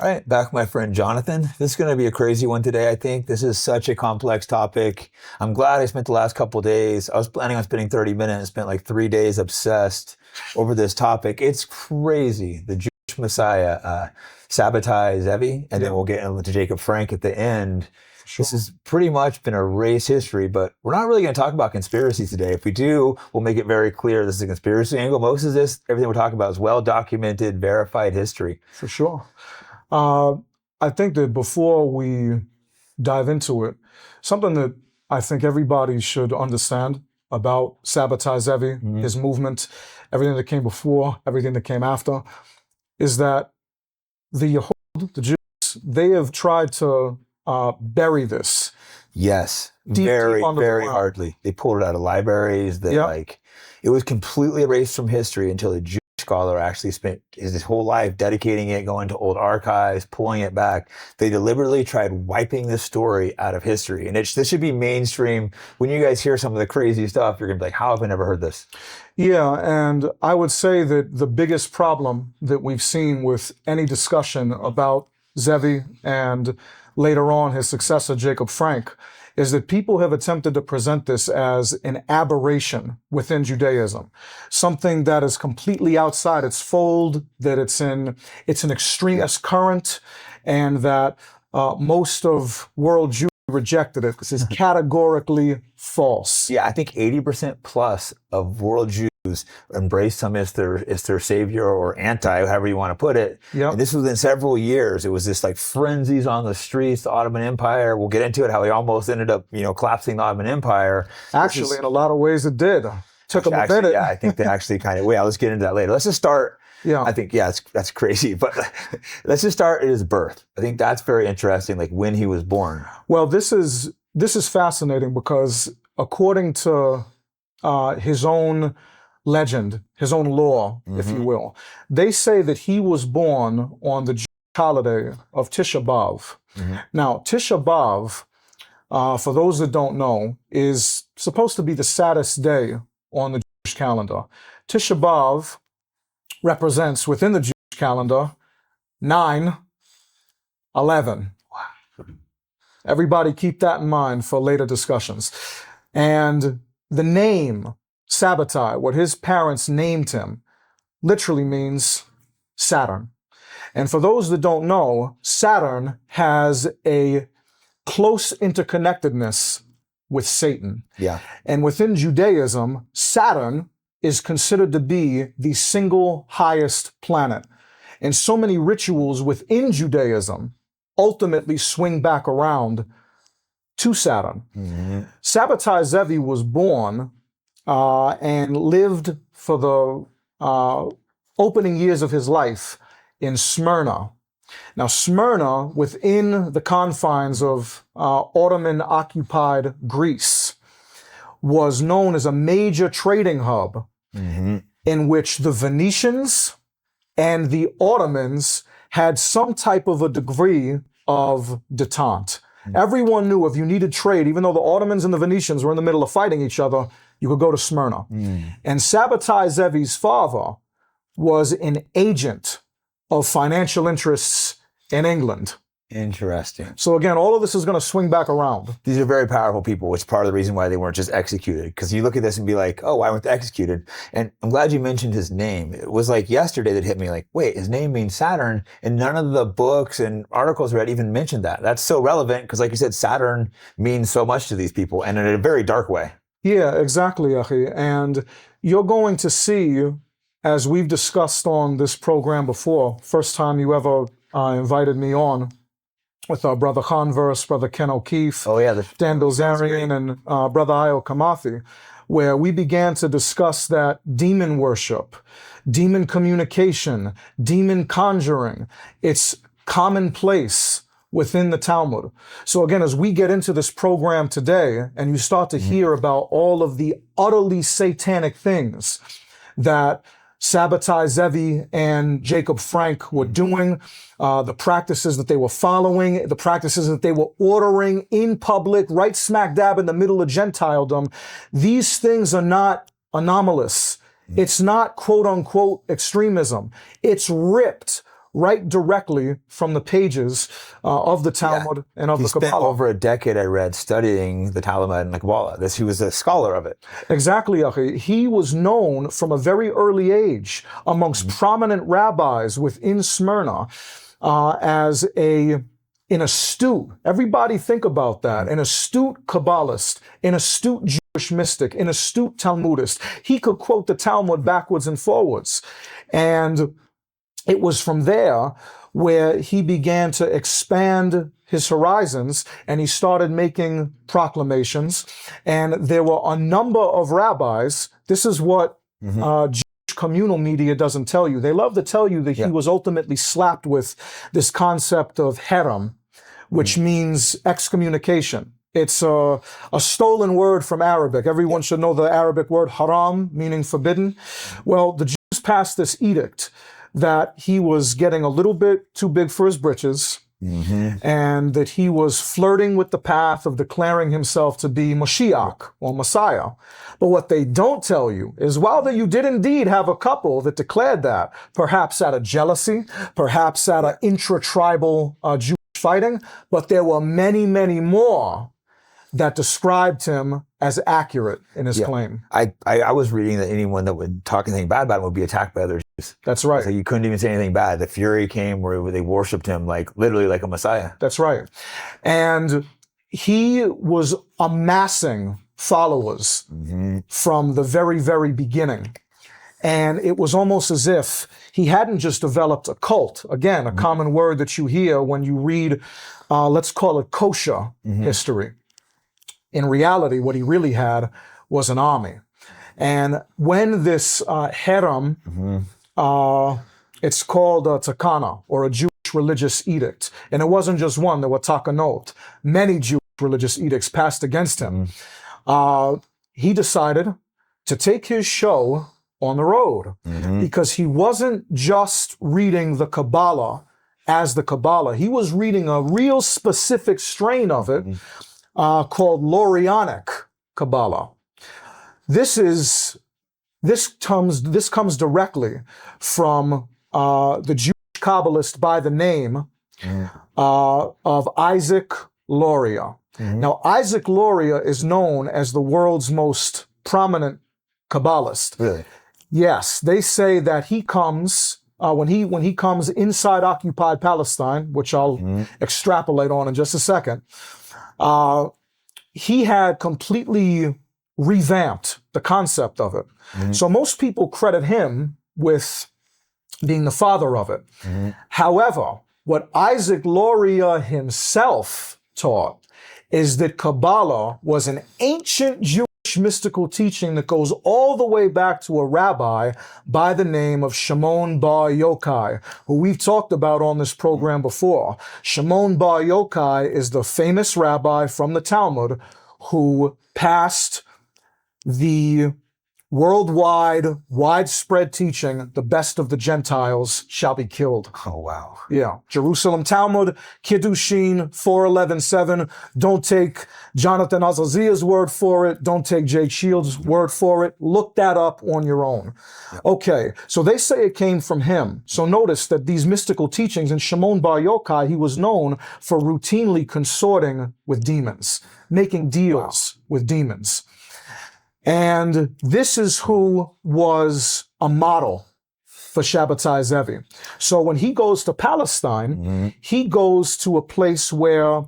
All right, back with my friend Jonathan. This is going to be a crazy one today, I think. This is such a complex topic. I'm glad I spent the last couple of days. I was planning on spending 30 minutes, spent like 3 days obsessed over this topic. It's crazy. The Jewish Messiah, Sabbatai Zevi, and then we'll get into Jacob Frank at the end. Sure. This has pretty much been a race history, but we're not really going to talk about conspiracies today. If we do, we'll make it very clear this is a conspiracy angle. Most of this, everything we're talking about is well-documented, verified history. For sure. I think that before we dive into it, something that I think everybody should understand about Sabbatai Zevi, his movement, everything that came before, everything that came after, is that the Jews, they have tried to bury this. Yes, very hardly. They pulled it out of libraries. It was completely erased from history until a Jewish scholar actually spent his whole life dedicating it, going to old archives, pulling it back. They deliberately tried wiping this story out of history. And this should be mainstream. When you guys hear some of the crazy stuff, you're going to be like, how have I never heard this? Yeah, and I would say that the biggest problem that we've seen with any discussion about Zevi and later on his successor, Jacob Frank, is that people have attempted to present this as an aberration within Judaism, something that is completely outside its fold, that it's an extremist current, and that most of world Jews rejected it. This is categorically false. Yeah, I think 80% plus of world Jews embrace him as their savior or anti, however you want to put it. Yep. And this was in several years. It was this like frenzies on the streets, the Ottoman Empire. We'll get into it, how he almost ended up, collapsing the Ottoman Empire. Actually, in a lot of ways it did. Took him a minute. Yeah, I think they actually kind of, let's get into that later. Let's just start. Yeah. I think, that's crazy. But let's just start at his birth. I think that's very interesting, like when he was born. Well, this is fascinating because according to his own legend, his own lore, if you will, they say that he was born on the Jewish holiday of Tisha B'Av. Now, Tisha B'Av, for those that don't know, is supposed to be the saddest day on the Jewish calendar. Tisha B'Av represents within the Jewish calendar 9/11. Wow. Everybody keep that in mind for later discussions. And the name Sabbatai, what his parents named him, literally means Saturn. And for those that don't know, Saturn has a close interconnectedness with Satan. Yeah. And within Judaism, Saturn is considered to be the single highest planet. And so many rituals within Judaism ultimately swing back around to Saturn. Sabbatai Zevi was born and lived for the opening years of his life in Smyrna. Now, Smyrna, within the confines of Ottoman-occupied Greece, was known as a major trading hub in which the Venetians and the Ottomans had some type of a degree of detente. Everyone knew if you needed trade, even though the Ottomans and the Venetians were in the middle of fighting each other, you could go to Smyrna. And Sabbatai Zevi's father was an agent of financial interests in England. Interesting. So again, all of this is going to swing back around. These are very powerful people, which is part of the reason why they weren't just executed. Because you look at this and be like, oh, why weren't they executed? And I'm glad you mentioned his name. It was like yesterday that hit me like, wait, his name means Saturn. And none of the books and articles read even mentioned that. That's so relevant because like you said, Saturn means so much to these people and in a very dark way. Yeah, exactly, Achi. And you're going to see, as we've discussed on this program before, first time you ever invited me on, with our brother Converse, brother Ken O'Keefe, Dan Bilzerian, and brother Io Kamathi, where we began to discuss that demon worship, demon communication, demon conjuring, it's commonplace within the Talmud. So again, as we get into this program today, and you start to hear about all of the utterly satanic things that Sabbatai Zevi and Jacob Frank were doing, the practices that they were following, the practices that they were ordering in public, right smack dab in the middle of Gentiledom. These things are not anomalous. It's not quote unquote extremism. It's ripped right directly from the pages of the Talmud and of He the spent Kabbalah. over a decade, I read, studying the Talmud and the Kabbalah. He was a scholar of it. Exactly, Achi. He was known from a very early age amongst prominent rabbis within Smyrna as an astute, everybody think about that, an astute Kabbalist, an astute Jewish mystic, an astute Talmudist. He could quote the Talmud backwards and forwards. And it was from there where he began to expand his horizons, and he started making proclamations. And there were a number of rabbis. This is what Jewish communal media doesn't tell you. They love to tell you that he was ultimately slapped with this concept of haram, which means excommunication. It's a stolen word from Arabic. Everyone should know the Arabic word haram, meaning forbidden. Well, the Jews passed this edict that he was getting a little bit too big for his britches, and that he was flirting with the path of declaring himself to be Mashiach, or Messiah. But what they don't tell you is, while that you did indeed have a couple that declared that, perhaps out of jealousy, perhaps out of intra-tribal Jewish fighting, but there were many, many more that described him as accurate in his claim. I was reading that anyone that would talk anything bad about him would be attacked by other Jews. That's right. So you couldn't even say anything bad. The fury came where they worshipped him literally like a Messiah. That's right. And he was amassing followers from the very, very beginning. And it was almost as if he hadn't just developed a cult. Again, a common word that you hear when you read, let's call it kosher history. In reality, what he really had was an army. And when this herem, it's called a takana, or a Jewish religious edict. And it wasn't just one, there were takanot. Many Jewish religious edicts passed against him. He decided to take his show on the road, because he wasn't just reading the Kabbalah as the Kabbalah. He was reading a real specific strain of it, called Lorianic Kabbalah. This comes directly from the Jewish Kabbalist by the name of Isaac Luria. Now, Isaac Luria is known as the world's most prominent Kabbalist. Really? Yes, they say that he comes when he comes inside occupied Palestine, which I'll extrapolate on in just a second. He had completely revamped the concept of it. So most people credit him with being the father of it. However, what Isaac Luria himself taught is that Kabbalah was an ancient Jewish mystical teaching that goes all the way back to a rabbi by the name of Shimon bar Yochai, who we've talked about on this program before. Shimon bar Yochai is the famous rabbi from the Talmud who passed the worldwide, widespread teaching, the best of the Gentiles shall be killed. Oh, wow. Yeah. Jerusalem Talmud, Kiddushin 4:11-7. Don't take Jonathan Azaziah's word for it. Don't take Jake Shields' word for it. Look that up on your own. Yep. Okay. So they say it came from him. So notice that these mystical teachings, in Shimon bar Yochai, he was known for routinely consorting with demons, making deals with demons. And this is who was a model for Sabbatai Zevi. So when he goes to Palestine, he goes to a place where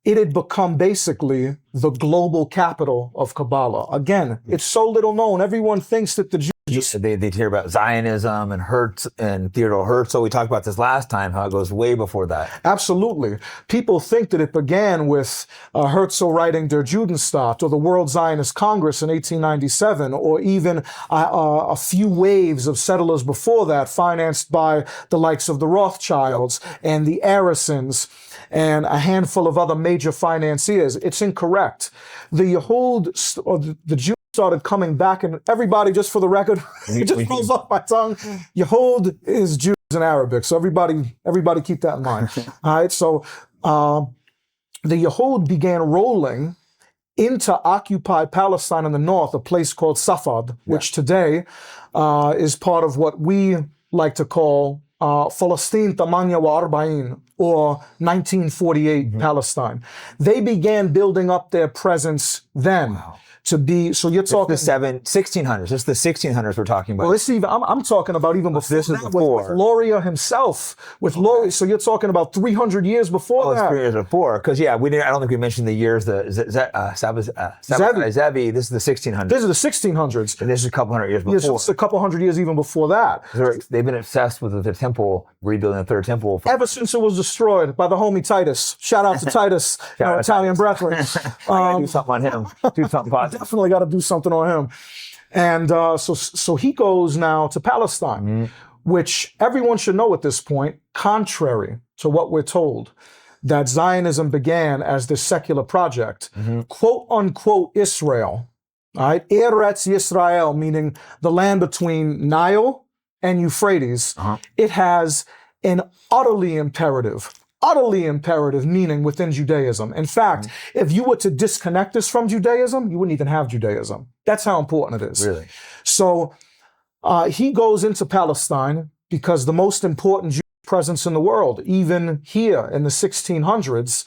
it had become basically the global capital of Kabbalah. Again, it's so little known. Everyone thinks that the Jews they'd hear about Zionism and Hertz and Theodore Herzl. We talked about this last time, how it goes way before that. Absolutely. People think that it began with Herzl writing Der Judenstaat or the World Zionist Congress in 1897, or even a few waves of settlers before that, financed by the likes of the Rothschilds and the Arisons and a handful of other major financiers. It's incorrect. The Yehud, or the Jews, started coming back, and everybody, just for the record, it just rolls off my tongue. Yehud is Jews in Arabic, so everybody keep that in mind. All right, so the Yehud began rolling into occupied Palestine in the north, a place called Safad, which today is part of what we like to call Palestine Tamanya wa Arba'in, or 1948 Palestine. They began building up their presence then. Wow. To be, so you're talking the 1600s. This is the 1600s we're talking about. well, this even I'm talking about even before this is that, before. with Loria himself, with Loria. So you're talking about 300 years before that. 3 years before, because I don't think we mentioned the years. The Sabbatai Zevi. This is the 1600s. This is the 1600s. And this is a couple hundred years before. Yes, it's a couple hundred years even before that. They've been obsessed with the temple, rebuilding the third temple. Ever since it was destroyed by the homie Titus. Shout out to Titus, our Italian brethren. I gotta do something on him. Do something positive. Definitely got to do something on him. And so he goes now to Palestine, which everyone should know at this point, contrary to what we're told, that Zionism began as this secular project, quote unquote Israel, all right? Eretz Yisrael, meaning the land between Nile and Euphrates. It has an utterly imperative meaning within Judaism. In fact, if you were to disconnect this from Judaism, you wouldn't even have Judaism. That's how important it is. Really? So he goes into Palestine because the most important Jewish presence in the world, even here in the 1600s,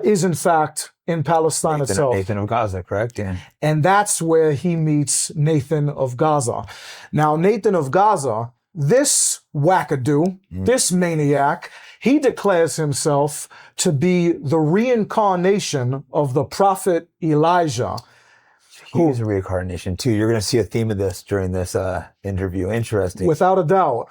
is in fact in Palestine itself. Nathan of Gaza, correct? Yeah. And that's where he meets Nathan of Gaza. Now, Nathan of Gaza, this wackadoo, this maniac, he declares himself to be the reincarnation of the prophet Elijah. He's a reincarnation too. You're going to see a theme of this during this interview. Interesting. Without a doubt.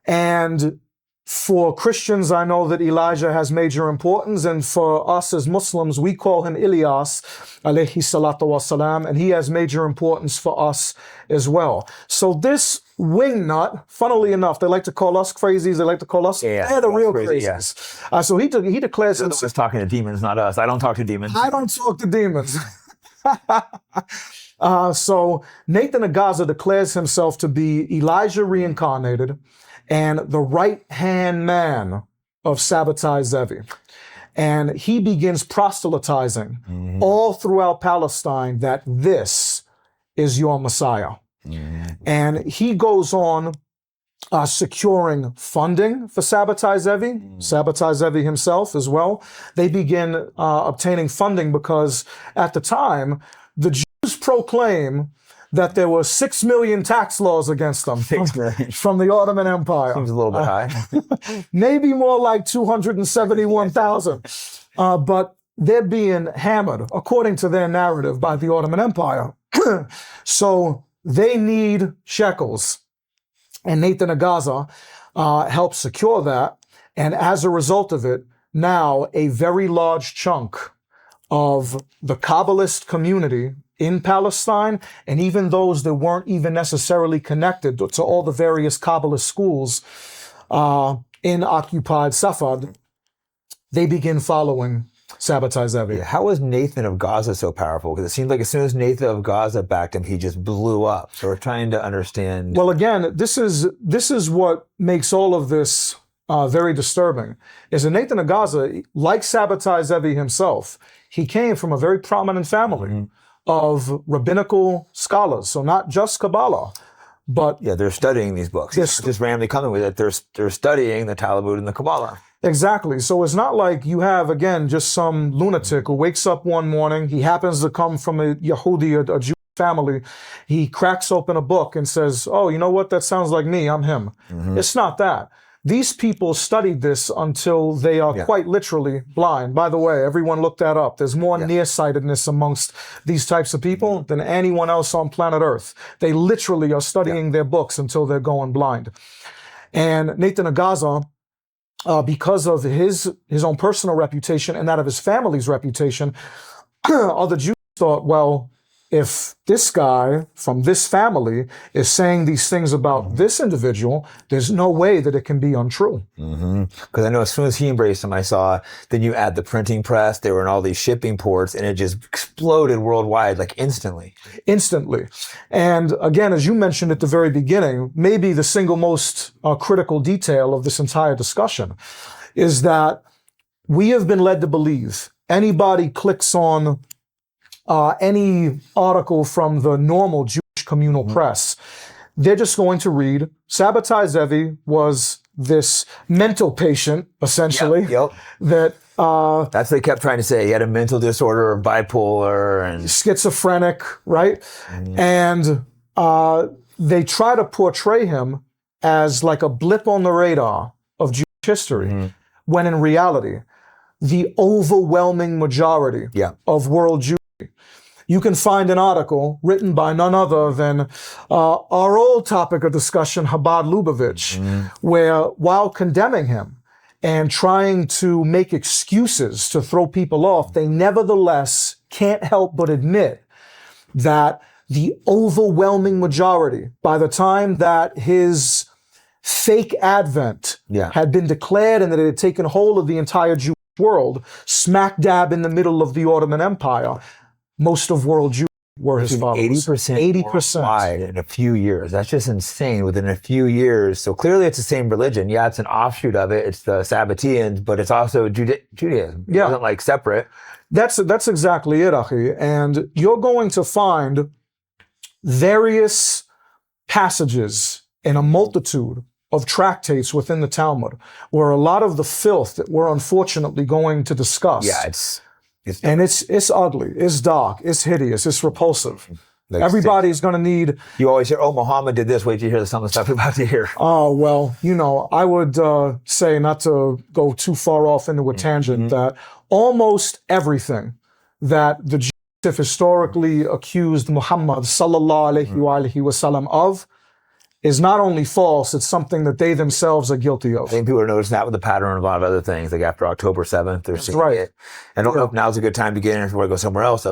And for Christians, I know that Elijah has major importance. And for us as Muslims, we call him Ilyas, alayhi salatu wasalam, and he has major importance for us as well. So this wingnut, funnily enough, they like to call us crazies. They like to call us, they're the real crazies. Yeah. So he declares himself. He's talking to demons, not us. I don't talk to demons. I don't talk to demons. So Nathan of Gaza declares himself to be Elijah reincarnated and the right-hand man of Sabbatai Zevi. And he begins proselytizing all throughout Palestine that this is your Messiah. And he goes on securing funding for Sabbatai Zevi, Sabbatai Zevi himself as well. They begin obtaining funding because at the time, the Jews proclaim that there were 6 million tax laws against them from the Ottoman Empire. Seems a little bit high. Maybe more like 271,000. But they're being hammered, according to their narrative, by the Ottoman Empire. So they need shekels. And Nathan of Gaza helps secure that. And as a result of it, now a very large chunk of the Kabbalist community in Palestine, and even those that weren't even necessarily connected to all the various Kabbalist schools in occupied Safad, they begin following Sabbatai Zevi. How was Nathan of Gaza so powerful? Because it seemed like as soon as Nathan of Gaza backed him, he just blew up. So we're trying to understand. Well, again, this is what makes all of this very disturbing. Is that Nathan of Gaza, like Sabbatai Zevi himself, he came from a very prominent family of rabbinical scholars. So not just Kabbalah, but yeah, they're studying these books. It's just randomly coming with it. They're studying the Talmud and the Kabbalah. Exactly. So it's not like you have, again, just some lunatic who wakes up one morning, he happens to come from a Yehudi, a Jewish family, he cracks open a book and says, oh, you know what, that sounds like me, I'm him. It's not that. These people studied this until they are quite literally blind. By the way, everyone look that up. There's more nearsightedness amongst these types of people than anyone else on planet Earth. They literally are studying their books until they're going blind. And Nathan of Gaza, because of his own personal reputation and that of his family's reputation, other Jews thought, well, if this guy from this family is saying these things about this individual, there's no way that it can be untrue. Because I know as soon as he embraced him, I saw, then you add the printing press, they were in all these shipping ports, and it just exploded worldwide, like instantly. Instantly. And again, as you mentioned at the very beginning, maybe the single most critical detail of this entire discussion is that we have been led to believe anybody clicks on any article from the normal Jewish communal press, they're just going to read Sabbatai Zevi was this mental patient, essentially, Yep. that That's what they kept trying to say. He had a mental disorder or bipolar and schizophrenic, right? And they try to portray him as like a blip on the radar of Jewish history, when in reality, the overwhelming majority of world Jewry. You can find an article written by none other than our old topic of discussion, Chabad Lubavitch, where while condemning him and trying to make excuses to throw people off, they nevertheless can't help but admit that the overwhelming majority, by the time that his fake advent had been declared and that it had taken hold of the entire Jewish world, smack dab in the middle of the Ottoman Empire, most of world Jews were his followers. 80% worldwide in a few years. That's just insane within a few years. So clearly it's the same religion. Yeah, it's an offshoot of it. It's the Sabbateans, but it's also Judaism. It isn't like separate. That's exactly it, Achi. And you're going to find various passages in a multitude of tractates within the Talmud where a lot of the filth that we're unfortunately going to discuss. Yeah, it's ugly, it's dark, it's hideous, it's repulsive. Like everybody's going to need... You always hear, oh, Muhammad did this. Wait till you hear some of the stuff you're about to hear. Oh, well, I would say, not to go too far off into a tangent, that almost everything that the Jews have historically accused Muhammad sallallahu alaihi wasallam of is not only false, it's something that they themselves are guilty of. I think people are noticing that with the pattern of a lot of other things, like after October 7th, they're seeing it. I don't know if now's a good time to get in before I go somewhere else.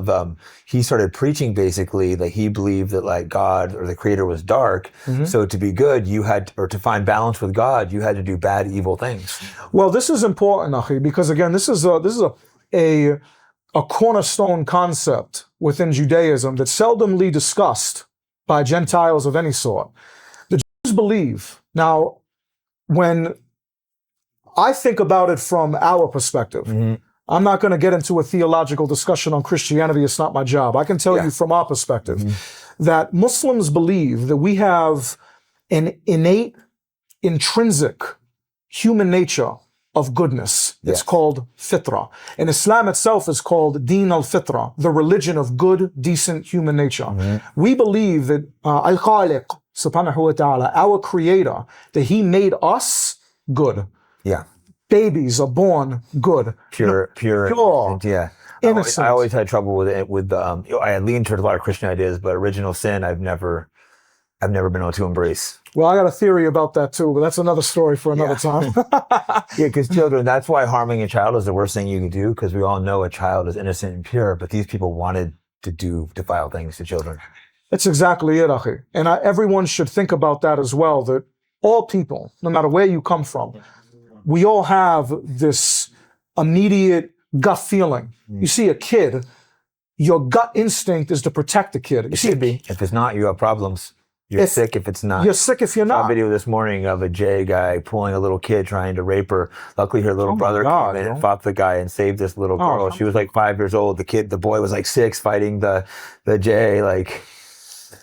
He started preaching basically that he believed that like God or the Creator was dark. So to be good, or to find balance with God, you had to do bad, evil things. Well, this is important, Achi, because again, this is a cornerstone concept within Judaism that's seldomly discussed by Gentiles of any sort. Believe. Now, when I think about it from our perspective, I'm not going to get into a theological discussion on Christianity. It's not my job. I can tell you from our perspective that Muslims believe that we have an innate, intrinsic human nature of goodness. It's called fitra. And Islam itself is called Deen al-Fitra, the religion of good, decent human nature. We believe that Al-Khaliq, subhanahu wa ta'ala, our creator, that he made us good. Yeah. Babies are born good. Pure. Yeah. Innocent. I always had trouble with it. I had leaned towards a lot of Christian ideas, but original sin, I've never been able to embrace. Well, I got a theory about that too, but that's another story for another time. Because children, that's why harming a child is the worst thing you can do, because we all know a child is innocent and pure, but these people wanted to do defile things to children. That's exactly it, Achi. And everyone should think about that as well, that all people, no matter where you come from, we all have this immediate gut feeling. You see a kid, your gut instinct is to protect the kid. If it's not, you have problems. You're sick if it's not. You're sick if you're not. I saw a video this morning of a J guy pulling a little kid trying to rape her. Luckily, her little brother came in and fought the guy and saved this little girl. She was like 5 years old. The boy was like 6, fighting the J. Like,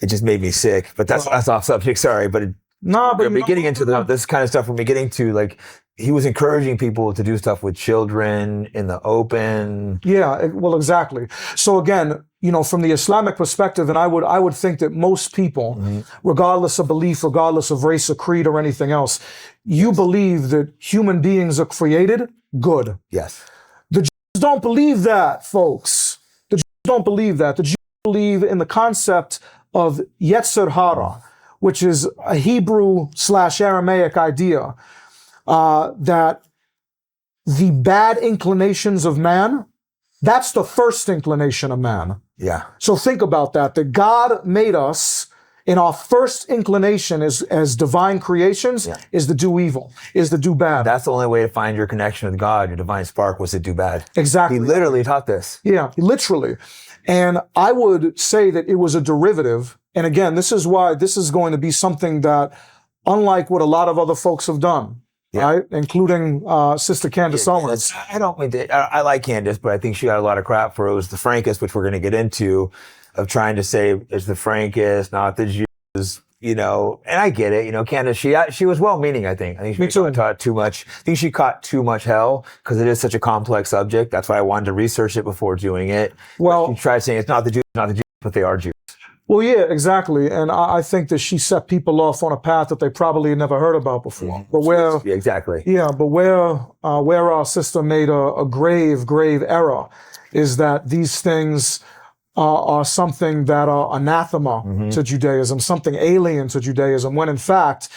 it just made me sick. But that's off subject. Sorry, but getting into this kind of stuff. When we're getting to like, he was encouraging people to do stuff with children in the open. Yeah, well, exactly. So again, from the Islamic perspective, and I would think that most people, regardless of belief, regardless of race or creed or anything else, you believe that human beings are created good. Yes. The Jews don't believe that, folks. The Jews don't believe that. The Jews believe in the concept of Yetzer Hara, which is a Hebrew/Aramaic idea that the bad inclinations of man, that's the first inclination of man. Yeah. So think about that God made us, in our first inclination as divine creations, is to do evil, is to do bad. That's the only way to find your connection with God, your divine spark, was to do bad. Exactly. He literally taught this. Yeah, literally. And I would say that it was a derivative. And again, this is why this is going to be something that, unlike what a lot of other folks have done, right? Including Sister Candace Owens. I like Candace, but I think she got a lot of crap for it was the frankest, which we're going to get into, of trying to say it's the frankest, not the Jews. you know, and I get it, you know, Candace, she was well-meaning, I think. I think she taught too much. I think she caught too much hell because it is such a complex subject. That's why I wanted to research it before doing it. Well, she tried saying it's not the Jews, but they are Jews. Well, yeah, exactly. And I think that she set people off on a path that they probably never heard about before. Mm-hmm. But exactly. Yeah, but where our sister made a grave error is that these things are something that are anathema to Judaism, something alien to Judaism, when in fact,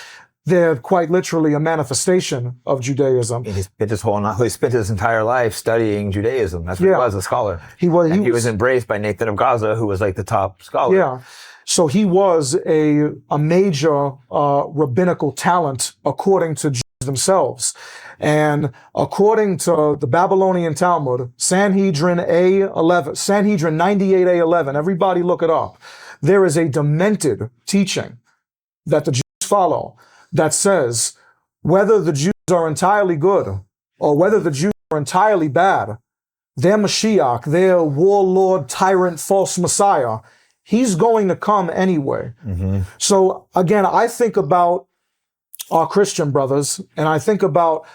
they're quite literally a manifestation of Judaism. He spent his entire life studying Judaism. That's what he was, a scholar. He was embraced by Nathan of Gaza, who was like the top scholar. Yeah. So he was a major rabbinical talent according to Jews themselves. And according to the Babylonian Talmud, Sanhedrin 98A11, everybody look it up. There is a demented teaching that the Jews follow that says whether the Jews are entirely good or whether the Jews are entirely bad, their Mashiach, their warlord, tyrant, false Messiah, he's going to come anyway. Mm-hmm. So again, I think about our Christian brothers and I think about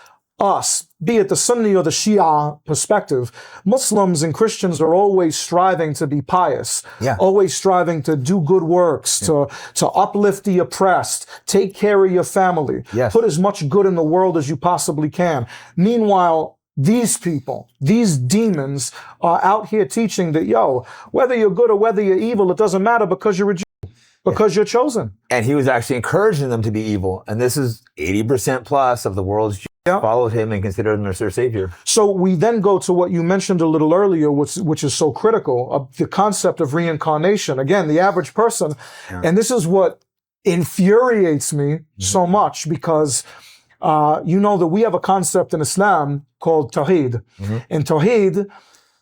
us, be it the Sunni or the Shia perspective. Muslims and Christians are always striving to be pious, always striving to do good works, to uplift the oppressed, take care of your family, put as much good in the world as you possibly can. Meanwhile, these people, these demons are out here teaching that, whether you're good or whether you're evil, it doesn't matter because you're a Jew. Because you're chosen. And he was actually encouraging them to be evil. And this is 80% plus of the world's Jews followed him and considered him their savior. So we then go to what you mentioned a little earlier, which is so critical, of the concept of reincarnation. Again, the average person. And this is what infuriates me so much because you know that we have a concept in Islam called Tawheed. And Tawheed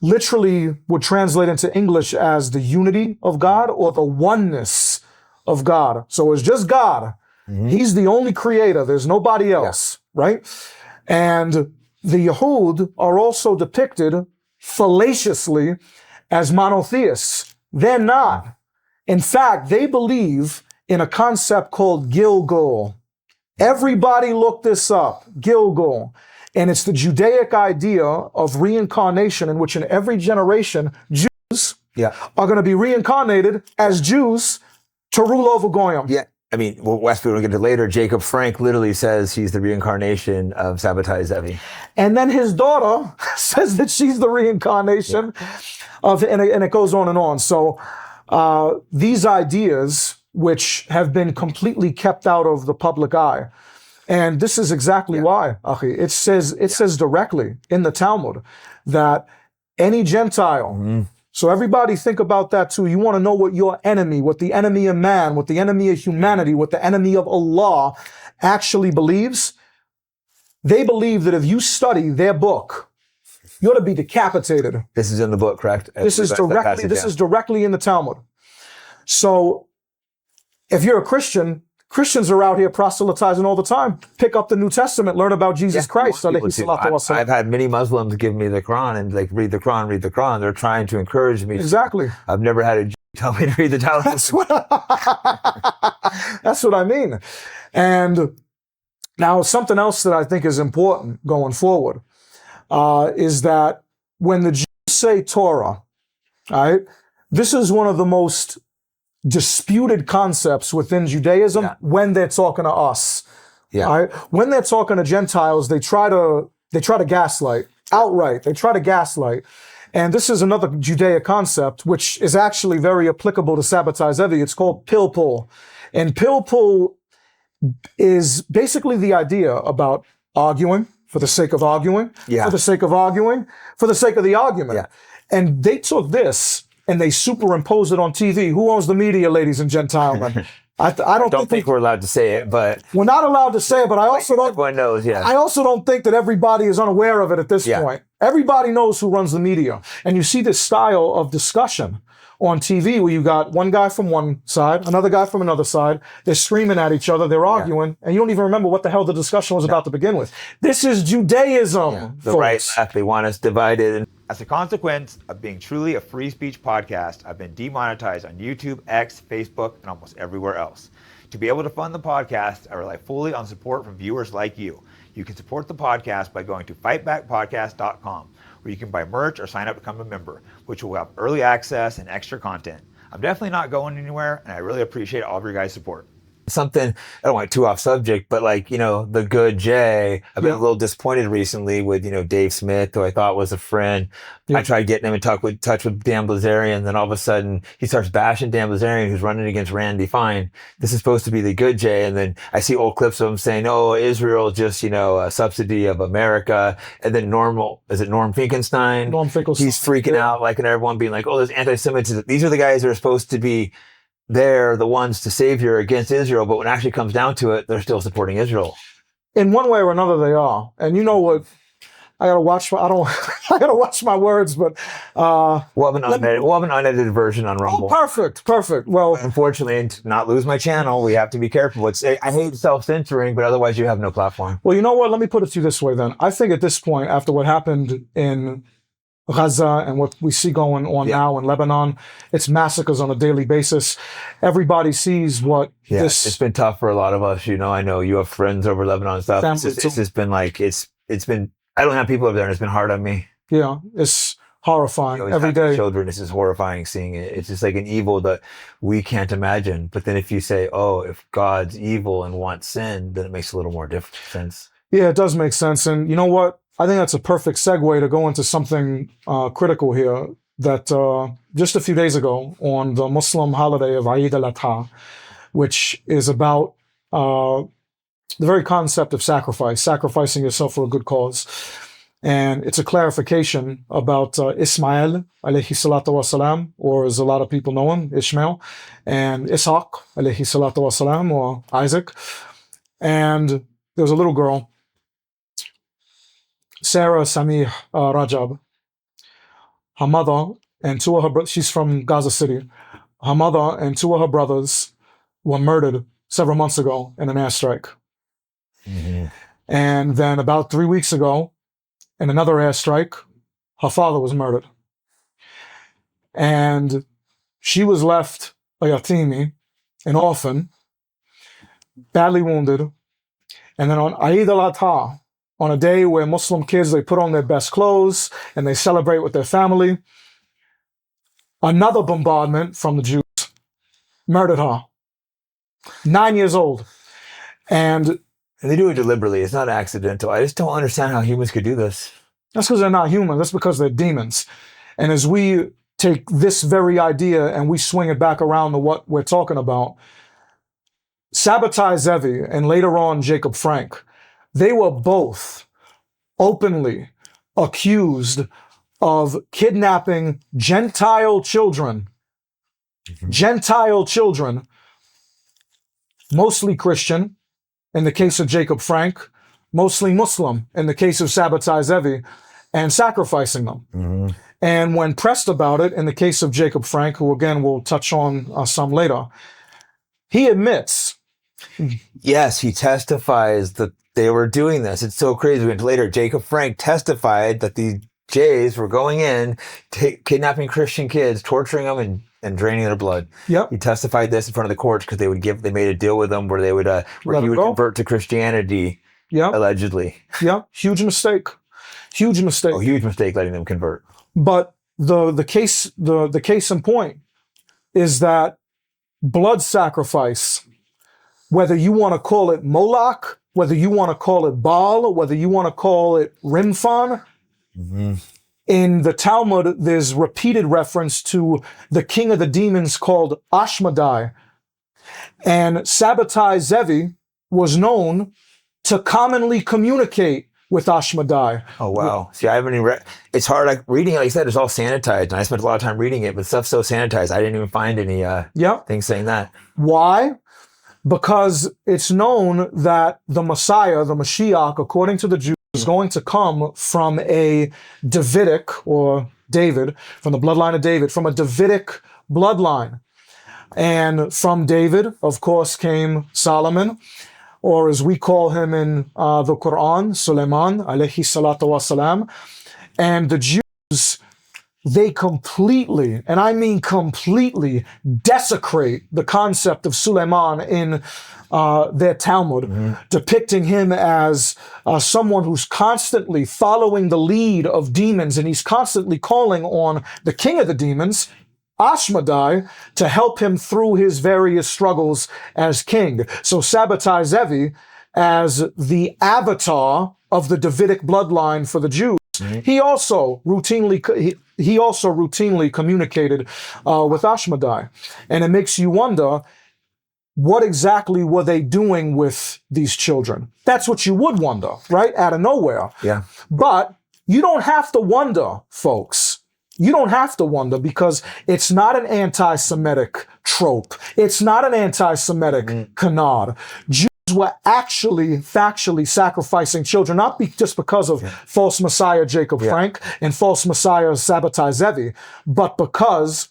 literally would translate into English as the unity of God or the oneness of God. So it's just God. He's the only creator. There's nobody else, right? And the Yahud are also depicted fallaciously as monotheists. They're not. In fact, they believe in a concept called Gilgul. Everybody look this up, Gilgul. And it's the Judaic idea of reincarnation in which in every generation, Jews are going to be reincarnated as Jews to rule over Goyim. Yeah. I mean, West, we're going to get to later. Jacob Frank literally says he's the reincarnation of Sabbatai Zevi. And then his daughter says that she's the reincarnation of, and it goes on and on. So these ideas, which have been completely kept out of the public eye, and this is exactly why, Achi. It says directly in the Talmud that any Gentile, so everybody think about that too. You want to know what your enemy, what the enemy of man, what the enemy of humanity, what the enemy of Allah actually believes? They believe that if you study their book, you ought to be decapitated. This is in the book, correct? This is directly in the Talmud. So if you're a Christian, Christians are out here proselytizing all the time. Pick up the New Testament, learn about Jesus Christ. I've had many Muslims give me the Quran and like, read the Quran. They're trying to encourage me. Exactly. I've never had a Jew tell me to read the Talmud. That's what I mean. And now something else that I think is important going forward is that when the Jews say Torah, all right, this is one of the most disputed concepts within Judaism when they're talking to us. Right? When they're talking to Gentiles, they try to gaslight outright. They try to gaslight. And this is another Judaic concept, which is actually very applicable to Sabbatai Zevi. It's called pilpul. And pilpul is basically the idea about arguing for the sake of arguing, for the sake of arguing, for the sake of the argument. And they took this and they superimpose it on TV. Who owns the media, ladies and gentlemen? I don't think we're allowed to say it, but we're not allowed to say it. But I also don't. Everyone knows, I also don't think that everybody is unaware of it at this point. Everybody knows who runs the media, and you see this style of discussion on TV where you got one guy from one side, another guy from another side. They're screaming at each other. They're arguing, and you don't even remember what the hell the discussion was about to begin with. This is Judaism. The right, left, they want us divided. As a consequence of being truly a free speech podcast, I've been demonetized on YouTube, X, Facebook, and almost everywhere else. To be able to fund the podcast, I rely fully on support from viewers like you. You can support the podcast by going to fightbackpodcast.com, where you can buy merch or sign up to become a member, which will have early access and extra content. I'm definitely not going anywhere, and I really appreciate all of your guys' support. Something, I don't want too off subject, but like, the good Jay, I've been a little disappointed recently with, Dave Smith, who I thought was a friend. I tried getting him in touch with Dan Blazarian, then all of a sudden he starts bashing Dan Blazarian, who's running against Randy Fine. This is supposed to be the good Jay, and then I see old clips of him saying, oh, Israel just, a subsidy of America, and then Norm Finkelstein? Norm Finkelstein. He's freaking out, and everyone being like, oh, there's anti-Semitism. These are the guys that are supposed to be they're the ones to savior against Israel, but when it actually comes down to it, they're still supporting Israel. In one way or another, they are. And you know what? I gotta watch my words, but we'll have an unedited version on Rumble. Oh, perfect. Well, unfortunately, to not lose my channel, we have to be careful. I hate self-censoring, but otherwise, you have no platform. Well, you know what? Let me put it to you this way. Then I think at this point, after what happened in Gaza and what we see going on now in Lebanon, it's massacres on a daily basis. Everybody sees what this. It's been tough for a lot of us. I know you have friends over Lebanon and stuff. It's just been like it's been. I don't have people over there, and it's been hard on me. Yeah, it's horrifying every day. Children, this is horrifying seeing it. It's just like an evil that we can't imagine. But then if you say, oh, if God's evil and wants sin, then it makes a little more sense. Yeah, it does make sense. And you know what? I think that's a perfect segue to go into something critical here that just a few days ago on the Muslim holiday of Eid al-Adha, which is about the very concept of sacrificing yourself for a good cause. And it's a clarification about Ismail, alayhi salatu wasalam, or as a lot of people know him, Ishmael, and Ishaq, alayhi salatu wasalam, or Isaac. And there was a little girl, Sarah Samih Rajab. Her mother and two of her brothers, she's from Gaza City. Her mother and two of her brothers were murdered several months ago in an airstrike. Mm-hmm. And then about 3 weeks ago, in another airstrike, her father was murdered. And she was left a yatimi, an orphan, badly wounded. And then on Eid al-Adha, on a day where Muslim kids, they put on their best clothes and they celebrate with their family, another bombardment from the Jews murdered her. 9 years old. And they do it deliberately. It's not accidental. I just don't understand how humans could do this. That's because they're not human. That's because they're demons. And as we take this very idea and we swing it back around to what we're talking about, Sabbatai Zevi and later on Jacob Frank, they were both openly accused of kidnapping Gentile children. Mm-hmm. Gentile children, mostly Christian, in the case of Jacob Frank, mostly Muslim, in the case of Sabbatai Zevi, and sacrificing them. Mm-hmm. And when pressed about it, in the case of Jacob Frank, who again we'll touch on some later, he admits. Yes, he testifies that they were doing this. It's so crazy. Later, Jacob Frank testified that the Jays were going in, kidnapping Christian kids, torturing them, and draining their blood. Yep. He testified this in front of the courts because they made a deal with them where they would where he would convert to Christianity. Yep. Allegedly. Yeah. Huge mistake. Huge mistake. Oh, huge mistake letting them convert. But the case in point is that blood sacrifice, whether you want to call it Moloch, whether you want to call it Baal, or whether you want to call it Rimfan, mm-hmm. In the Talmud, there's repeated reference to the king of the demons called Ashmedai. And Sabbatai Zevi was known to commonly communicate with Ashmedai. Oh, wow. See, I haven't even it's hard. Like reading it, like you said, it's all sanitized. And I spent a lot of time reading it, but stuff's so sanitized. I didn't even find any things saying that. Why? Because it's known that the Messiah, the Mashiach, according to the Jews, is going to come from a Davidic, or David, from the bloodline of David, from a Davidic bloodline. And from David, of course, came Solomon, or as we call him in the Quran, Suleiman, alayhi salatu wasalam. And the Jews they completely, and I mean completely, desecrate the concept of Suleiman in their Talmud, depicting him as someone who's constantly following the lead of demons, and he's constantly calling on the king of the demons, Ashmedai, to help him through his various struggles as king. So Sabbatai Zevi, as the avatar of the Davidic bloodline for the Jews, he also routinely communicated with Ashmedai. And it makes you wonder, what exactly were they doing with these children? That's what you would wonder, right? Out of nowhere. Yeah. But you don't have to wonder, folks. You don't have to wonder, because it's not an anti-Semitic trope. It's not an anti-Semitic canard. Jews were actually factually sacrificing children, not just because of false Messiah Jacob Frank and false Messiah Sabbatai Zevi, but because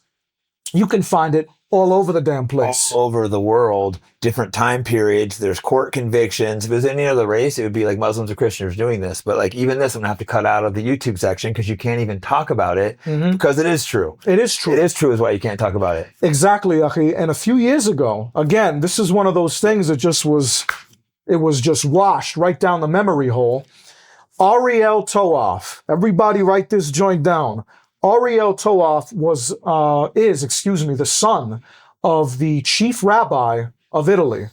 you can find it all over the damn place. All over the world, different time periods. There's court convictions. If it was any other race, it would be like Muslims or Christians doing this. But like even this, I'm gonna have to cut out of the YouTube section because you can't even talk about it because it is true. It is true. It is true is why you can't talk about it. Exactly, Achi. And a few years ago, again, this is one of those things that just was washed right down the memory hole. Ariel Toaf. Everybody write this joint down. Ariel Toaf is the son of the chief rabbi of Italy,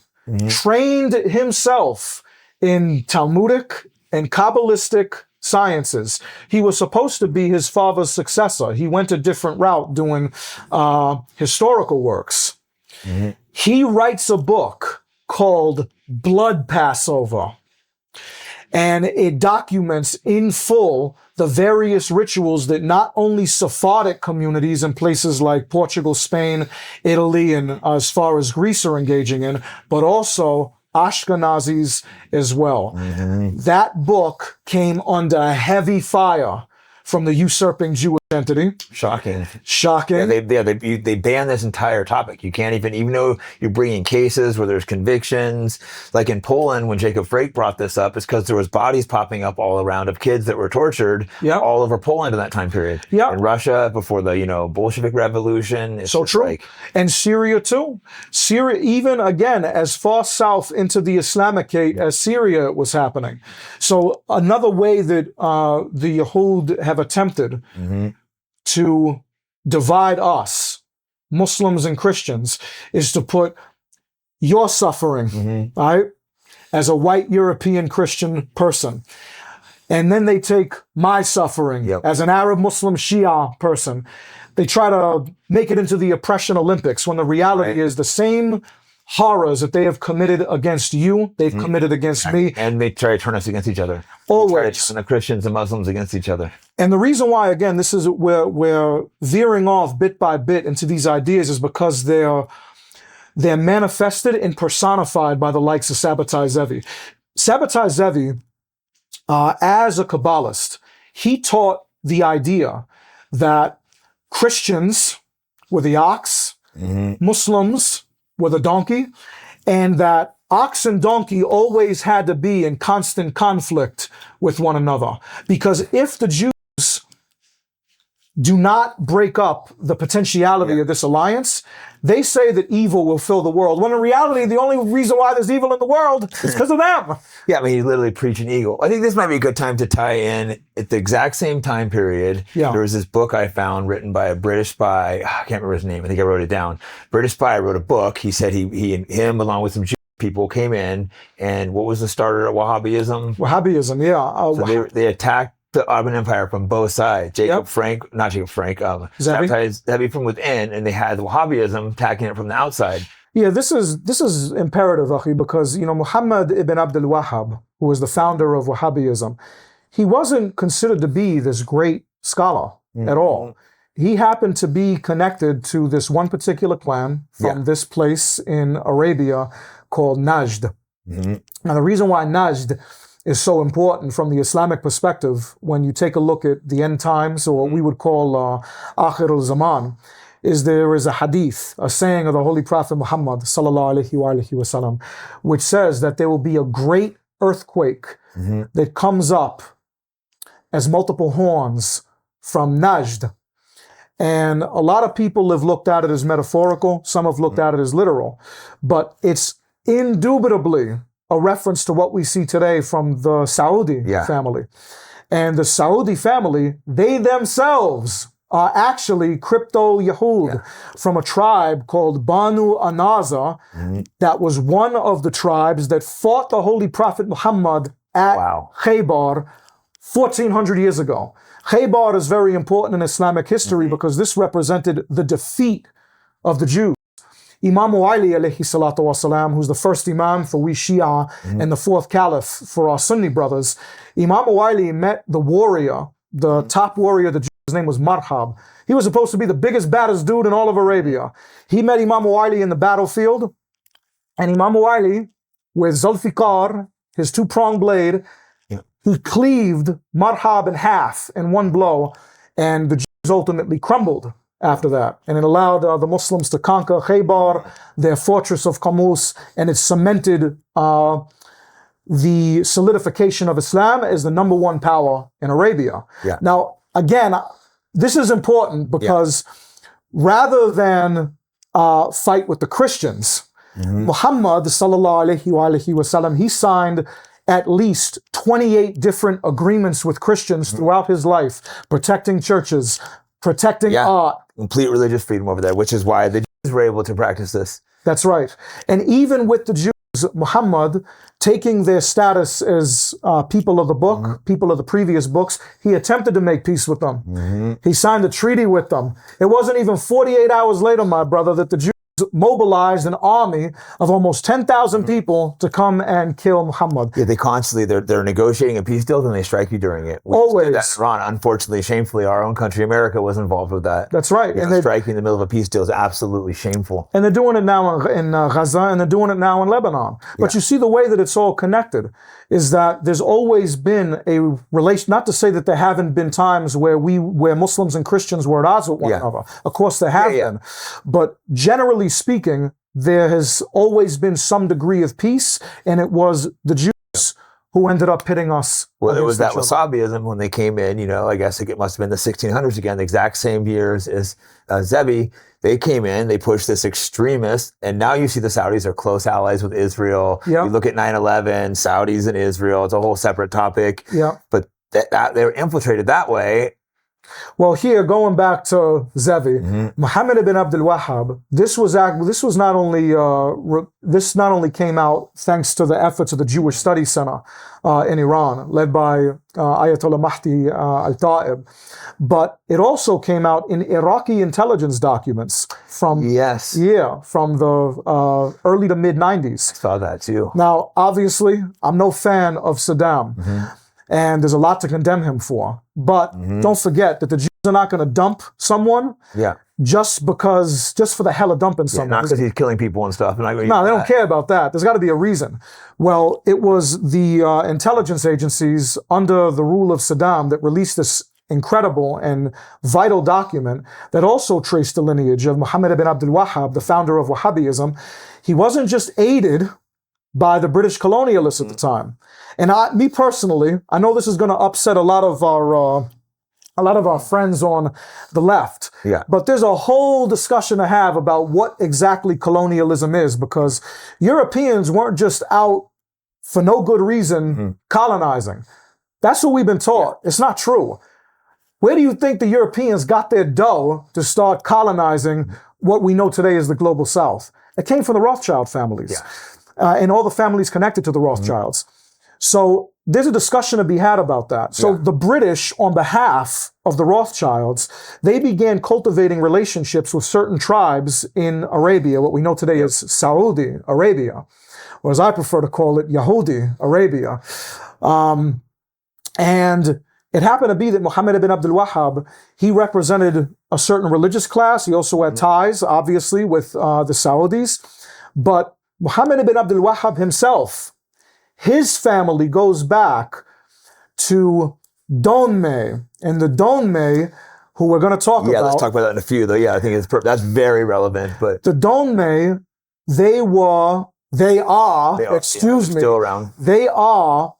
trained himself in Talmudic and Kabbalistic sciences. He was supposed to be his father's successor. He went a different route doing historical works. He writes a book called Blood Passover, and it documents in full the various rituals that not only Sephardic communities in places like Portugal, Spain, Italy, and as far as Greece are engaging in, but also Ashkenazis as well. That book came under heavy fire from the usurping Jewish entity. Shocking. Yeah, They ban this entire topic. You can't even though you're bringing cases where there's convictions, like in Poland when Jacob Frake brought this up, it's because there was bodies popping up all around of kids that were tortured all over Poland in that time period. In Russia before the Bolshevik Revolution. It's so true. And Syria too. Syria, even again as far south into the Islamicate as Syria was happening. So another way that the Yahud have attempted to divide us, Muslims and Christians, is to put your suffering, right, as a white European Christian person. And then they take my suffering as an Arab Muslim Shia person. They try to make it into the oppression Olympics when the reality is the same horrors that they have committed against you, they've committed against me. And they try to turn us against each other. Always. They try to turn the Christians and Muslims against each other. And the reason why, again, this is we're veering off bit by bit into these ideas is because they're manifested and personified by the likes of Sabbatai Zevi. Sabbatai Zevi, as a Kabbalist, he taught the idea that Christians were the ox, Muslims were the donkey, and that ox and donkey always had to be in constant conflict with one another. Because if the Jews do not break up the potentiality of this alliance, they say that evil will fill the world, when in reality, the only reason why there's evil in the world is because of them. Yeah, I mean, he's literally preaching evil. I think this might be a good time to tie in. At the exact same time period, there was this book I found written by a British spy. I can't remember his name. I think I wrote it down. British spy wrote a book. He said him along with some Jewish people came in, and what was the starter of Wahhabism? Wahhabism, So they attacked the Ottoman Empire from both sides. Sabbatai Zevi from within, and they had Wahhabism attacking it from the outside. Yeah, this is imperative, Akhi, because Muhammad ibn Abdul Wahhab, who was the founder of Wahhabism, he wasn't considered to be this great scholar at all. He happened to be connected to this one particular clan from this place in Arabia called Najd. Now, the reason why Najd is so important from the Islamic perspective, when you take a look at the end times, or what we would call Akhir al-Zaman, is there is a hadith, a saying of the Holy Prophet Muhammad sallallahu alaihi wasallam, which says that there will be a great earthquake that comes up as multiple horns from Najd, And a lot of people have looked at it as metaphorical. Some have looked at it as literal. But it's indubitably a reference to what we see today from the Saudi family. And the Saudi family, they themselves are actually crypto-Yahud from a tribe called Banu Anaza. That was one of the tribes that fought the Holy Prophet Muhammad at Khaybar 1400 years ago. Khaybar is very important in Islamic history because this represented the defeat of the Jews. Imam Ali alayhi salatu wasalam, who's the first Imam for we Shia and the fourth Caliph for our Sunni brothers, Imam Ali met the warrior, the top warrior of the Jews. His name was Marhab. He was supposed to be the biggest, baddest dude in all of Arabia. He met Imam Ali in the battlefield, and Imam Ali, with Zulfiqar, his two-pronged blade, he cleaved Marhab in half in one blow, and the Jews ultimately crumbled after that. And it allowed the Muslims to conquer Khaybar, their fortress of Qamus, and it cemented the solidification of Islam as the number one power in Arabia. Now, again, this is important because rather than fight with the Christians, Muhammad sallallahu alaihi wasallam, he signed at least 28 different agreements with Christians throughout his life, protecting churches, protecting art. Complete religious freedom over there, which is why the Jews were able to practice this. That's right. And even with the Jews, Muhammad, taking their status as people of the book, people of the previous books, he attempted to make peace with them. He signed a treaty with them. It wasn't even 48 hours later, my brother, that the Jews mobilized an army of almost 10,000 people to come and kill Muhammad. Yeah, they constantly, they're negotiating a peace deal, and they strike you during it. Always. That in Iran, unfortunately, shamefully, our own country, America, was involved with that. That's right. And striking in the middle of a peace deal is absolutely shameful. And they're doing it now in Gaza, and they're doing it now in Lebanon. But you see the way that it's all connected is that there's always been a relation, not to say that there haven't been times where Muslims and Christians were at odds with one another. Of course there have been. But generally speaking, there has always been some degree of peace, and it was the Jews who ended up pitting us. Well, it was that Wahhabism when they came in, I guess it must have been the 1600s again, the exact same years as Zevi. They came in, they pushed this extremist, and now you see the Saudis are close allies with Israel. You look at 9/11, Saudis and Israel, it's a whole separate topic. But they were infiltrated that way. Well, here, going back to Zevi, Muhammad ibn Abdul Wahhab, this not only came out thanks to the efforts of the Jewish Studies Center in Iran, led by Ayatollah Mahdi al-Ta'ib, but it also came out in Iraqi intelligence documents from the early to mid 90s. I saw that too. Now, obviously, I'm no fan of Saddam. And there's a lot to condemn him for. But don't forget that the Jews are not going to dump someone just for the hell of dumping someone. Not because he's killing people and stuff. No, they don't care about that. There's got to be a reason. Well, it was the intelligence agencies under the rule of Saddam that released this incredible and vital document that also traced the lineage of Muhammad ibn Abdul Wahhab, the founder of Wahhabism. He wasn't just aided by the British colonialists at the time. And me personally, I know this is going to upset a lot of our friends on the left. But there's a whole discussion to have about what exactly colonialism is, because Europeans weren't just out for no good reason colonizing. That's what we've been taught. It's not true. Where do you think the Europeans got their dough to start colonizing what we know today as the global South? It came from the Rothschild families. And all the families connected to the Rothschilds. So there's a discussion to be had about that. So the British, on behalf of the Rothschilds, they began cultivating relationships with certain tribes in Arabia, what we know today as Saudi Arabia, or as I prefer to call it, Yahudi Arabia. And it happened to be that Muhammad ibn Abdul Wahhab, he represented a certain religious class. He also had ties, obviously, with the Saudis. But Muhammad ibn Abdul Wahhab himself, his family goes back to Donmeh, and the Donmeh, who we're going to talk about. Yeah, let's talk about that in a few, though. Yeah, I think that's very relevant. But the Donmeh, they are still around. They are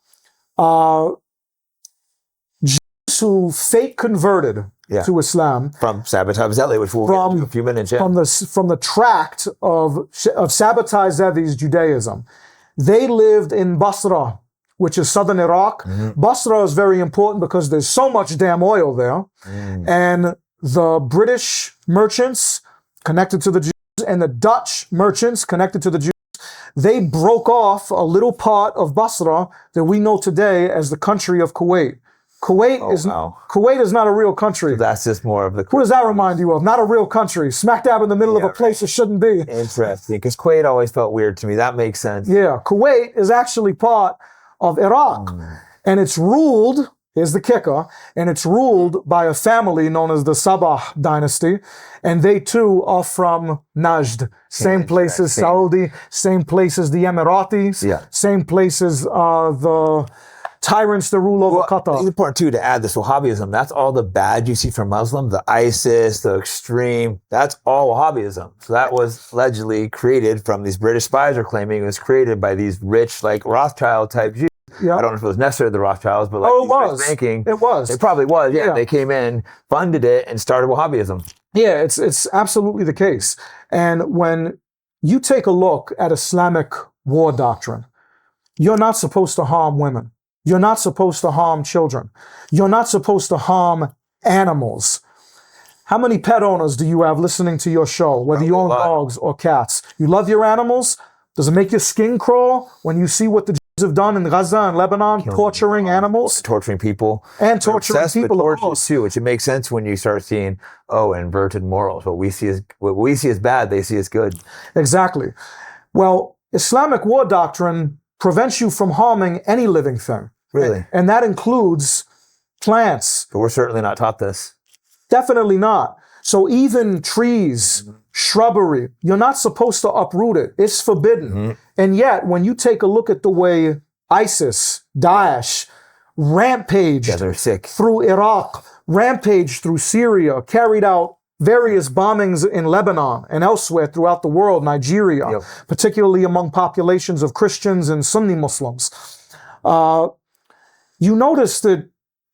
Jews who fake converted to Islam. From Sabbatai Zevi, which we'll get into in a few minutes. Yeah. From the tract of Sabbatai Zevi's Judaism. They lived in Basra, which is southern Iraq. Basra is very important because there's so much damn oil there. And the British merchants connected to the Jews and the Dutch merchants connected to the Jews, they broke off a little part of Basra that we know today as the country of Kuwait. Kuwait is not a real country. So that's just more of the... What does that remind you of? Not a real country. Smack dab in the middle of a place it shouldn't be. Interesting, because Kuwait always felt weird to me. That makes sense. Yeah, Kuwait is actually part of Iraq. And it's ruled, here's the kicker, and it's ruled by a family known as the Sabah dynasty. And they too are from Najd. Same place as Saudi, same place as the Emiratis, same place as the tyrants that rule over Qatar. It's important too to add this Wahhabism. That's all the bad you see from Muslims, the ISIS, the extreme. That's all Wahhabism. So that was allegedly created from these British spies are claiming it was created by these rich, like Rothschild type Jews. I don't know if it was necessarily the Rothschilds, but like it was. Banking, it was. It probably was. Yeah, they came in, funded it, and started Wahhabism. Yeah, it's absolutely the case. And when you take a look at Islamic war doctrine, you're not supposed to harm women. You're not supposed to harm children. You're not supposed to harm animals. How many pet owners do you have listening to your show, whether you own dogs or cats? You love your animals? Does it make your skin crawl when you see what the Jews have done in Gaza and Lebanon, torturing animals? Torturing people. And torturing people, of course. Too, which it makes sense when you start seeing, inverted morals. What we see as bad, they see as good. Exactly. Well, Islamic war doctrine prevents you from harming any living thing. Really? And that includes plants. But we're certainly not taught this. Definitely not. So even trees, shrubbery, you're not supposed to uproot it. It's forbidden. And yet, when you take a look at the way ISIS, Daesh, rampaged through Iraq, rampaged through Syria, carried out various bombings in Lebanon and elsewhere throughout the world, Nigeria, particularly among populations of Christians and Sunni Muslims, you notice that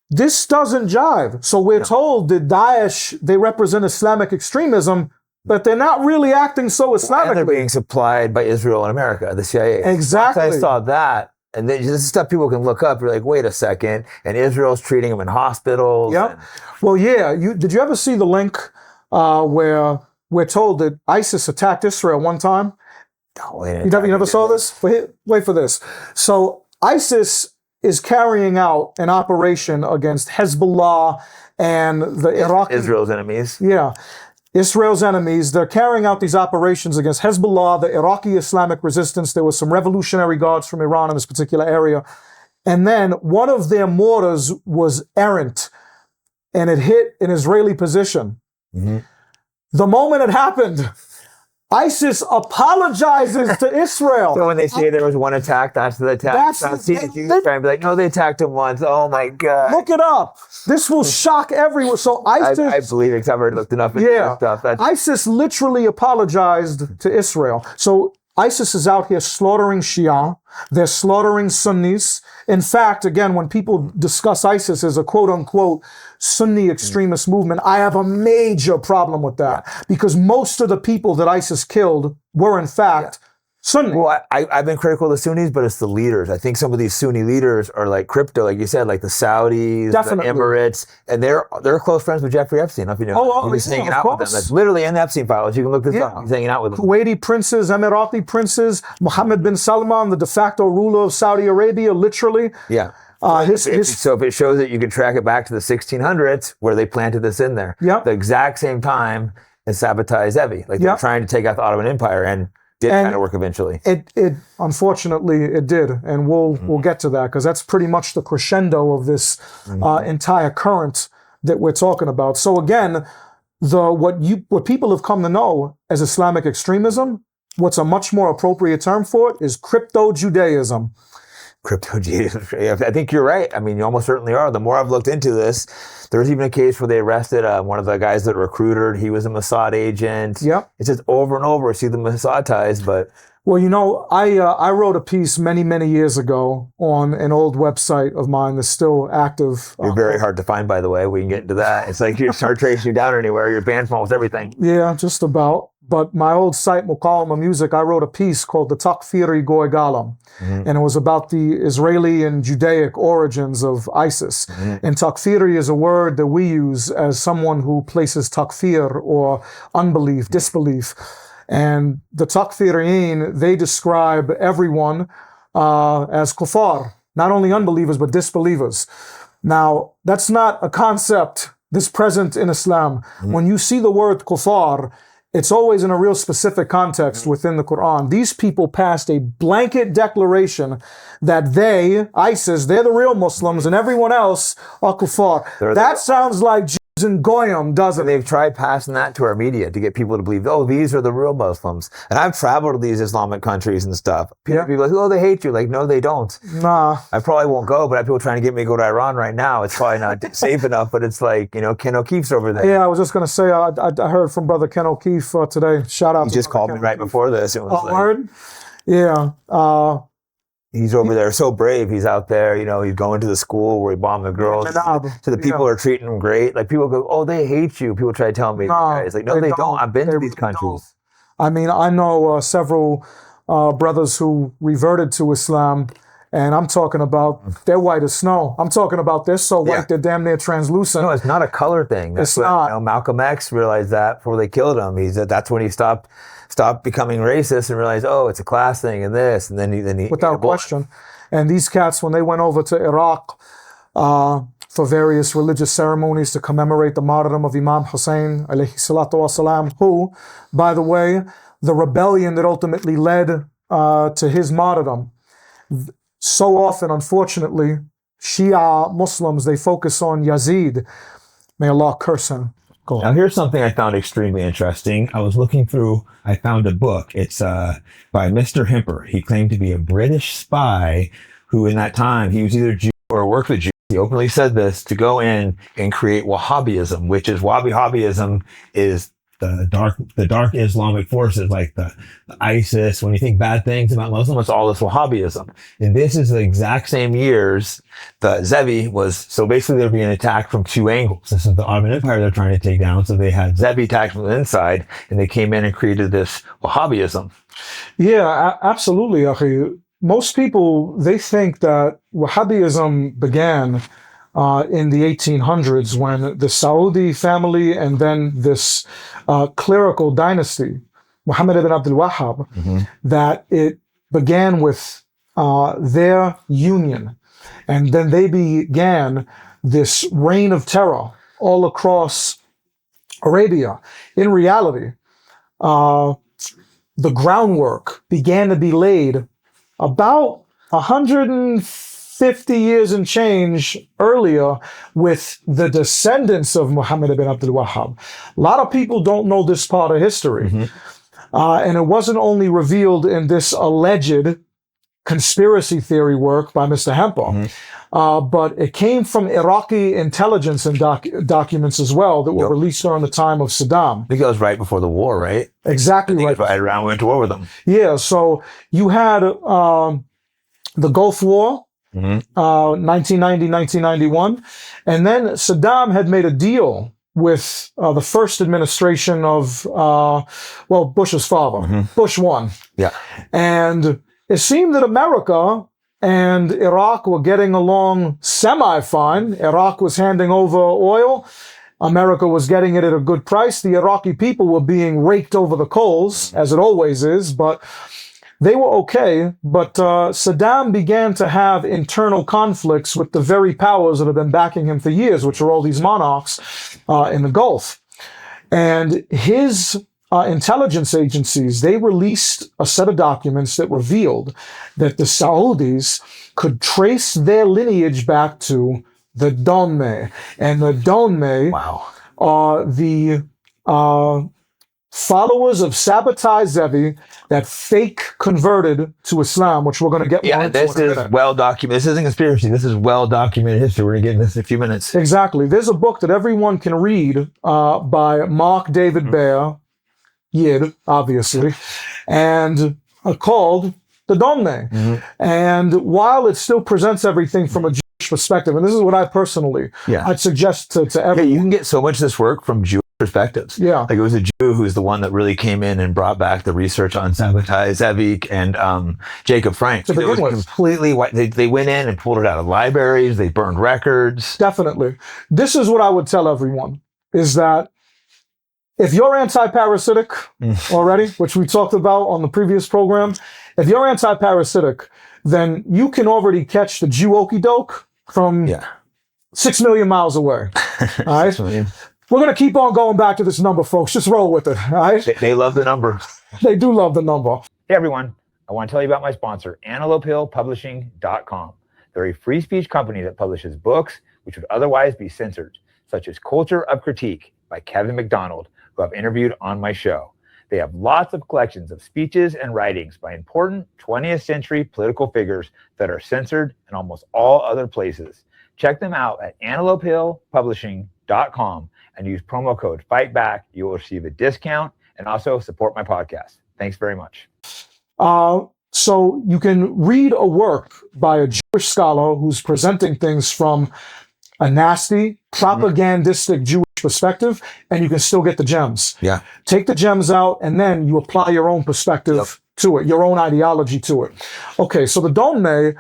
this doesn't jive. So we're told that Daesh, they represent Islamic extremism, but they're not really acting so Islamically. And they're being supplied by Israel and America, the CIA. Exactly. Once I saw that, and then this is stuff people can look up. You're like, wait a second. And Israel's treating them in hospitals. Yep. Well, yeah. Did you ever see the link where we're told that ISIS attacked Israel one time? No, you never saw this? Wait for this. So ISIS is carrying out an operation against Hezbollah and the Iraqi... Israel's enemies. Yeah. Israel's enemies. They're carrying out these operations against Hezbollah, the Iraqi Islamic resistance. There were some revolutionary guards from Iran in this particular area. And then one of their mortars was errant, and it hit an Israeli position. The moment it happened, ISIS apologizes to Israel. So when they say there was one attack, that's the attack. I've seen it. You try and be like, no, they attacked him once. Oh my God. Look it up. This will shock everyone. So ISIS... I believe it, because I've already looked enough into this stuff. ISIS literally apologized to Israel. So ISIS is out here slaughtering Shia. They're slaughtering Sunnis. In fact, again, when people discuss ISIS as a quote-unquote Sunni extremist movement, I have a major problem with that, because most of the people that ISIS killed were, in fact, Sunni. Well, I've been critical of the Sunnis, but it's the leaders. I think some of these Sunni leaders are like crypto, like you said, like the Saudis, the Emirates, and they're close friends with Jeffrey Epstein. I don't know if you know. He's hanging out with them. That's literally in the Epstein files. You can look this up. He's hanging out with them. Kuwaiti princes, Emirati princes, Mohammed bin Salman, the de facto ruler of Saudi Arabia, literally. Yeah. So if it shows it, you can track it back to the 1600s where they planted this in there. The exact same time as Sabbatai Zevi. Like they're trying to take out the Ottoman Empire, and did kind of work eventually. It unfortunately it did, and we'll get to that, because that's pretty much the crescendo of this entire current that we're talking about. So again, what people have come to know as Islamic extremism, what's a much more appropriate term for it is crypto-Judaism. Crypto-Judaism. I think you're right. I mean, you almost certainly are. The more I've looked into this, there was even a case where they arrested one of the guys that recruited. He was a Mossad agent. It's just over and over. See the Mossad ties, but Well, you know, I wrote a piece many years ago on an old website of mine that's still active. You're very hard to find, by the way. We can get into that. It's like you start tracing you down anywhere. You're banned from almost everything. Yeah, just about. But my old site, Muqawama Music, I wrote a piece called the Takfiri Goy Galam. And it was about the Israeli and Judaic origins of ISIS. And takfiri is a word that we use as someone who places takfir, or unbelief, disbelief. And the takfiriyin, they describe everyone as kuffar, not only unbelievers, but disbelievers. Now, that's not a concept that's present in Islam. When you see the word kuffar, it's always in a real specific context within the Quran. These people passed a blanket declaration that they, ISIS, they're the real Muslims, and everyone else are kuffar. That sounds like Jews and Goyim, doesn't it? They've tried passing that to our media to get people to believe, oh, these are the real Muslims. And I've traveled to these Islamic countries and stuff. People be like, oh, they hate you. Like, no, they don't. Nah. I probably won't go, but I have people trying to get me to go to Iran right now. It's probably not safe enough, but it's like, you know, Ken O'Keefe's over there. Yeah, I was just going to say, I heard from Brother Ken O'Keefe today. Shout out He to just called me right before this. It was like, word? Yeah. He's over there, so brave. He's out there, you know, he's going to the school where he bombed the girls. So the people are treating him great. Like, people go, oh, they hate you. People try to tell me, it's like, no, they don't. I've been to these countries. I mean, I know several brothers who reverted to Islam, and I'm talking about they're white as snow. I'm talking about they're so white they're damn near translucent. No, it's not a color thing. That's what, not. You know, Malcolm X realized that before they killed him. He said that's when he stopped becoming racist and realized, oh, it's a class thing and this, and then he without question. And these cats, when they went over to Iraq for various religious ceremonies to commemorate the martyrdom of Imam Hussein alayhi salatu wasalam, who, by the way, the rebellion that ultimately led to his martyrdom. So often, unfortunately, Shia Muslims, they focus on Yazid. May Allah curse him. Now, here's something I found extremely interesting. I was looking through, I found a book. It's by Mr. Hemper. He claimed to be a British spy who, in that time, he was either Jew or worked with Jews. He openly said this, to go in and create Wahhabism, which is Wahhabism is the dark Islamic forces, like the ISIS. When you think bad things about Muslims, it's all this Wahhabism. And this is the exact same years the Zevi was, so basically they're being attacked from two angles. This is the Ottoman Empire they're trying to take down. So they had Zevi attacked from the inside, and they came in and created this Wahhabism. Yeah, absolutely, Akhi. Most people, they think that Wahhabism began in the 1800s when the Saudi family and then this clerical dynasty, Muhammad ibn Abdul Wahhab, that it began with their union. And then they began this reign of terror all across Arabia. In reality, the groundwork began to be laid about 150 years and change earlier with the descendants of Muhammad ibn Abdul Wahhab. A lot of people don't know this part of history. And it wasn't only revealed in this alleged conspiracy theory work by Mr. Hemper, but it came from Iraqi intelligence and documents as well that were released during the time of Saddam. I think that was right before the war, right? Exactly right. Right around, we went to war with them. Yeah, so you had the Gulf War, 1990, 1991, and then Saddam had made a deal with the first administration of, Bush's father, Bush 1. Yeah. And it seemed that America and Iraq were getting along semi-fine. Iraq was handing over oil. America was getting it at a good price. The Iraqi people were being raked over the coals, as it always is, but they were okay. But Saddam began to have internal conflicts with the very powers that have been backing him for years, which are all these monarchs in the Gulf. And his intelligence agencies, they released a set of documents that revealed that the Saudis could trace their lineage back to the Donmeh. And the Donmeh are the followers of Sabbatai Zevi that fake converted to Islam, which we're going to get more into. This is well documented. This isn't conspiracy. This is well documented history. We're going to get into this in a few minutes. Exactly. There's a book that everyone can read by Mark David Baer, Yid, obviously. And called the Donmeh. And while it still presents everything from a Jewish perspective, and this is what I personally, I'd suggest to everyone. You can get so much of this work from Jewish perspectives. Yeah. Like it was a Jew who's the one that really came in and brought back the research on Sabbatai Zevi and Jacob Frank. It was completely white. They went in and pulled it out of libraries. They burned records. Definitely. This is what I would tell everyone, is that if you're anti-parasitic already, which we talked about on the previous program, if you're anti-parasitic, then you can already catch the Jew okey doke from 6 million miles away. All right? We're going to keep on going back to this number, folks. Just roll with it. All right? They love the number. They do love the number. Hey, everyone. I want to tell you about my sponsor, AntelopeHillPublishing.com. They're a free speech company that publishes books which would otherwise be censored, such as Culture of Critique by Kevin McDonald, who I've interviewed on my show. They have lots of collections of speeches and writings by important 20th century political figures that are censored in almost all other places. Check them out at AntelopeHillPublishing.com and use promo code FIGHTBACK. You will receive a discount and also support my podcast. Thanks very much. So you can read a work by a Jewish scholar who's presenting things from a nasty, propagandistic Jewish perspective, and you can still get the gems. Yeah. Take the gems out, and then you apply your own perspective to it, your own ideology to it. Okay, so the Donmeh,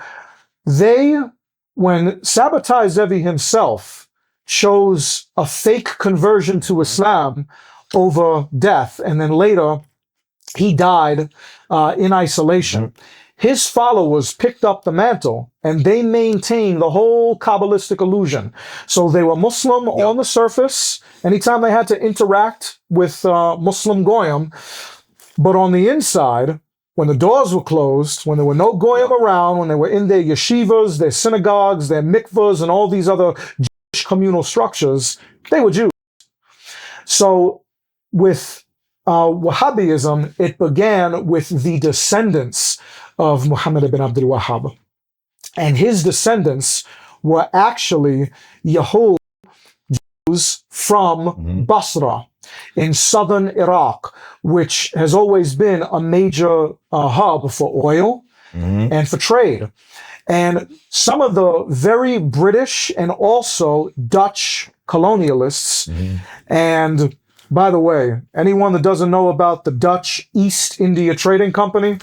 when Sabbatai Zevi himself chose a fake conversion to Islam over death, and then later he died in isolation. His followers picked up the mantle and they maintained the whole Kabbalistic illusion. So they were Muslim on the surface, anytime they had to interact with Muslim Goyim. But on the inside, when the doors were closed, when there were no Goyim around, when they were in their yeshivas, their synagogues, their mikvahs, and all these other Jewish communal structures, they were Jews. So with Wahhabism, it began with the descendants of Muhammad ibn Abdul Wahhab. And his descendants were actually Yahud Jews from Basra in southern Iraq, which has always been a major hub for oil and for trade. And some of the very British and also Dutch colonialists, and by the way, anyone that doesn't know about the Dutch East India Trading Company,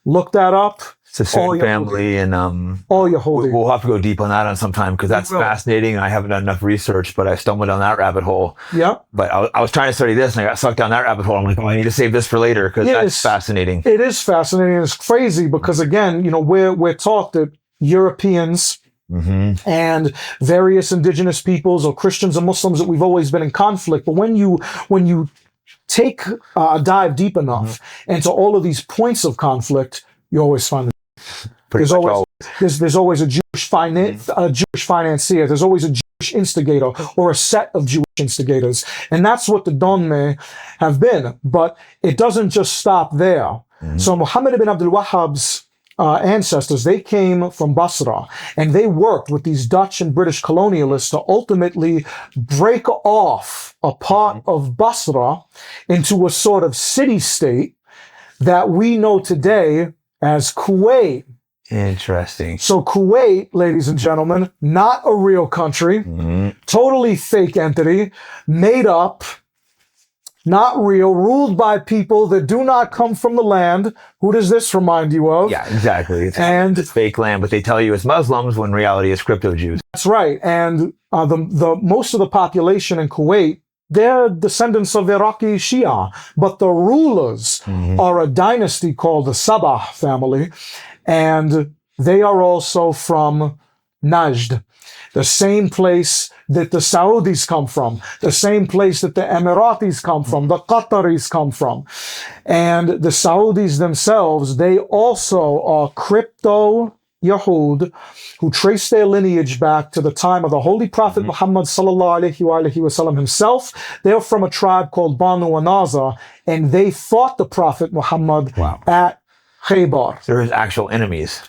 look that up. It's a certain family, and all Yehudi. We'll have to go deep on that on some time because that's fascinating. And I haven't done enough research, but I stumbled down that rabbit hole. Yeah. But I was trying to study this, and I got sucked down that rabbit hole. I'm like, I need to save this for later because that's fascinating. It is fascinating. It's crazy because again, we're taught that Europeans and various indigenous peoples or Christians or Muslims that we've always been in conflict. But when you take a dive deep enough into all of these points of conflict, you always find there's always a Jewish financier. There's always a Jewish instigator or a set of Jewish instigators, and that's what the Donmeh have been. But it doesn't just stop there. So Muhammad ibn Abdul Wahhab's ancestors, they came from Basra, and they worked with these Dutch and British colonialists to ultimately break off a part of Basra into a sort of city-state that we know today as Kuwait. Interesting. So Kuwait, ladies and gentlemen, not a real country, totally fake entity, made up, not real, ruled by people that do not come from the land. Who does this remind you of? Yeah, exactly. It's fake land, but they tell you it's Muslims when in reality it's crypto Jews. That's right. And the most of the population in Kuwait, they're descendants of Iraqi Shia, but the rulers are a dynasty called the Sabah family, and they are also from Najd, the same place that the Saudis come from, the same place that the Emiratis come from, the Qataris come from. And the Saudis themselves, they also are crypto Yahud who trace their lineage back to the time of the Holy Prophet Muhammad sallallahu alaihi wasallam himself. They're from a tribe called Banu Anaza, and they fought the Prophet Muhammad at Khaybar. There is actual enemies.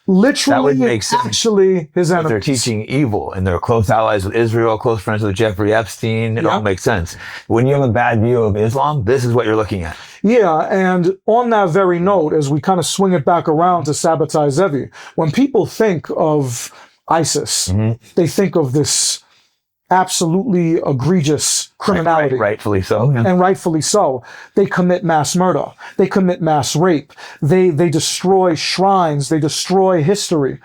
That would literally make sense. actually his But enemies. they're teaching evil, and they're close allies with Israel, close friends with Jeffrey Epstein. It all makes sense. When you have a bad view of Islam, this is what you're looking at. Yeah, and on that very note, as we kind of swing it back around to Sabbatai Zevi, when people think of ISIS, they think of this absolutely egregious criminality. Rightfully so. Yeah. And rightfully so. They commit mass murder. They commit mass rape. They destroy shrines. They destroy history.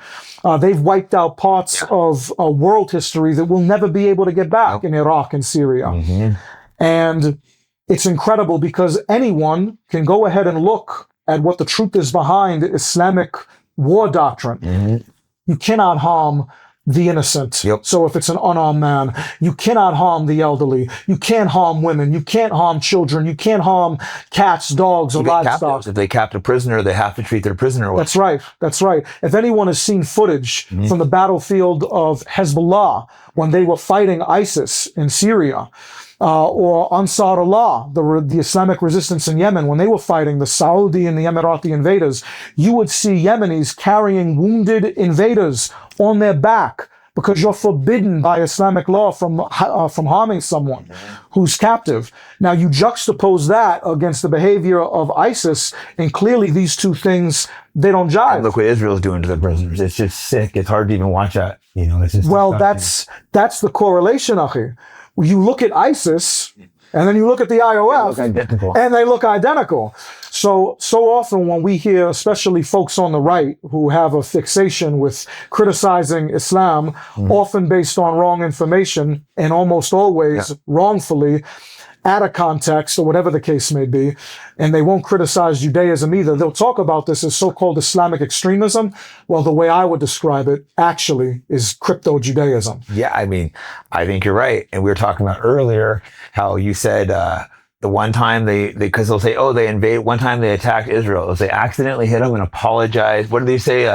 They've wiped out parts of world history that we'll never be able to get back in Iraq and Syria. And it's incredible because anyone can go ahead and look at what the truth is behind Islamic war doctrine. You cannot harm the innocent. So if it's an unarmed man, you cannot harm the elderly. You can't harm women. You can't harm children. You can't harm cats, dogs, or livestock. If they capture a prisoner, they have to treat their prisoner well. That's right. That's right. If anyone has seen footage from the battlefield of Hezbollah when they were fighting ISIS in Syria, or Ansar Allah, the Islamic resistance in Yemen, when they were fighting the Saudi and the Emirati invaders, you would see Yemenis carrying wounded invaders on their back because you're forbidden by Islamic law from harming someone who's captive. Now you juxtapose that against the behavior of ISIS, and clearly these two things, they don't jive. And look what Israel's doing to their prisoners. It's just sick. It's hard to even watch that. You know, it's just that's the correlation, Achi. You look at ISIS, and then you look at the IOF, and they look identical. So often when we hear, especially folks on the right who have a fixation with criticizing Islam, often based on wrong information, and almost always wrongfully, out of context or whatever the case may be, and they won't criticize Judaism either. They'll talk about this as so-called Islamic extremism. Well, the way I would describe it actually is crypto-Judaism. Yeah, I mean, I think you're right. And we were talking about earlier how you said the one time because they'll say, oh, they invaded, one time they attacked Israel. They'll say accidentally hit them and apologize. What do they say?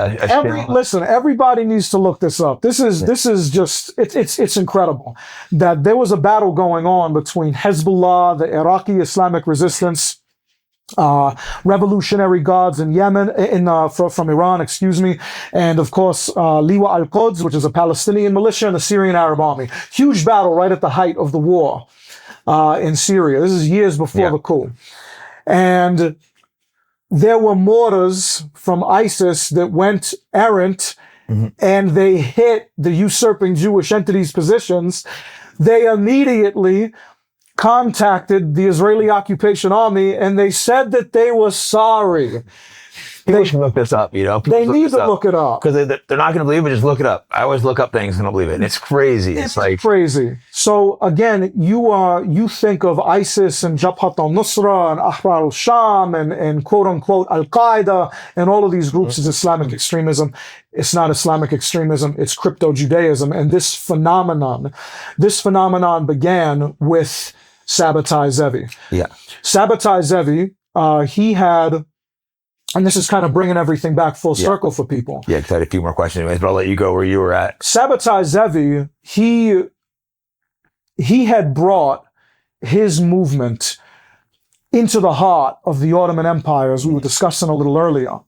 Listen, everybody needs to look this up. This is just, it's incredible that there was a battle going on between Hezbollah, the Iraqi Islamic resistance, revolutionary guards in Yemen, from Iran, and of course, Liwa al-Quds, which is a Palestinian militia, and the Syrian Arab army. Huge battle right at the height of the war. In Syria. This is years before the coup. And there were mortars from ISIS that went errant and they hit the usurping Jewish entities' positions. They immediately contacted the Israeli occupation army and they said that they were sorry. People should look this up, you know? They need to look it up. Because they're not going to believe it, just look it up. I always look up things and don't believe it. And it's crazy. It's like crazy. So again, you think of ISIS and Jabhat al-Nusra and Ahrar al-Sham and quote unquote Al-Qaeda and all of these groups as Islamic extremism. It's not Islamic extremism. It's crypto-Judaism. And this phenomenon began with Sabbatai Zevi. Yeah. Sabbatai Zevi, he had, and this is kind of bringing everything back full circle for people. Yeah, because I had a few more questions anyways, but I'll let you go where you were at. Sabbatai Zevi, he had brought his movement into the heart of the Ottoman Empire, as we were discussing a little earlier.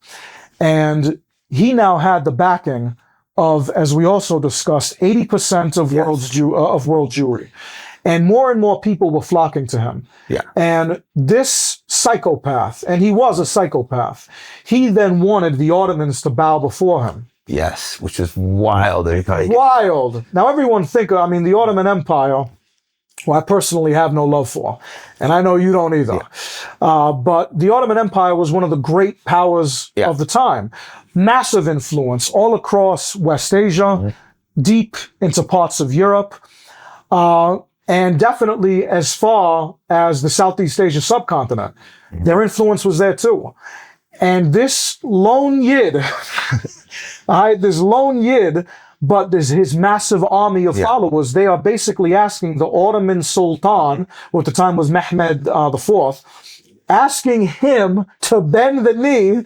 And he now had the backing of, as we also discussed, 80% of world Jewry. And more people were flocking to him. Yeah. And this psychopath, and he was a psychopath, he then wanted the Ottomans to bow before him. Yes, which is wild. Wild. Now everyone the Ottoman Empire, who I personally have no love for, and I know you don't either. Yeah. But the Ottoman Empire was one of the great powers of the time. Massive influence all across West Asia, deep into parts of Europe. And definitely as far as the Southeast Asia subcontinent. Their influence was there too. And this lone Yid, but there's his massive army of followers, they are basically asking the Ottoman Sultan, who at the time was Mehmed IV, asking him to bend the knee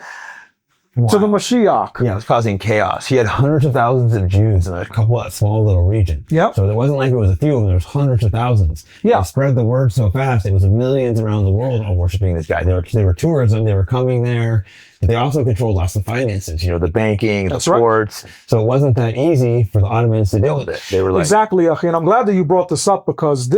to the Mashiach. Yeah, it was causing chaos. He had hundreds of thousands of Jews in a small little region. Yep. So it wasn't like it was a few of them, there was hundreds of thousands. Yeah. They spread the word so fast, it was millions around the world all worshiping this guy. They were tourism, they were coming there. but they also controlled lots of finances, the banking, the That's right. ports. So it wasn't that easy for the Ottomans to deal with it. They were like... Exactly, Achi, and I'm glad that you brought this up, because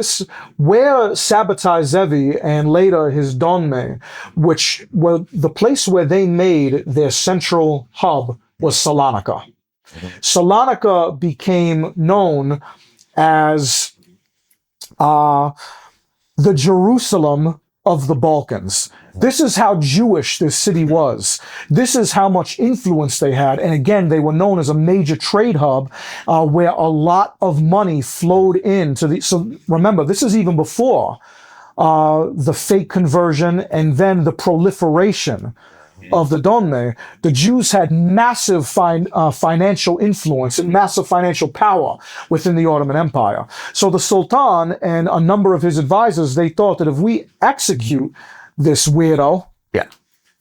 where Sabbatai Zevi and later his Donmeh, which were the place where they made their central hub, was Salonika. Salonika became known as the Jerusalem of the Balkans. This is how Jewish this city was. This is how much influence they had. And again, they were known as a major trade hub where a lot of money flowed into the... So remember, this is even before the fake conversion and then the proliferation of the Donmeh. The Jews had massive financial influence and massive financial power within the Ottoman Empire. So the Sultan and a number of his advisors, they thought that if we execute this weirdo,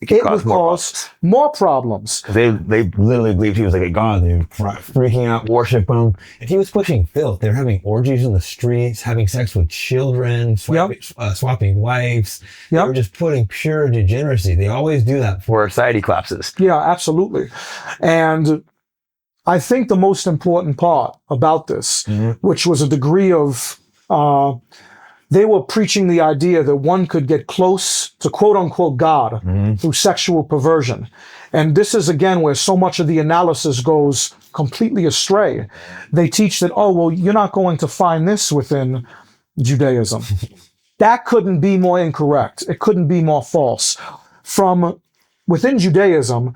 it would cause more problems. They literally believed he was like a god. They were freaking out, worship him. And he was pushing filth. They were having orgies in the streets, having sex with children, swapping wives. They were just putting pure degeneracy. They always do that before society collapses. Yeah, absolutely. And I think the most important part about this, which was a degree of... they were preaching the idea that one could get close to quote-unquote God through sexual perversion. And this is, again, where so much of the analysis goes completely astray. They teach that, oh, well, you're not going to find this within Judaism. That couldn't be more incorrect. It couldn't be more false. From within Judaism,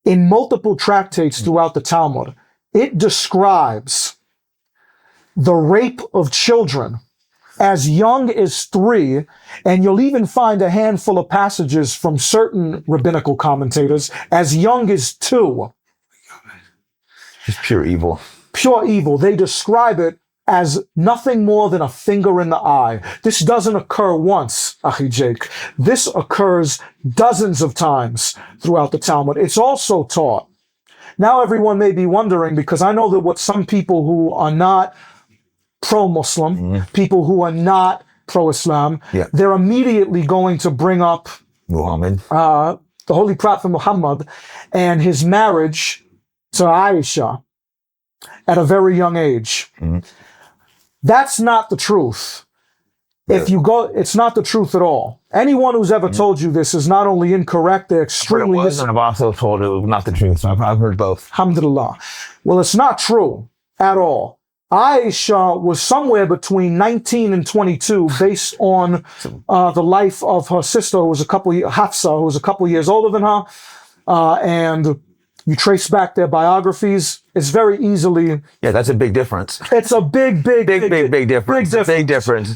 in multiple tractates throughout the Talmud, it describes the rape of children as young as 3, and you'll even find a handful of passages from certain rabbinical commentators as young as 2. Just pure evil. Pure evil. They describe it as nothing more than a finger in the eye. This doesn't occur once, Achi Jake. This occurs dozens of times throughout the Talmud. It's also taught. Now everyone may be wondering, because I know that what some people who are not pro-Muslim, people who are not pro-Islam, they're immediately going to bring up Muhammad, the Holy Prophet Muhammad, and his marriage to Aisha at a very young age. That's not the truth. If you go, it's not the truth at all. Anyone who's ever told you this is not only incorrect, they're extremely... I've also told it was not the truth, so I've heard both. Alhamdulillah. Well, it's not true at all. Aisha was somewhere between 19 and 22 based on the life of her sister, who was Hafsa, who was a couple years older than her. And you trace back their biographies, it's very easily... Yeah, that's a big difference. It's a big difference. Big difference.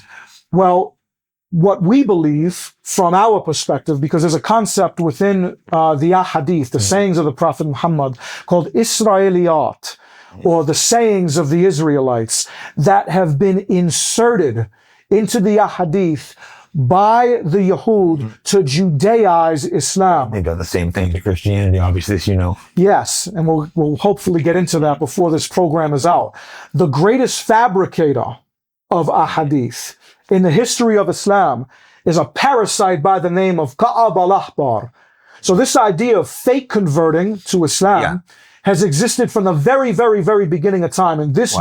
Well, what we believe from our perspective, because there's a concept within the Ahadith, the sayings of the Prophet Muhammad, called Israeliyat, or the sayings of the Israelites, that have been inserted into the Ahadith by the Yahud to Judaize Islam. They've done the same thing to Christianity, obviously, as you know. Yes, and we'll hopefully get into that before this program is out. The greatest fabricator of Ahadith in the history of Islam is a parasite by the name of Ka'ab al-Ahbar. So this idea of fake converting to Islam has existed from the very, very, very beginning of time. And this,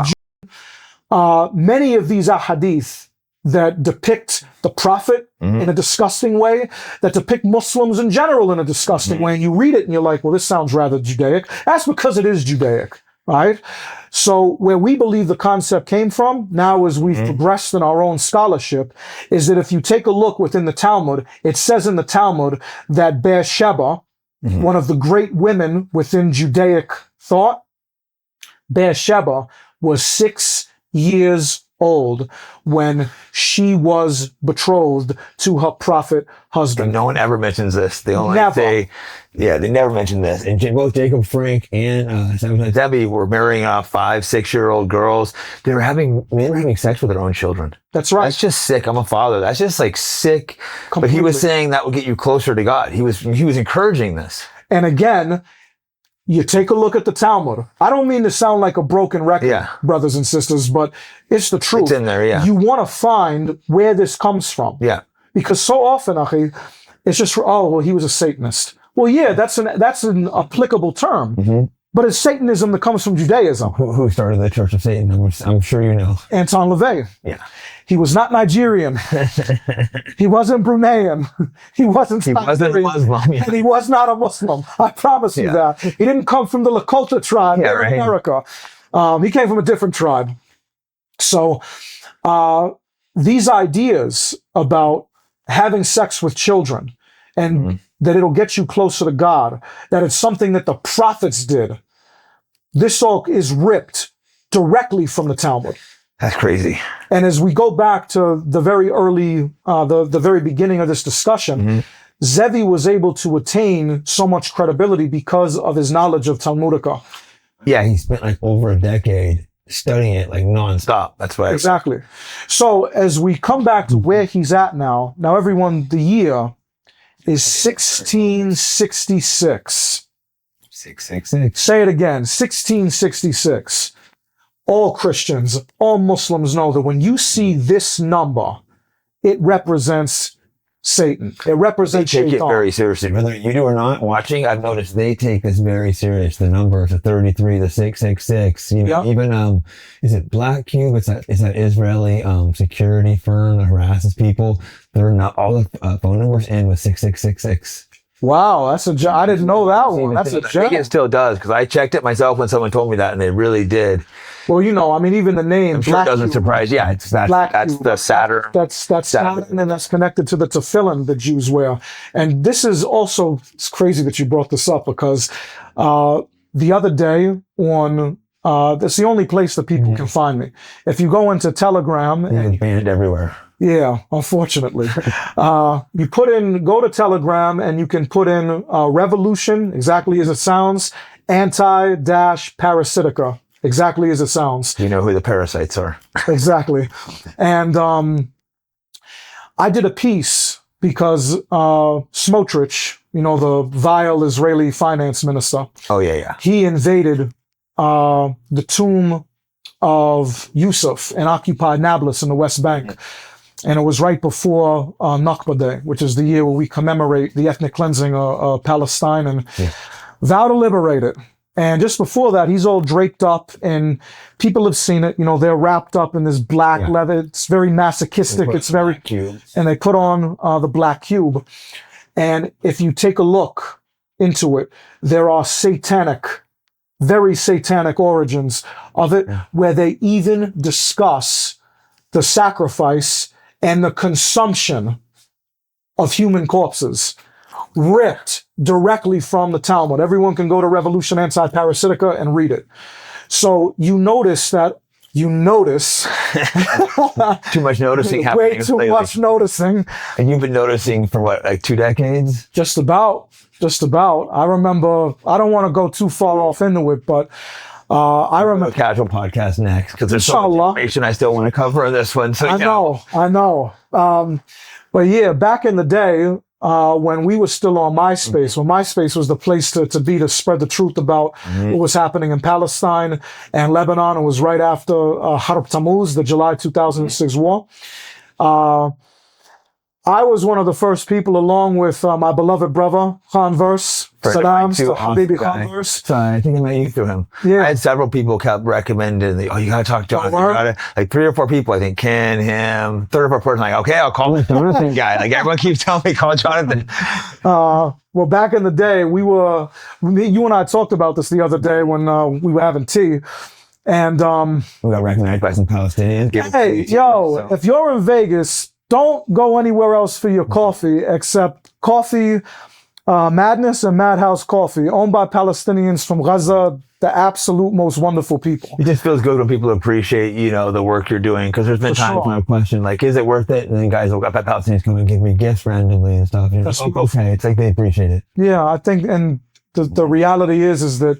many of these ahadith that depict the Prophet in a disgusting way, that depict Muslims in general in a disgusting way, and you read it and you're like, well, this sounds rather Judaic. That's because it is Judaic, right? So where we believe the concept came from, now as we've progressed in our own scholarship, is that if you take a look within the Talmud, it says in the Talmud that Beersheba, one of the great women within Judaic thought, Beersheba was 6 years old when she was betrothed to her prophet husband. And no one ever mentions this. They only say, they never mention this. And both Jacob Frank and Sabbatai Zevi were marrying 5-6-year-old girls. Men were having sex with their own children. That's right. That's just sick. I'm a father. That's just like sick. Completely. But he was saying that would get you closer to God. He was encouraging this. And again, you take a look at the Talmud. I don't mean to sound like a broken record, brothers and sisters, but it's the truth. It's in there, You want to find where this comes from. Yeah. Because so often, Achi, it's just, oh, well, he was a Satanist. Well, yeah, that's an applicable term. But it's Satanism that comes from Judaism. Who started the Church of Satan? I'm sure you know. Anton LaVey. Yeah. He was not Nigerian. He wasn't Bruneian. He wasn't Muslim. Yeah. And he was not a Muslim. I promise you that. He didn't come from the Lakota tribe in America. He came from a different tribe. So these ideas about having sex with children and that it'll get you closer to God, that it's something that the prophets did, this all is ripped directly from the Talmud. That's crazy. And as we go back to the very early, the very beginning of this discussion, Zevi was able to attain so much credibility because of his knowledge of Talmudica. Yeah, he spent like over a decade studying it like nonstop. That's why. Exactly. So as we come back to where he's at now, everyone, the year is 1666. 666. Say it again, 1666. All Christians, all Muslims know that when you see this number, it represents Satan. It represents They take Shaitan. it very seriously. Whether you do or not watching, I've noticed they take this very serious. The numbers, the 33, the 666. You know, even is it Black Cube? It's that Israeli security firm that harasses people. They're not all the phone numbers end with 6666. Wow, I didn't know that one. That's a I think it still does because I checked it myself when someone told me that, and it really did. Well, you know, I mean, even the name. I'm sure it doesn't surprise. Yeah, that's the Saturn. That's Saturn, and that's connected to the tefillin the Jews wear. And this is also, it's crazy that you brought this up because the other day on, that's the only place that people can find me. If you go into Telegram. It's banned everywhere. Yeah, unfortunately. Go to Telegram and you can put in revolution, exactly as it sounds, anti-parasitica, exactly as it sounds. You know who the parasites are. Exactly. And I did a piece because Smotrich, you know, the vile Israeli finance minister. Oh, yeah. He invaded the tomb of Yusuf and occupied Nablus in the West Bank. And it was right before Nakba Day, which is the year where we commemorate the ethnic cleansing of Palestine and vow to liberate it. And just before that, he's all draped up, and people have seen it. You know, they're wrapped up in this black leather. It's very masochistic. It's very, and they put on the black cube. And if you take a look into it, there are very satanic origins of it, where they even discuss the sacrifice and the consumption of human corpses, ripped directly from the Talmud. Everyone can go to Revolution Anti-Parasitica and read it. So you notice. Too much noticing happening. Way too much noticing. And you've been noticing for what, like 2 decades? Just about. I remember, I don't want to go too far off into it, but I remember. A casual podcast next, because there's so much information I still want to cover in this one. So I know. But yeah, back in the day, when we were still on MySpace, when MySpace was the place to be to spread the truth about what was happening in Palestine and Lebanon. It was right after Harb Tammuz, the July 2006 war. I was one of the first people, along with my beloved brother, Converse, Saddam, Habibi Converse. Sorry, I think I met you through him. Yeah. I had several people kept recommending, you got to talk to Jonathan. Like 3 or 4 people, I think, Ken, him, third or fourth person, like, okay, I'll call the Jonathan guy. Like, everyone keeps telling me, call Jonathan. Well, back in the day, you and I talked about this the other day when we were having tea. And we got recognized by some Palestinians. If you're in Vegas, don't go anywhere else for your coffee except Coffee Madness and Madhouse Coffee, owned by Palestinians from Gaza, the absolute most wonderful people. It just feels good when people appreciate, the work you're doing, because there's been times when I've questioned, like, is it worth it? And then guys will got Palestinians come and give me gifts randomly and stuff. Okay, it's like they appreciate it. Yeah, I think, and the reality is that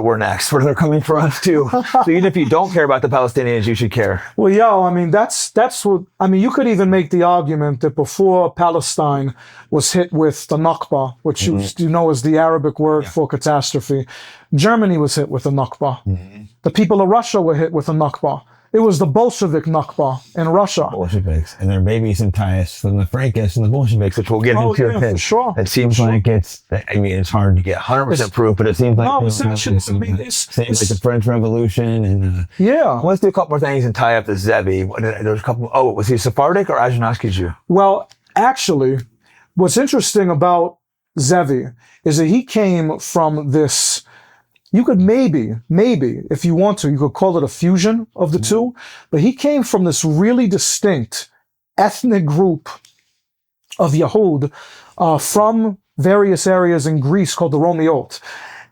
we're next, where they're coming for us too. So even if you don't care about the Palestinians, you should care. Well, I mean, that's what, I mean, you could even make the argument that before Palestine was hit with the Nakba, which you know is the Arabic word for catastrophe, Germany was hit with the Nakba. The people of Russia were hit with the Nakba. It was the Bolshevik Nakba in Russia. Bolsheviks and their baby Symtias from the Frankists and the Bolsheviks, which we'll get into in a bit. Sure. It seems like it's hard to get 100% proof, but it seems like seems like the French Revolution and let's do a couple more things and tie up the Zevi. There's a couple. Oh, was he Sephardic or Ashkenazi Jew? Well, actually, what's interesting about Zevi is that he came from this. You could maybe, if you want to, you could call it a fusion of the two, but he came from this really distinct ethnic group of Yahud from various areas in Greece called the Romaeot.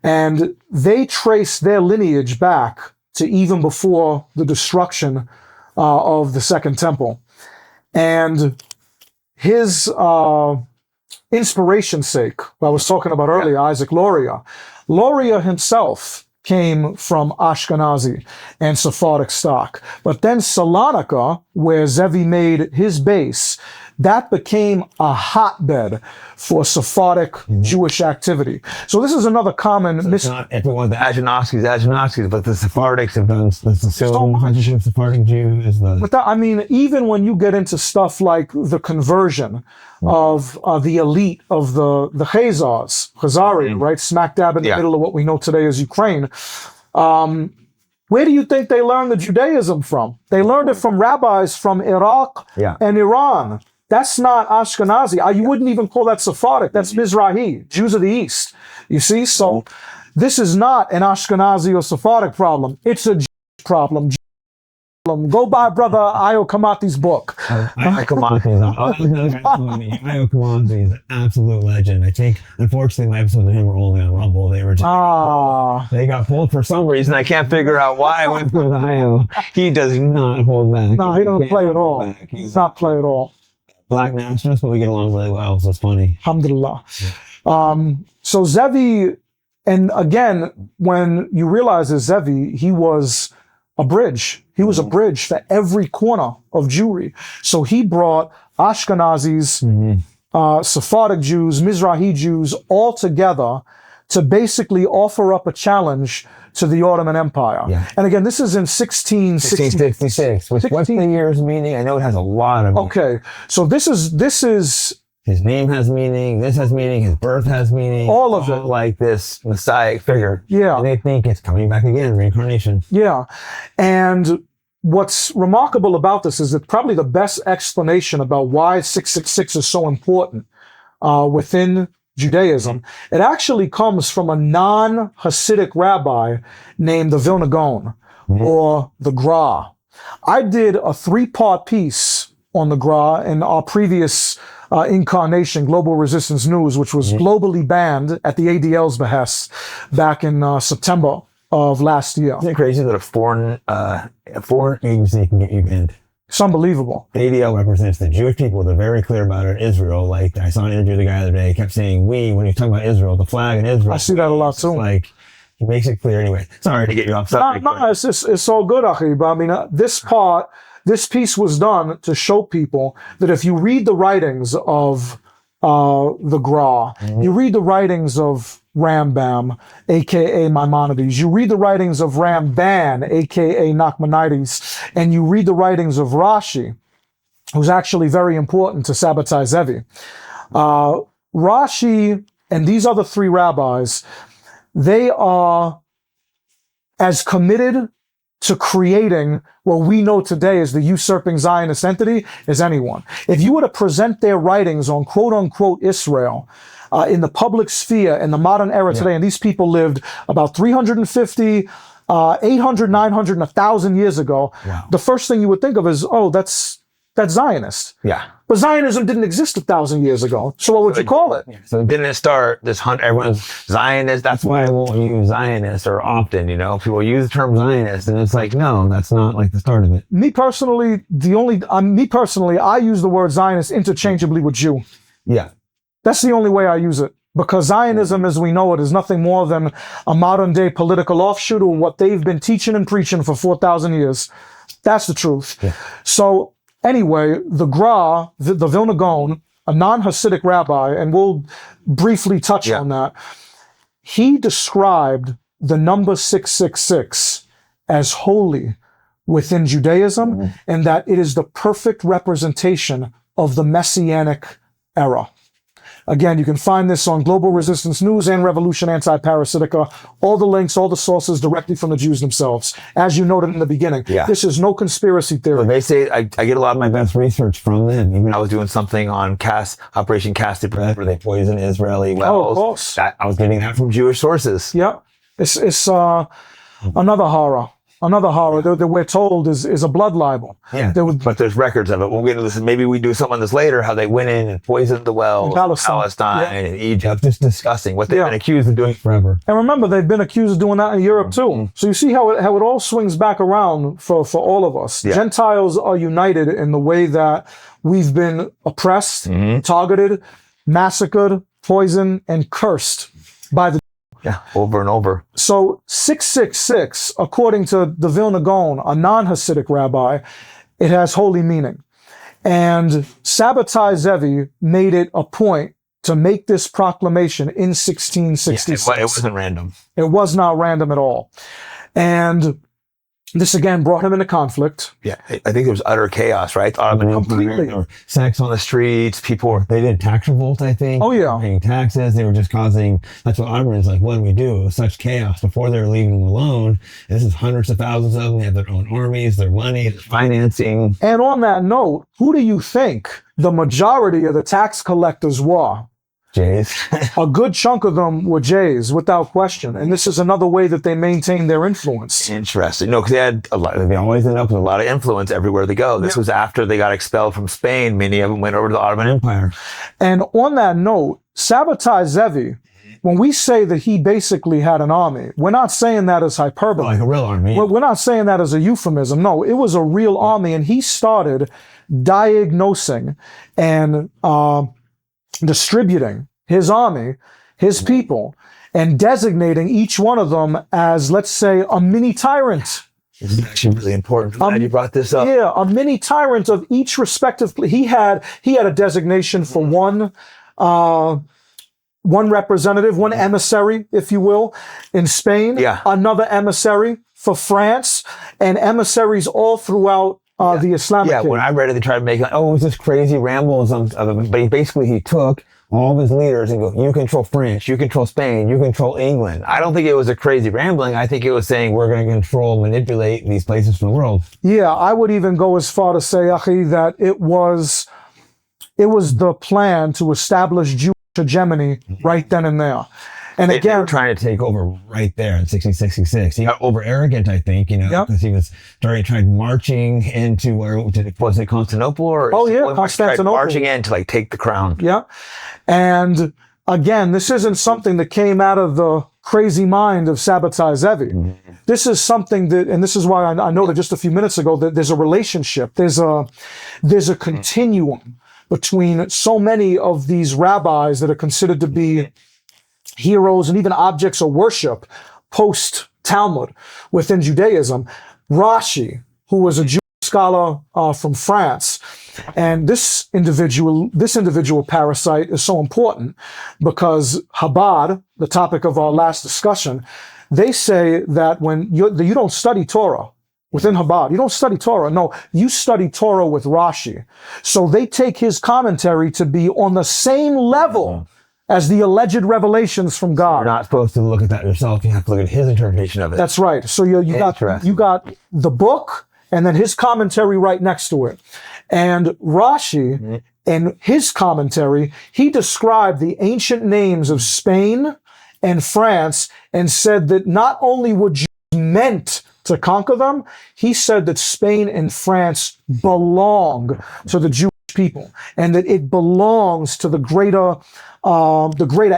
And they trace their lineage back to even before the destruction of the Second Temple. And his inspiration's sake, I was talking about earlier, Isaac Luria. Luria himself came from Ashkenazi and Sephardic stock. But then Salonika, where Zevi made his base, that became a hotbed for Sephardic Jewish activity. So this is another common not everyone, the Ashkenazis, but the Sephardics have done the Sephardic Jew is the. But that, I mean, even when you get into stuff like the conversion of the elite of the Khazars, right, smack dab in the middle of what we know today as Ukraine. Where do you think they learned the Judaism from? They learned it from rabbis from Iraq and Iran. That's not Ashkenazi. You wouldn't even call that Sephardic. That's Mizrahi, Jews of the East. You see? So this is not an Ashkenazi or Sephardic problem. It's a Jewish problem. Go buy Brother Io Kamati's book. Io Kamati is an absolute legend. I think, unfortunately, my episodes of him were only on Rumble. They were just, they got pulled for some reason. I can't figure out why I went with Io. He does not hold back. No, he don't play at all. He does not play at all. Black nationalist, but we get along really well, so it's funny. Alhamdulillah. So Zevi, and again, when you realize that Zevi, he was a bridge. He was a bridge for every corner of Jewry. So he brought Ashkenazis, Sephardic Jews, Mizrahi Jews all together to basically offer up a challenge to the Ottoman Empire. And again, this is in 1666. What's the year's meaning? I know it has a lot of meaning. Okay, so this is his name has meaning, this has meaning, his birth has meaning. All of it. Like this messiah figure. Yeah. And they think it's coming back again, reincarnation. Yeah. And what's remarkable about this is that probably the best explanation about why 666 is so important within Judaism, it actually comes from a non-Hasidic rabbi named the Vilna Gaon, or the Gra. I did a 3-part piece on the Gra in our previous incarnation, Global Resistance News, which was globally banned at the ADL's behest back in September of last year. Isn't it crazy that a foreign agency can get you banned? It's unbelievable. The ADL represents the Jewish people. They're very clear about it. Israel, like I saw an interview with the guy the other day, he kept saying we when he was talking about Israel, the flag in Israel. I see that a lot too. Like, he makes it clear anyway. Sorry to get you off subject. No, it's all good, Achi. But I mean, this piece was done to show people that if you read the writings of the Gra, you read the writings of Rambam, aka Maimonides, you read the writings of Ramban, aka Nachmanides, and you read the writings of Rashi, who's actually very important to Sabbatai Zevi. Rashi and these other 3 rabbis, they are as committed to creating what we know today as the usurping Zionist entity as anyone. If you were to present their writings on quote-unquote Israel in the public sphere in the modern era today, and these people lived about 350, 800, 900, and 1,000 years ago, the first thing you would think of is, oh, that's Zionist. Yeah. But Zionism didn't exist 1,000 years ago. So what would you call it? So it didn't start this hunt. Everyone's Zionist. That's why I won't use Zionist or often, people use the term Zionist and it's like, no, that's not like the start of it. Me personally, I use the word Zionist interchangeably with Jew. Yeah. That's the only way I use it. Because Zionism, as we know it, is nothing more than a modern day political offshoot of what they've been teaching and preaching for 4,000 years. That's the truth. Yeah. So anyway, the Gra, the Vilna Gaon, a non-Hasidic rabbi, and we'll briefly touch on that, he described the number 666 as holy, within Judaism, and that it is the perfect representation of the Messianic era. Again, you can find this on Global Resistance News and Revolution Anti-Parasitica. All the links, all the sources directly from the Jews themselves. As you noted in the beginning, this is no conspiracy theory. Well, they say I get a lot of my best research from them. Even I was doing something on Operation Casted Bread, where they poison Israeli wells. Oh, of course. I was getting that from Jewish sources. Yeah. It's another horror. Another horror that we're told is a blood libel. Yeah, but there's records of it. We'll get into this. Maybe we do something on this later, how they went in and poisoned the wells in Palestine and Egypt. Just disgusting what they've been accused of doing forever. And remember, they've been accused of doing that in Europe too. So you see how it all swings back around for all of us. Yeah. Gentiles are united in the way that we've been oppressed, targeted, massacred, poisoned, and cursed by the over and over. So 666, according to the Vilna Gaon, a non-Hasidic rabbi, it has holy meaning. And Sabbatai Zevi made it a point to make this proclamation in 1666. Yeah, it wasn't random. It was not random at all. And this again brought him into conflict. Yeah, I think there was utter chaos, right? Completely. Or sex on the streets. They did tax revolt, I think. Oh, yeah. Paying taxes. They were just causing, that's what Ottomans like, what do we do? It was such chaos before they were leaving them alone. And this is hundreds of thousands of them. They have their own armies, their money, their financing. And on that note, who do you think the majority of the tax collectors were? Jays. A good chunk of them were Jays, without question. And this is another way that they maintain their influence. Interesting. No, because they always end up with a lot of influence everywhere they go. This was after they got expelled from Spain. Many of them went over to the Ottoman Empire. And on that note, Sabbatai Zevi, when we say that he basically had an army, we're not saying that as hyperbole. Like a real army. We're not saying that as a euphemism. No, it was a real army. And he started diagnosing and distributing his army, his people, and designating each one of them as, let's say, a mini tyrant. This is actually really important. I'm glad you brought this up. Yeah, a mini tyrant of each respective. He had a designation for one representative, one emissary, if you will, in Spain. Yeah. Another emissary for France, and emissaries all throughout the Islamic. Yeah, when I read it, they tried to make it was this crazy rambles of it. But he took all of his leaders and go, you control France, you control Spain, you control England. I don't think it was a crazy rambling. I think it was saying we're going to control, manipulate these places in the world. Yeah, I would even go as far to say, Achi, that it was the plan to establish Jewish hegemony right then and there. And they again, were trying to take over right there in 1666. He got over arrogant, I think, because he was tried marching into was it Constantinople? Or Constantinople. Marching in to take the crown. Yeah. And again, this isn't something that came out of the crazy mind of Sabbatai Zevi. Mm-hmm. This is something that, and this is why I noted just a few minutes ago that there's a relationship. There's a continuum between so many of these rabbis that are considered to be heroes and even objects of worship post-Talmud within Judaism. Rashi, who was a Jewish scholar from France, and this individual parasite is so important because Chabad, the topic of our last discussion, they say that when you don't study Torah within Chabad, you don't study Torah. No, you study Torah with Rashi. So they take his commentary to be on the same level as the alleged revelations from God. You're not supposed to look at that yourself. You have to look at his interpretation of it. That's right. So you got the book and then his commentary right next to it. And Rashi, in his commentary, he described the ancient names of Spain and France and said that not only were Jews meant to conquer them, he said that Spain and France belong to the Jewish people and that it belongs to the greater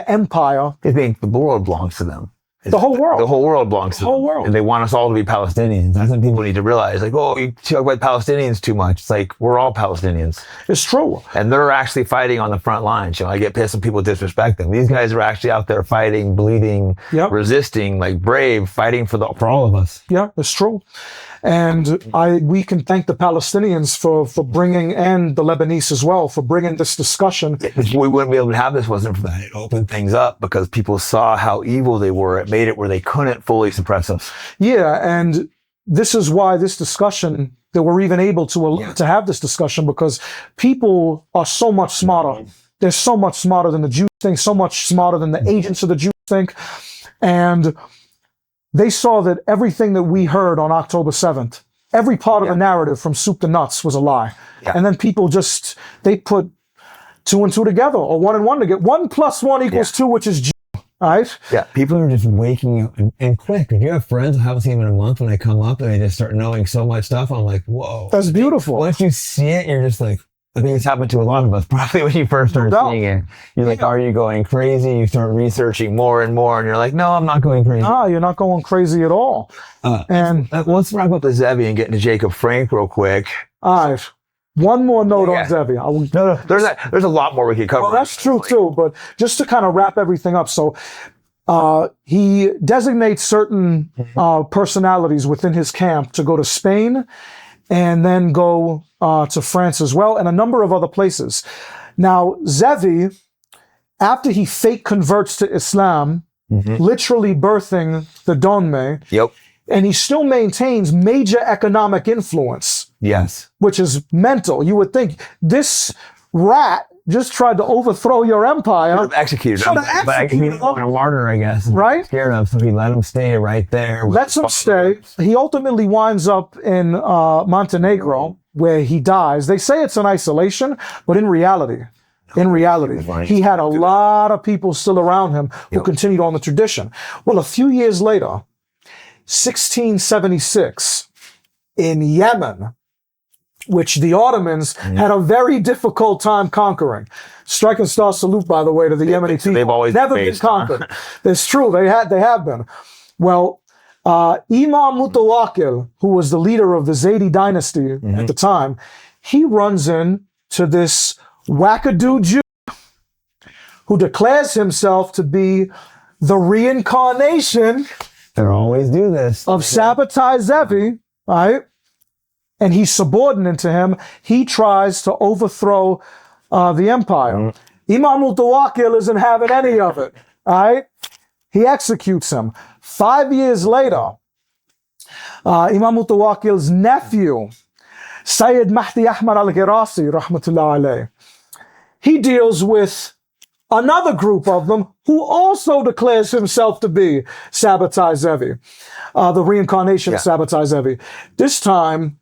empire. They think the world belongs to them. The whole world. The whole world belongs to them. The whole world. And they want us all to be Palestinians. That's what people need to realize. You talk about Palestinians too much. It's like, we're all Palestinians. It's true. And they're actually fighting on the front lines. I get pissed when people disrespect them. These guys are actually out there fighting, bleeding, resisting, brave, fighting for all of us. Yeah, it's true. And we can thank the Palestinians for bringing, and the Lebanese as well, for bringing this discussion. We wouldn't be able to have this wasn't for that. It opened things up because people saw how evil they were. It made it where they couldn't fully suppress us. Yeah, and this is why this discussion, that we're even able to have this discussion, because people are so much smarter. They're so much smarter than the Jews think, so much smarter than the agents of the Jews think. And they saw that everything that we heard on October 7th, every part of the narrative from soup to nuts was a lie. And then people just, they put 2 and 2 together, or 1 and 1 together. 1 + 1 = 2, which is Jew, right? Yeah, people are just waking up and quick. If you have friends I haven't seen them in a month, when they come up and they just start knowing so much stuff, I'm like, whoa. That's beautiful. Once you see it, you're just like, I think it's happened to a lot of us, probably when you first started seeing it. You're like, are you going crazy? You start researching more and more, and you're like, no, I'm not going crazy. No, you're not going crazy at all. And let's wrap up the Zevi and get into Jacob Frank real quick. All right. One more note on Zevi. No, there's a lot more we could cover. Well, that's true too, but just to kind of wrap everything up. So he designates certain personalities within his camp to go to Spain and then go to France as well, and a number of other places. Now, Zevi, after he fake converts to Islam, literally birthing the Donmeh, and he still maintains major economic influence. Yes. Which is mental. You would think this rat just tried to overthrow your empire. Should have executed him. But he didn't want a martyr, I guess. Right? Scared of, so he let him stay right there. Lets him stay. He ultimately winds up in Montenegro, where he dies. They say it's in isolation, but in reality, he had a lot of people still around him who continued on the tradition. Well, a few years later, 1676, in Yemen, which the Ottomans had a very difficult time conquering. Striking star salute, by the way, to the Yemeni people. They've always never been conquered. It's true, they have been. Well, Imam Mutawakkil, who was the leader of the Zaydi dynasty at the time, he runs in to this wackadoo Jew who declares himself to be the reincarnation. They always do this. Of Sabbatai Zevi, right? And he's subordinate to him. He tries to overthrow the empire. Imam Mutawakkil isn't having any of it, right? He executes him. 5 years later, Imam Mutawakkil's nephew, Sayyid Mahdi Ahmad al-Ghirasi, rahmatullah alayh, he deals with another group of them who also declares himself to be Sabbatai Zevi, the reincarnation of Sabbatai Zevi. This time,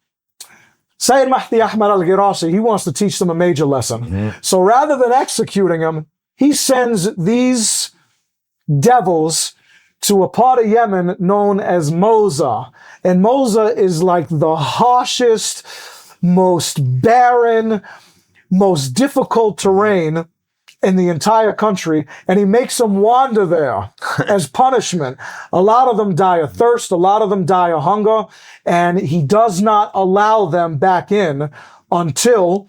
Sayyid Mahdi Ahmad al-Ghirasi, he wants to teach them a major lesson. So rather than executing him, he sends these devils to a part of Yemen known as Moza. And Moza is like the harshest, most barren, most difficult terrain in the entire country, and he makes them wander there as punishment. A lot of them die of thirst, a lot of them die of hunger, and he does not allow them back in until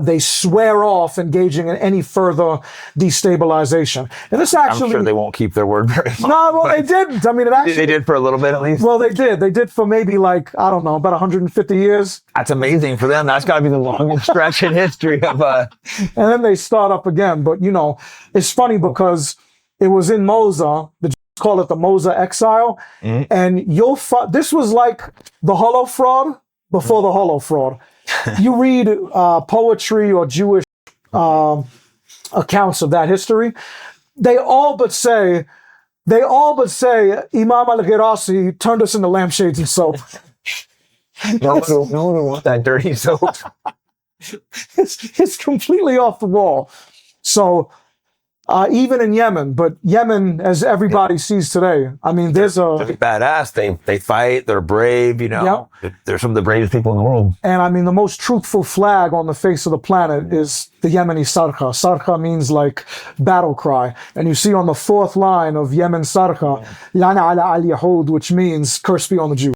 they swear off engaging in any further destabilization. And this actually... I'm sure they won't keep their word very long. No, well, they didn't. I mean, it actually... They did for a little bit, at least? Well, they did. They did for maybe like, I don't know, about 150 years. That's amazing for them. That's got to be the longest stretch in history of... And then they start up again. But, you know, it's funny because it was in Moza, the Jews call it the Moza exile, and this was like the Hollow Fraud before the Hollow Fraud. You read poetry or Jewish accounts of that history, they all but say Imam al-Ghirasi turned us into lampshades and soap. No one will want that dirty soap. It's completely off the wall. So even in Yemen, but Yemen, as everybody sees today, I mean, they're badass. They fight. They're brave. You know, they're some of the bravest people in the world. And I mean, the most truthful flag on the face of the planet is the Yemeni Sarkha. Sarkha means like battle cry. And you see on the 4th line of Yemen Sarkha, Lana ala al-Yahud, which means curse be on the Jews.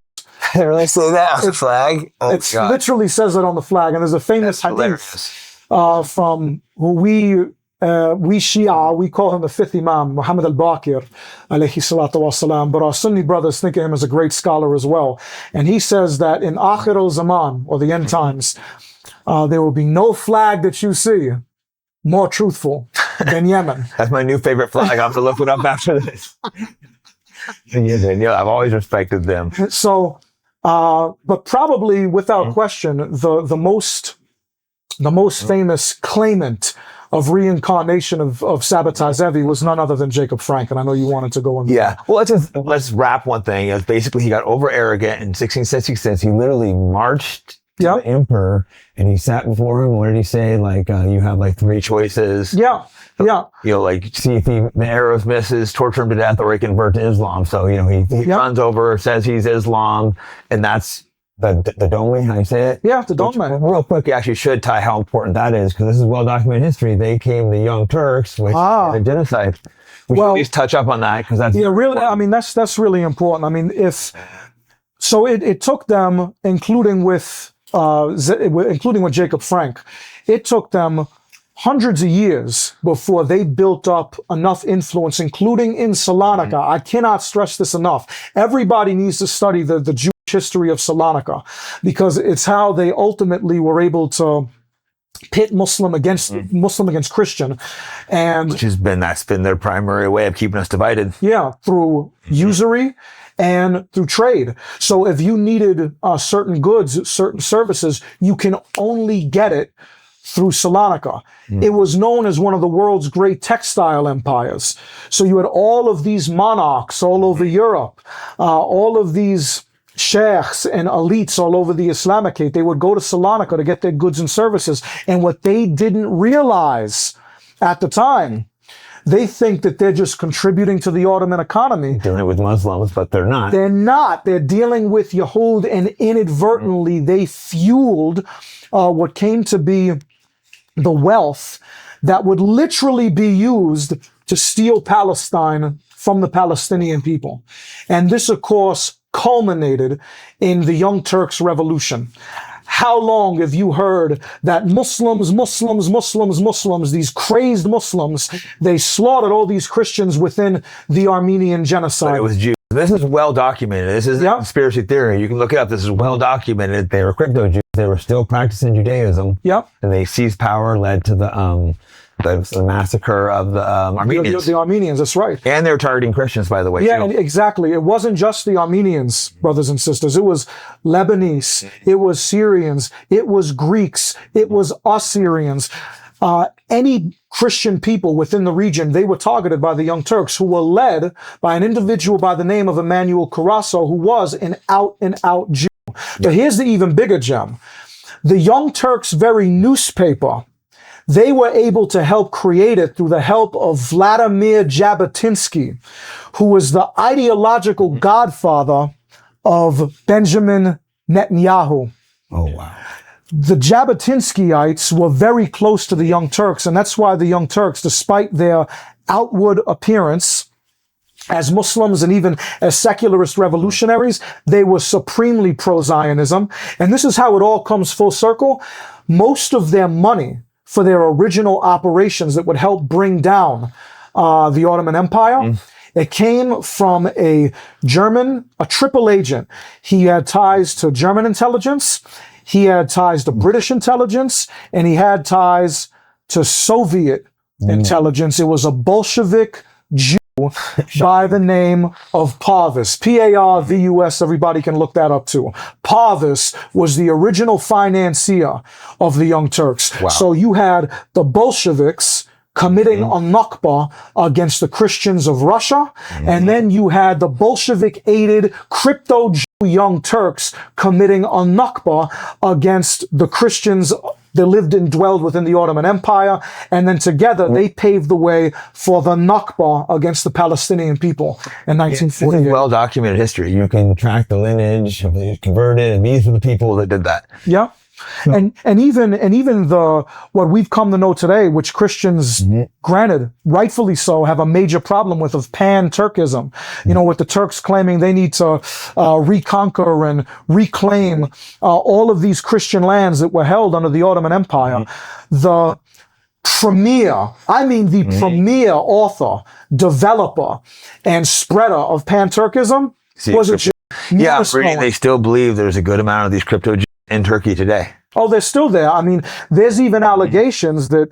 They really say that on the flag? Oh, it literally says it on the flag. And there's a famous hadith from who we Shia, we call him the 5th Imam, Muhammad al-Baqir, alayhi salatu wasalam, but our Sunni brothers think of him as a great scholar as well. And he says that in Akhir al-Zaman, or the end times, there will be no flag that you see more truthful than Yemen. That's my new favorite flag. I'll have to look it up after this. Yeah, I've always respected them. So, but probably without question, the most famous claimant of reincarnation of Sabbatai Zevi was none other than Jacob Frank, and I know you wanted to go on. Yeah, well, let's wrap one thing. It was basically he got over arrogant in 1666. He literally marched to the emperor, and he sat before him. What did he say? Like, you have like three choices. Yeah. Yeah. You know, like, see if the arrows misses, torture him to death, or he convert to Islam. So, you know, he runs over, says he's Islam, and that's the Donmeh, how you say it? Yeah, the Donmeh. Real quick, you actually should tie how important that is, because this is well-documented history. They came, the Young Turks, which had a genocide. We should at least touch up on that, because that's... Yeah, really, I mean, that's really important. I mean, it took them, including with Jacob Frank, it took them hundreds of years before they built up enough influence, including in Salonika. I cannot stress this enough. Everybody needs to study the Jewish history of Salonika, because it's how they ultimately were able to pit Muslim against Christian, and that's been their primary way of keeping us divided. Yeah, through usury and through trade. So if you needed certain goods, certain services, you can only get it through Salonika. It was known as one of the world's great textile empires. So you had all of these monarchs all over Europe, all of these sheikhs and elites all over the Islamicate. They would go to Salonika to get their goods and services. And what they didn't realize at the time, they think that they're just contributing to the Ottoman economy. Doing it with Muslims, but they're not. They're not. They're dealing with Yahud, and inadvertently they fueled what came to be the wealth that would literally be used to steal Palestine from the Palestinian people. And this, of course, culminated in the Young Turks revolution. How long have you heard that Muslims, these crazed Muslims, they slaughtered all these Christians within the Armenian Genocide? But it was Jews. This is well documented. This isn't conspiracy theory. You can look it up. This is well documented. They were crypto Jews. They were still practicing Judaism. Yep. And they seized power, led to the massacre of the Armenians. The Armenians, that's right. And they're targeting Christians, by the way. Yeah, exactly. It wasn't just the Armenians, brothers and sisters. It was Lebanese. It was Syrians. It was Greeks. It was Assyrians. Any Christian people within the region, they were targeted by the Young Turks, who were led by an individual by the name of Emmanuel Carasso, who was an out-and-out Jew. But here's the even bigger gem. The Young Turks' very newspaper, they were able to help create it through the help of Vladimir Jabotinsky, who was the ideological godfather of Benjamin Netanyahu. Oh, wow. The Jabotinskyites were very close to the Young Turks, and that's why the Young Turks, despite their outward appearance as Muslims and even as secularist revolutionaries, they were supremely pro-Zionism. And this is how it all comes full circle. Most of their money for their original operations that would help bring down the Ottoman Empire, it came from a triple agent. He had ties to German intelligence, he had ties to British intelligence, and he had ties to Soviet intelligence. It was a Bolshevik Jew by the name of Parvis. Parvus. Everybody can look that up too. Parvis was the original financier of the Young Turks. Wow. So you had the Bolsheviks committing a Nakba against the Christians of Russia, and then you had the Bolshevik-aided crypto-Jew Young Turks committing a Nakba against the Christians that lived and dwelled within the Ottoman Empire, and then together they paved the way for the Nakba against the Palestinian people in 1948. This is well-documented history. You can track the lineage of the converted, and these are the people that did that. Yeah. And even the what we've come to know today, which Christians, granted, rightfully so, have a major problem with, of pan-Turkism. You know, with the Turks claiming they need to reconquer and reclaim all of these Christian lands that were held under the Ottoman Empire. The premier author, developer, and spreader of pan-Turkism was a Jew. Yeah, they still believe there's a good amount of these crypto Jews in Turkey today. Oh, they're still there. I mean, there's even allegations that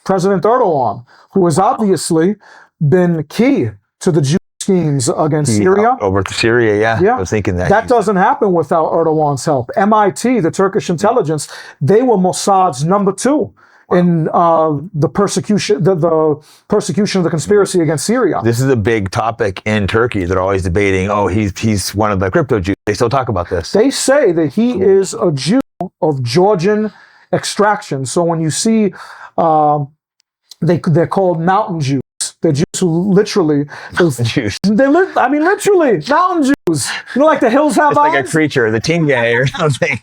President Erdogan, who has obviously been key to the Jewish schemes against Syria. Over to Syria, yeah. I was thinking that. That doesn't happen without Erdogan's help. MIT, the Turkish intelligence, they were Mossad's number 2 in the persecution, the persecution of the conspiracy against Syria. This is a big topic in Turkey. They're always debating, he's one of the crypto Jews. They still talk about this. They say that he is a Jew of Georgian extraction. So when you see, they're called mountain Jews. They're Jews who literally, Jews. Literally, mountain Jews. You know, like the hills have it's eyes? Like a creature, the Tingay or something.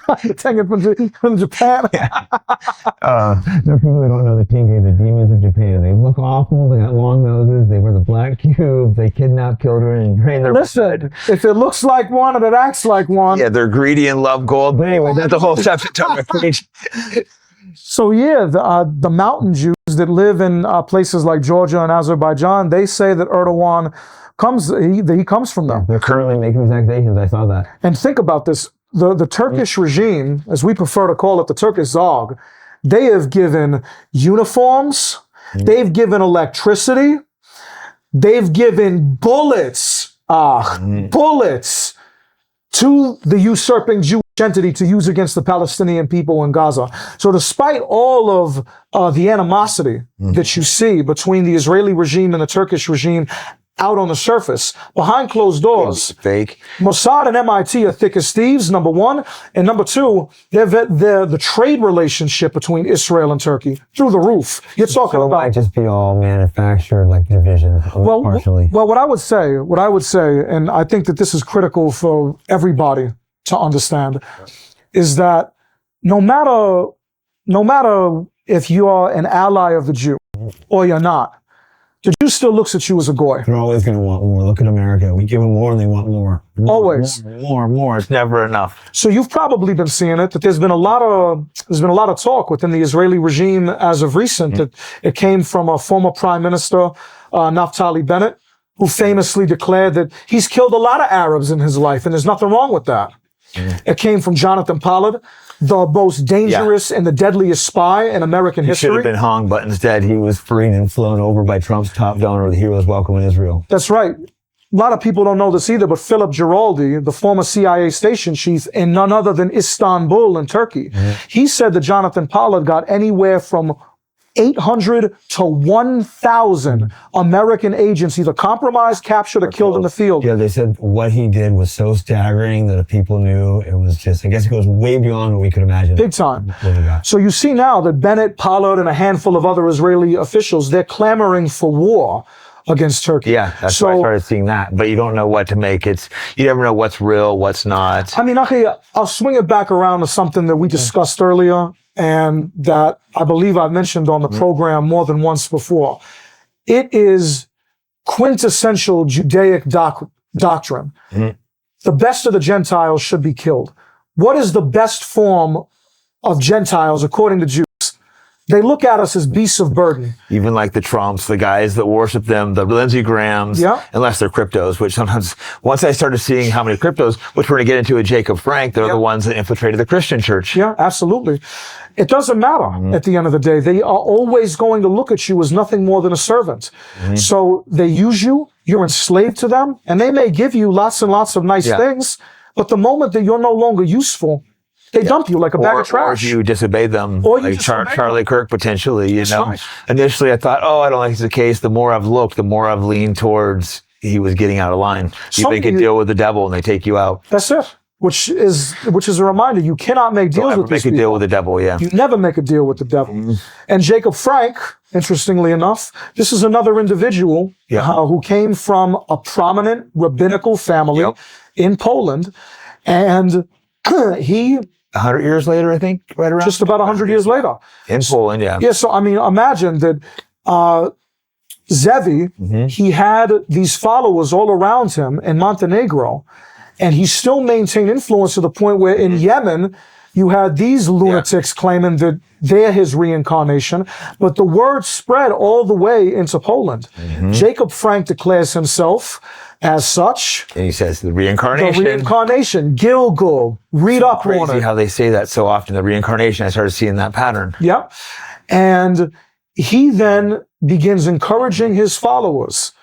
The Tingay from Japan. There are people that don't know the Tingay, the demons of Japan. They look awful, they got long noses, they wear the black cube, they kidnap children and train their... Listen, if it looks like one and it acts like one... Yeah, they're greedy and love gold. But anyway, that's a whole separate topic. So yeah, the mountain Jews that live in places like Georgia and Azerbaijan, they say that Erdogan he comes from them. They're currently making these accusations. I saw that. And think about this: the Turkish regime, as we prefer to call it, the Turkish Zog, they have given uniforms, they've given electricity, they've given bullets to the usurping Jewish entity to use against the Palestinian people in Gaza. So despite all of the animosity that you see between the Israeli regime and the Turkish regime out on the surface, behind closed doors, fake. Mossad and MIT are thick as thieves, number 1. And number 2, they're the trade relationship between Israel and Turkey through the roof. You're talking about... It might just be all manufactured, like division, partially. Well, what I would say, and I think that this is critical for everybody to understand, is that no matter if you are an ally of the Jew or you're not, the Jew still looks at you as a goy. They're always going to want more. Look at America. We give them more and they want more. Always. More. It's never enough. So you've probably been seeing it, that there's been a lot of talk within the Israeli regime as of recent that it came from a former Prime Minister, Naftali Bennett, who famously declared that he's killed a lot of Arabs in his life and there's nothing wrong with that. It came from Jonathan Pollard, the most dangerous and the deadliest spy in American history. He should have been hung, but instead he was freed and flown over by Trump's top donor, the hero's welcome in Israel. That's right. A lot of people don't know this either, but Philip Giraldi, the former CIA station chief in none other than Istanbul in Turkey, he said that Jonathan Pollard got anywhere from 800 to 1,000 American agents either compromised, captured, or killed in the field. Yeah, they said what he did was so staggering that people knew it was just, I guess it goes way beyond what we could imagine. Big time. So you see now that Bennett, Pollard, and a handful of other Israeli officials, they're clamoring for war against Turkey. Yeah, that's why I started seeing that. But you don't know what to make. You never know what's real, what's not. I mean, okay, I'll swing it back around to something that we discussed earlier, and that I believe I've mentioned on the program more than once before. It is quintessential Judaic doctrine. The best of the Gentiles should be killed. What is the best form of Gentiles according to Jews? They look at us as beasts of burden. Even like the Trumps, the guys that worship them, the Lindsey Grahams, unless they're cryptos, which sometimes, once I started seeing how many cryptos, which we're going to get into with Jacob Frank, they're the ones that infiltrated the Christian church. Yeah, absolutely. It doesn't matter at the end of the day. They are always going to look at you as nothing more than a servant. So they use you, you're enslaved to them, and they may give you lots and lots of nice things, but the moment that you're no longer useful, they dump you like a bag of trash. Or if you disobey them, or like Charlie Kirk potentially, you know. Right. Initially I thought, I don't think it's the case. The more I've looked, the more I've leaned towards he was getting out of line. You make a deal with the devil and they take you out. That's it. Which is a reminder, you cannot make deals with these people. Make a deal with the devil, You never make a deal with the devil. And Jacob Frank, interestingly enough, this is another individual who came from a prominent rabbinical family in Poland. And he... 100 years later, I think, right around? Just about 100 years later. In Poland, Yeah, so I mean, imagine that Zevi, he had these followers all around him in Montenegro, and he still maintained influence to the point where in Yemen, you had these lunatics claiming that they're his reincarnation, but the word spread all the way into Poland. Jacob Frank declares himself as such. And he says the reincarnation. The reincarnation, Gilgul, read up on it. Crazy how they say that so often, the reincarnation. I started seeing that pattern. Yep. And he then begins encouraging his followers.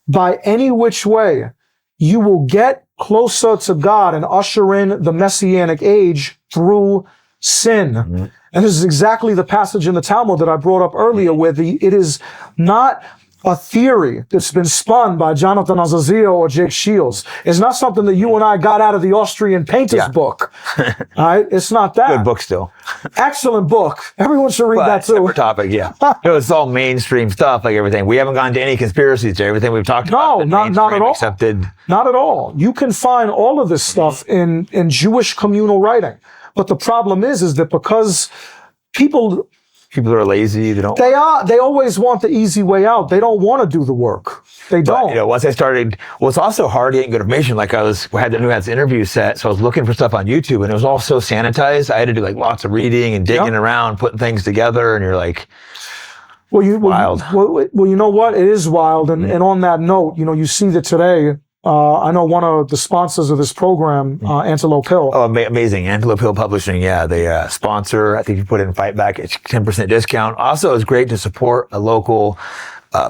by any which way, you will get closer to God and usher in the Messianic age through sin. Mm-hmm. And this is exactly the passage in the Talmud that I brought up earlier, where it is not a theory that's been spun by Jonathan Azaziah or Jake Shields. It's not something that you and I got out of the Austrian painter's book. All right? It's not that. Good book still. Excellent book. Everyone should read that too. Separate topic, yeah. It's all mainstream stuff, like everything. We haven't gone to any conspiracies. Everything we've talked about. No, not at all. Accepted. Not at all. You can find all of this stuff in Jewish communal writing. But the problem is that because people are lazy. They don't. They always want the easy way out. They don't want to do the work. They don't. But, once I started, it's also hard getting good information. Like I had the interview set, so I was looking for stuff on YouTube, and it was all so sanitized. I had to do like lots of reading and digging around, putting things together, and you're like, wild. Well, you know what? It is wild. And on that note, you see that today. I know one of the sponsors of this program, Antelope Hill. Oh, amazing. Antelope Hill Publishing. Yeah, they sponsor. I think if you put in Fightback, it's 10% discount. Also, it's great to support a local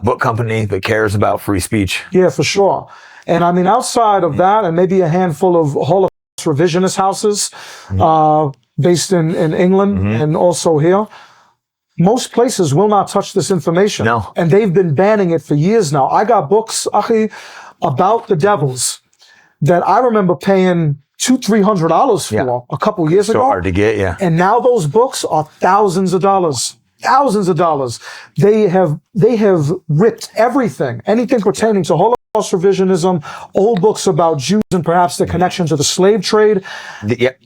book company that cares about free speech. Yeah, for sure. And I mean, outside of that, and maybe a handful of Holocaust revisionist houses based in England and also here, most places will not touch this information. No. And they've been banning it for years now. I got books, Achi, about the devils that I remember paying $200-$300 for a couple years ago. So hard to get, yeah. And now those books are thousands of dollars. Thousands of dollars. They have ripped everything, anything pertaining to Holocaust revisionism, old books about Jews and perhaps the connection to the slave trade.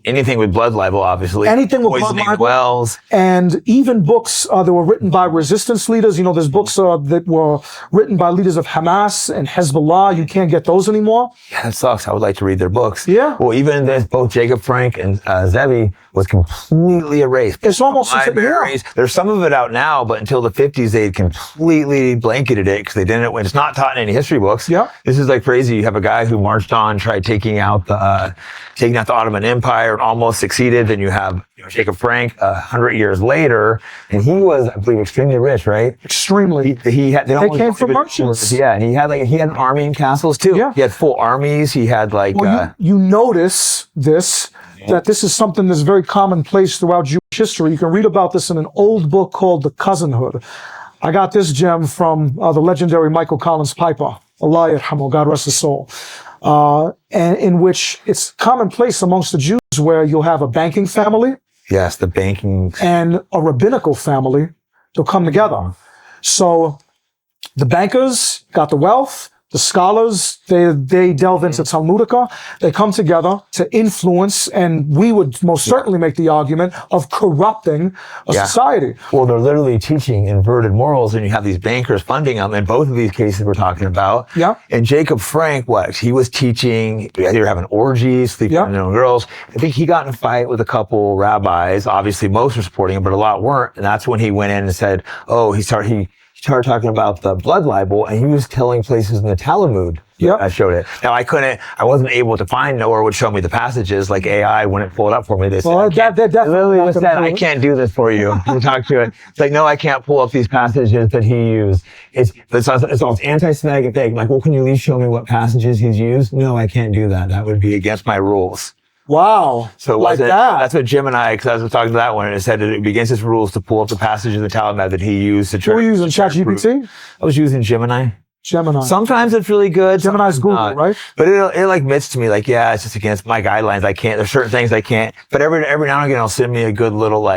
Anything with blood libel, obviously. Anything with Poisoning blood libel. wells. And even books that were written by resistance leaders. There's books that were written by leaders of Hamas and Hezbollah. You can't get those anymore. Yeah, that sucks. I would like to read their books. Yeah. Well, even both Jacob Frank and Zevi was completely erased. It's almost libraries. There's some of it out now, but until the 50s, they had completely blanketed it because they didn't. It's not taught in any history books. Yeah. This is like crazy. You have a guy who marched on, tried taking out the Ottoman Empire and almost succeeded. Then you have Jacob Frank 100 years later, and he was, I believe, extremely rich, right? Extremely. They came from merchants. Yeah, and he had an army in castles too. Yeah. He had full armies. He had you notice this. That this is something that's very commonplace throughout Jewish history. You can read about this in an old book called The Cousinhood. I got this gem from the legendary Michael Collins Piper, Allah yarhamu, God rest his soul, and in which it's commonplace amongst the Jews where you'll have a banking family. Yes, the banking. And a rabbinical family. They'll come together. So the bankers got the wealth. The scholars, they delve into Talmudica. They come together to influence, and we would most certainly make the argument of corrupting a society. Well, they're literally teaching inverted morals, and you have these bankers funding them. In both of these cases we're talking about. Yeah. And Jacob Frank, he was teaching, they were having orgies, sleeping with girls. I think he got in a fight with a couple rabbis. Obviously, most were supporting him, but a lot weren't. And that's when he went in and said, he started talking about the blood libel, and he was telling places in the Talmud. Yeah, I showed it. Now I wasn't able to find, nor would show me the passages. Like AI wouldn't pull it up for me. They said, literally said, I can't do this for you. You talk to it. It's like, no, I can't pull up these passages that he used. It's all anti-Semitic thing. Like, well, can you at least show me what passages he's used? No, I can't do that. That would be against my rules. Wow. So like that. That's what Gemini, because I was talking to that one, and it said that it begins his rules to pull up the passages of the Talmud that he used to try. You were using ChatGPT? I was using Gemini. Sometimes it's really good. Gemini's Google, right? But it admits to me, it's just against my guidelines. I can't, there's certain things I can't. But every now and again, it'll send me a good little,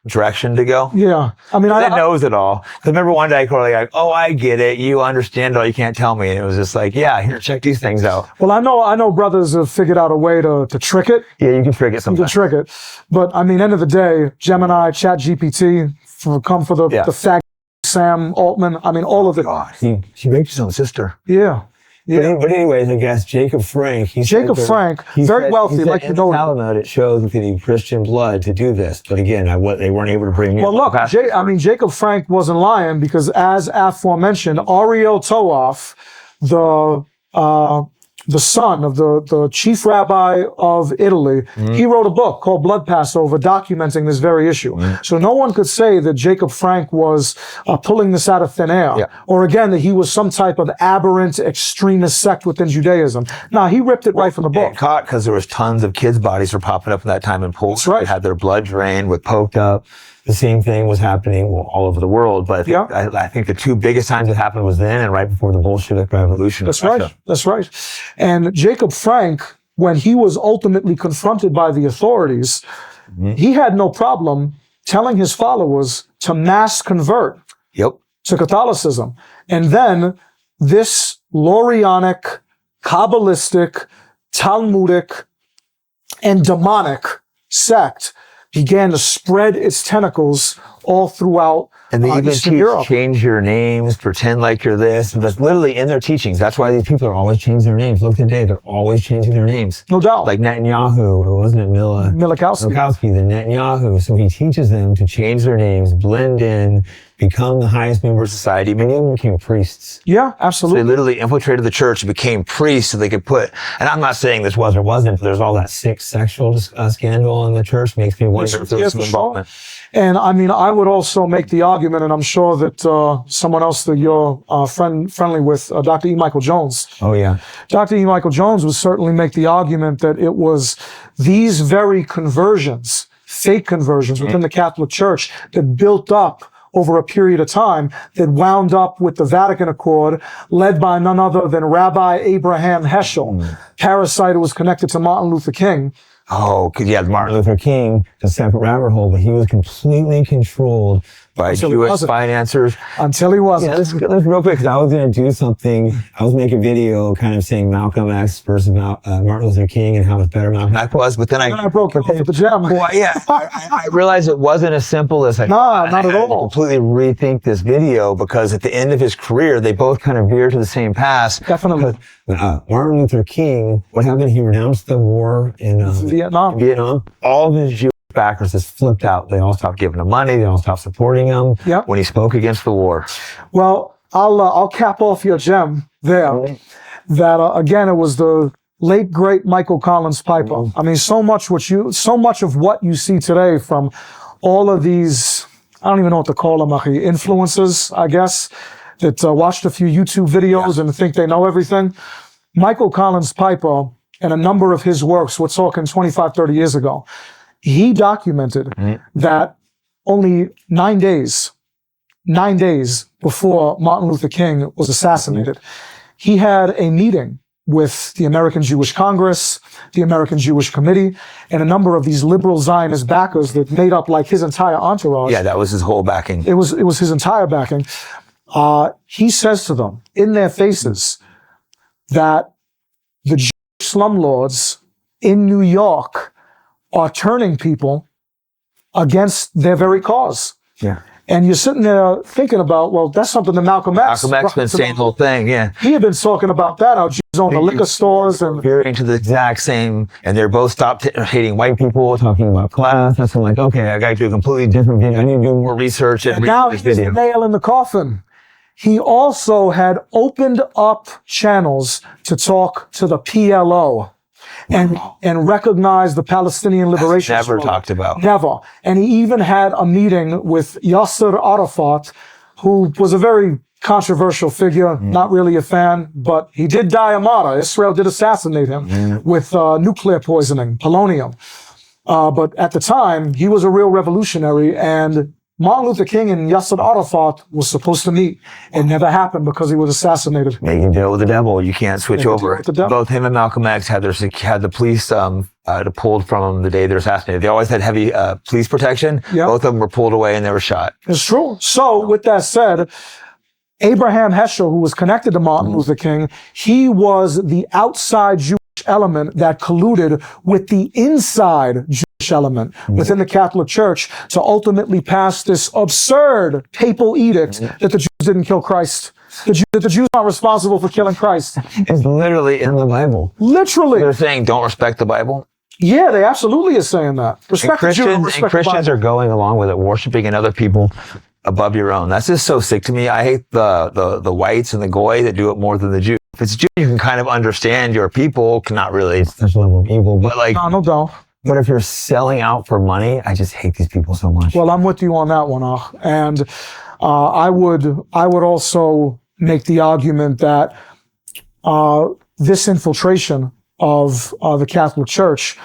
direction to go. Yeah. I mean, it knows it all. Because remember one day I called I get it. You understand it all. You can't tell me. And it was just here, check these things out. Well, I know brothers have figured out a way to trick it. Yeah, you can trick it sometimes. You can trick it. But I mean, end of the day, Gemini, ChatGPT, come for the fag Sam Altman. I mean, all of it. God, he raped his own sister. Yeah. Yeah. But anyways, I guess Jacob Frank. Very wealthy, like you know. Talmud, it shows that you need Christian blood to do this. But again, they weren't able to bring me. Well, look, Jacob Frank wasn't lying because, as aforementioned, Ariel Toaf, the the son of the chief rabbi of Italy, he wrote a book called Blood Passover documenting this very issue. So no one could say that Jacob Frank was pulling this out of thin air, or again, that he was some type of aberrant extremist sect within Judaism. No, he ripped it right from the book. Caught because there was tons of kids' bodies were popping up in that time in Poland. That's right. They had their blood drained with Poked up. The same thing was happening all over the world, but I think the two biggest times it happened was then and right before the Bolshevik Revolution. That's right. That's right. And Jacob Frank, when he was ultimately confronted by the authorities, he had no problem telling his followers to mass convert to Catholicism. And then this Lorianic, Kabbalistic, Talmudic, and demonic sect began to spread its tentacles all throughout and they even Eastern Europe. Change your names, pretend like you're this. And that's literally in their teachings. That's why these people are always changing their names. Look today, they're always changing their names. No doubt. Like Netanyahu, or wasn't it Milikowski, the Netanyahu. So he teaches them to change their names, blend in, become the highest member of society. Many of them became priests. Yeah, absolutely. So they literally infiltrated the church and became priests so they could put, and I'm not saying this was or wasn't, but there's all that sick sexual scandal in the church. Makes me wonder if there was some involvement. And I mean, I would also make the argument, and I'm sure that someone else that you're friendly with, Dr. E. Michael Jones. Oh, yeah. Dr. E. Michael Jones would certainly make the argument that it was these very conversions, fake conversions within the Catholic Church that built up over a period of time that wound up with the Vatican Accord led by none other than Rabbi Abraham Heschel, parasite who was connected to Martin Luther King. Oh, yeah, Martin Luther King, a separate rabbit hole, but he was completely controlled by Jewish financiers. Until he wasn't. Yeah, let's real quick, because I was going to do something. I was making a video kind of saying Malcolm X versus Martin Luther King and how it's better Malcolm X was, but then I broke it off the gem. Well, yeah, I realized it wasn't as simple as not at all. Completely rethink this video because at the end of his career, they both kind of veered to the same path. Definitely. Martin Luther King, what happened? He renounced the war in Vietnam. All of his Jewish backers just flipped out. They all stopped giving him money. They all stopped supporting him when he spoke against the war. Well, I'll cap off your gem there. That again, it was the late great Michael Collins Piper. I mean, so much of what you see today from all of these, I don't even know what to call them, influencers, I guess, that watched a few YouTube videos and think they know everything. Michael Collins Piper and a number of his works, we're talking 25, 30 years ago, he documented that only 9 days before Martin Luther King was assassinated, he had a meeting with the American Jewish Congress, the American Jewish Committee, and a number of these liberal Zionist backers that made up like his entire entourage. Yeah, that was his whole backing. It was his entire backing. He says to them in their faces that the Jewish slumlords in New York are turning people against their very cause. Yeah. And you're sitting there thinking about, well, that's something that Malcolm X been saying the whole thing, yeah. He had been talking about that, how Jews own the liquor stores and veering to the exact same, and they're both stopped hating white people, talking about class. That's like, okay, I got to do a completely different video. I need to do more research and now this he's video. the nail in the coffin. He also had opened up channels to talk to the PLO. And recognize the Palestinian Liberation Never Struggle. talked about. Never. And he even had a meeting with Yasser Arafat, who was a very controversial figure, not really a fan, but he did die a martyr. Israel did assassinate him with nuclear poisoning, polonium. But at the time, he was a real revolutionary, and Martin Luther King and Yasser Arafat was supposed to meet. It never happened because he was assassinated. Making deal with the devil. You can't switch over. Both him and Malcolm X had the police pulled from them the day they're assassinated. They always had heavy police protection. Yep. Both of them were pulled away and they were shot. It's true. So with that said, Abraham Heschel, who was connected to Martin Luther King, he was the outside Jewish element that colluded with the inside Jewish element within the Catholic Church to ultimately pass this absurd papal edict that the Jews didn't kill Christ. That the Jews aren't responsible for killing Christ. It's literally in the Bible. Literally. They're saying don't respect the Bible? Yeah, they absolutely are saying that. Respect the Jew, respect and Christians are going along with it, worshiping another people above your own. That's just so sick to me. I hate the whites and the goy that do it more than the Jews. if it's Jew, you can kind of understand your people, not really. It's such a level of evil, but like, no doubt. But if you're selling out for money, I just hate these people so much. Well, I'm with you on that one, and I would also make the argument that this infiltration of the Catholic Church,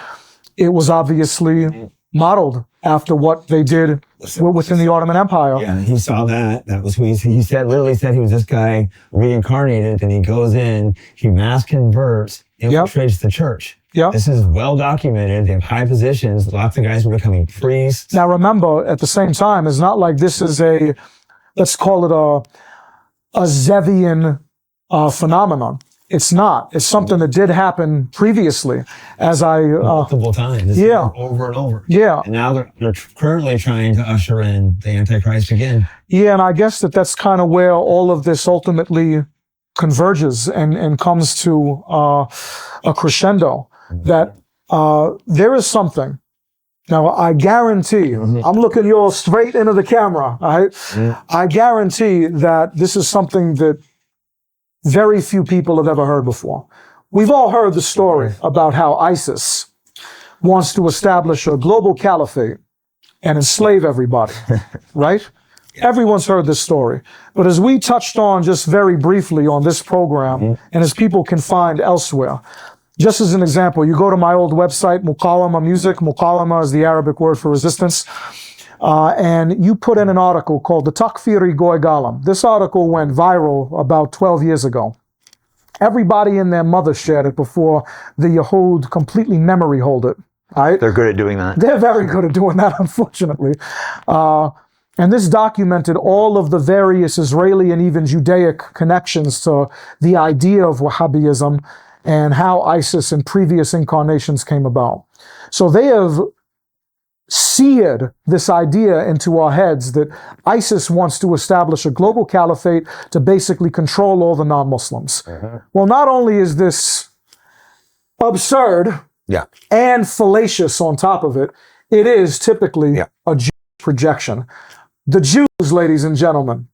it was obviously modeled after what they did within the Ottoman Empire. Yeah, he saw that. That was what he said. Literally said he was this guy reincarnated, and he goes in, he mass converts, infiltrates the church. Yep. This is well documented. They have high positions. Lots of guys are becoming priests. Now remember, at the same time, it's not like this is a, let's call it a Zevian phenomenon. It's not. It's something that did happen previously, as I multiple times. Yeah, over and over. Yeah, and now they're currently trying to usher in the Antichrist again. Yeah, and I guess that's kind of where all of this ultimately converges and comes to a crescendo. That there is something. Now, I guarantee, I'm looking you all straight into the camera, all right? I guarantee that this is something that very few people have ever heard before. We've all heard the story about how ISIS wants to establish a global caliphate and enslave everybody, right? Everyone's heard this story. But as we touched on just very briefly on this program, and as people can find elsewhere, just as an example, you go to my old website, Muqawama Music. Muqawama is the Arabic word for resistance. And you put in an article called the Takfiri Goy Galam. This article went viral about 12 years ago. Everybody and their mother shared it before the Yahud completely memory hold it. Right? They're good at doing that. They're very good at doing that, unfortunately. And this documented all of the various Israeli and even Judaic connections to the idea of Wahhabism and how ISIS and previous incarnations came about. So they have seared this idea into our heads that ISIS wants to establish a global caliphate to basically control all the non-Muslims. Well, not only is this absurd and fallacious on top of it, it is typically a Jewish projection. The Jews, ladies and gentlemen,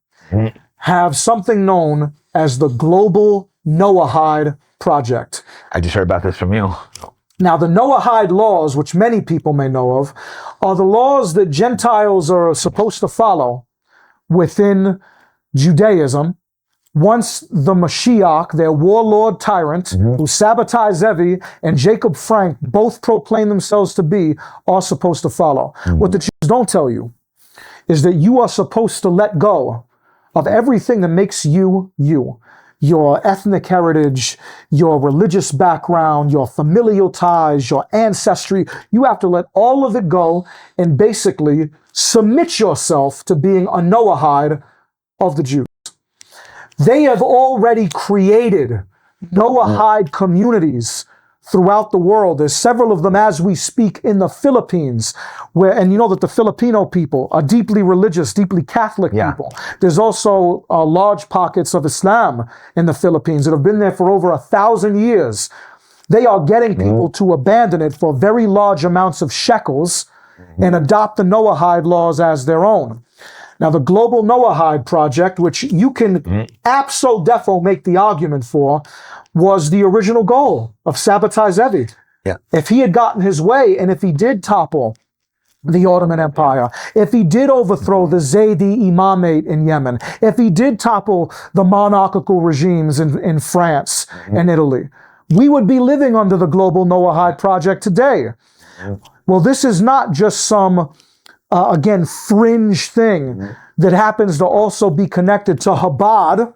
have something known as the Global Noahide Project. I just heard about this from you. Now, the Noahide laws, which many people may know of, are the laws that Gentiles are supposed to follow within Judaism once the Mashiach, their warlord tyrant, who Sabbatai Zevi and Jacob Frank both proclaim themselves to be, are supposed to follow. What the Jews don't tell you is that you are supposed to let go of everything that makes you, you. Your ethnic heritage, your religious background, your familial ties, your ancestry. You have to let all of it go and basically submit yourself to being a Noahide of the Jews. They have already created Noahide communities throughout the world. There's several of them as we speak in the Philippines, and you know that the Filipino people are deeply religious, deeply Catholic people. There's also large pockets of Islam in the Philippines that have been there for over 1,000 years. They are getting people to abandon it for very large amounts of shekels and adopt the Noahide laws as their own. Now, the Global Noahide Project, which you can abso-defo make the argument for, was the original goal of Sabbatai Zevi. If he had gotten his way, and if he did topple the Ottoman Empire, if he did overthrow the Zaydi Imamate in Yemen, if he did topple the monarchical regimes in France and Italy, we would be living under the Global Noahide Project today. Well, this is not just some again, fringe thing that happens to also be connected to Chabad,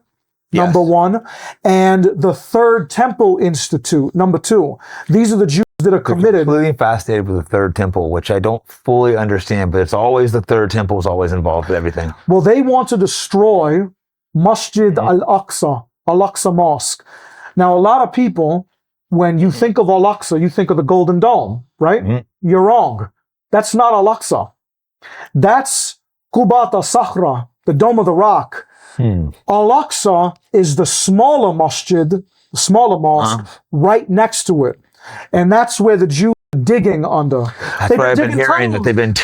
number one, and the Third Temple Institute, number two. These are the Jews that are committed. I'm completely fascinated with the Third Temple, which I don't fully understand, but it's always the Third Temple is always involved with everything. Well, they want to destroy Masjid al-Aqsa, Al-Aqsa Mosque. Now, a lot of people, when you think of Al-Aqsa, you think of the Golden Dome, right? You're wrong. That's not Al-Aqsa. That's Qubat al-Sakhra, the Dome of the Rock. Al-Aqsa is the smaller masjid, the smaller mosque, right next to it. And that's where the Jews are digging under. That's what I've been hearing, that they've been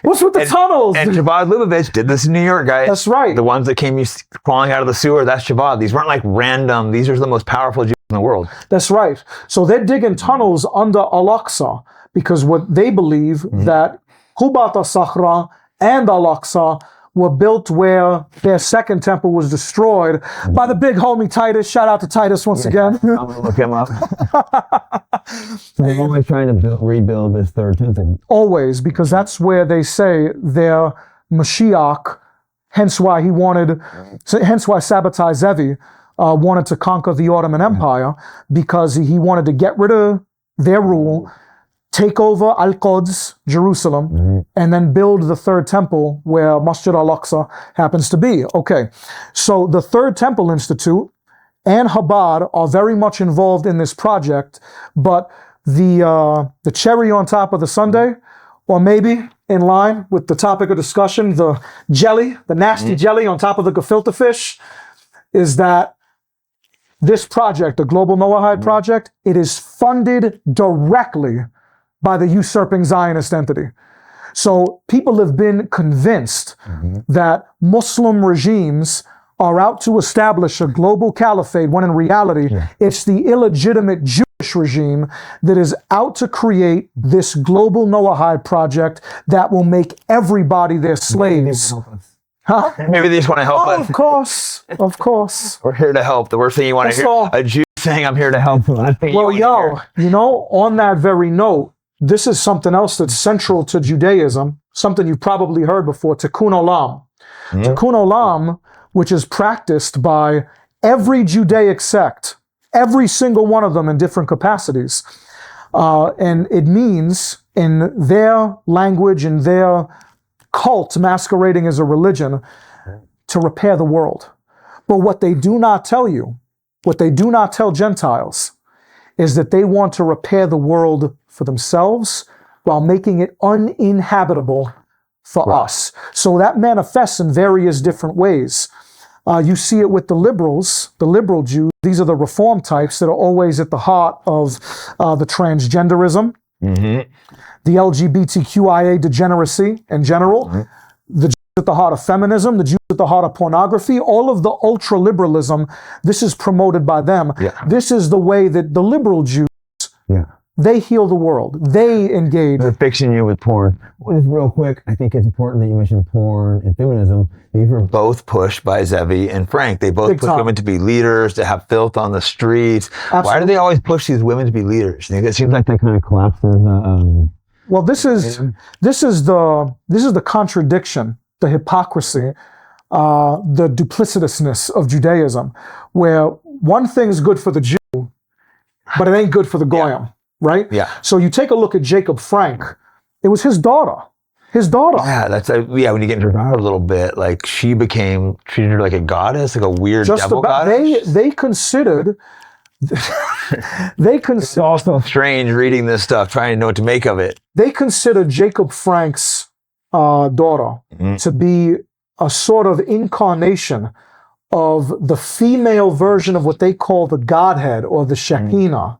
What's with the tunnels? And Chabad Lubavitch did this in New York, guys. That's right. The ones that came crawling out of the sewer, that's Chabad. These weren't like random. These are the most powerful Jews in the world. That's right. So they're digging tunnels under Al-Aqsa because what they believe that Qubat al-Sakhra and Al-Aqsa were built where their second temple was destroyed by the big homie Titus. Shout out to Titus once again. I'm going to look him up. They're always trying to rebuild this third temple. Always, because that's where they say their Mashiach, hence why Sabbatai Zevi wanted to conquer the Ottoman Empire, because he wanted to get rid of their rule, take over Al-Quds, Jerusalem, and then build the third temple where Masjid al-Aqsa happens to be. Okay, so the Third Temple Institute and Chabad are very much involved in this project, but the cherry on top of the sundae, or maybe in line with the topic of discussion, the jelly, the nasty jelly on top of the gefilte fish, is that this project, the Global Noahide Project, it is funded directly by the usurping Zionist entity. So people have been convinced that Muslim regimes are out to establish a global caliphate, when in reality, it's the illegitimate Jewish regime that is out to create this global Noahide project that will make everybody their slaves. Huh? Maybe they just want to help us. Of course, of course. We're here to help. The worst thing you want to hear, a Jew saying, I'm here to help. Well, on that very note, this is something else that's central to Judaism, something you've probably heard before, Tikkun Olam. Tikkun Olam, which is practiced by every Judaic sect, every single one of them in different capacities. And it means, in their language, in their cult masquerading as a religion, to repair the world. But what they do not tell you, what they do not tell Gentiles, is that they want to repair the world for themselves while making it uninhabitable for us. So that manifests in various different ways. You see it with the liberals, the liberal Jews. These are the reform types that are always at the heart of the transgenderism, the LGBTQIA degeneracy in general, the Jews at the heart of feminism, the Jews at the heart of pornography, all of the ultra-liberalism. This is promoted by them. This is the way that the liberal Jews, they heal the world. They engage. They're fixing you with porn. Well, just real quick, I think it's important that you mentioned porn and feminism. These were both pushed by Zevi and Frank. They both push women to be leaders, to have filth on the streets. Absolutely. Why do they always push these women to be leaders? It seems like that kind of collapses. Well, this is the contradiction, the hypocrisy, the duplicitousness of Judaism, where one thing's good for the Jew, but it ain't good for the Goyim. Right? Yeah. So you take a look at Jacob Frank. It was his daughter. His daughter. Yeah, when you get into her daughter a little bit, like she became treated her like a goddess, like a weird devil goddess. They considered. It's also strange reading this stuff, trying to know what to make of it. They considered Jacob Frank's daughter to be a sort of incarnation of the female version of what they call the Godhead or the Shekinah.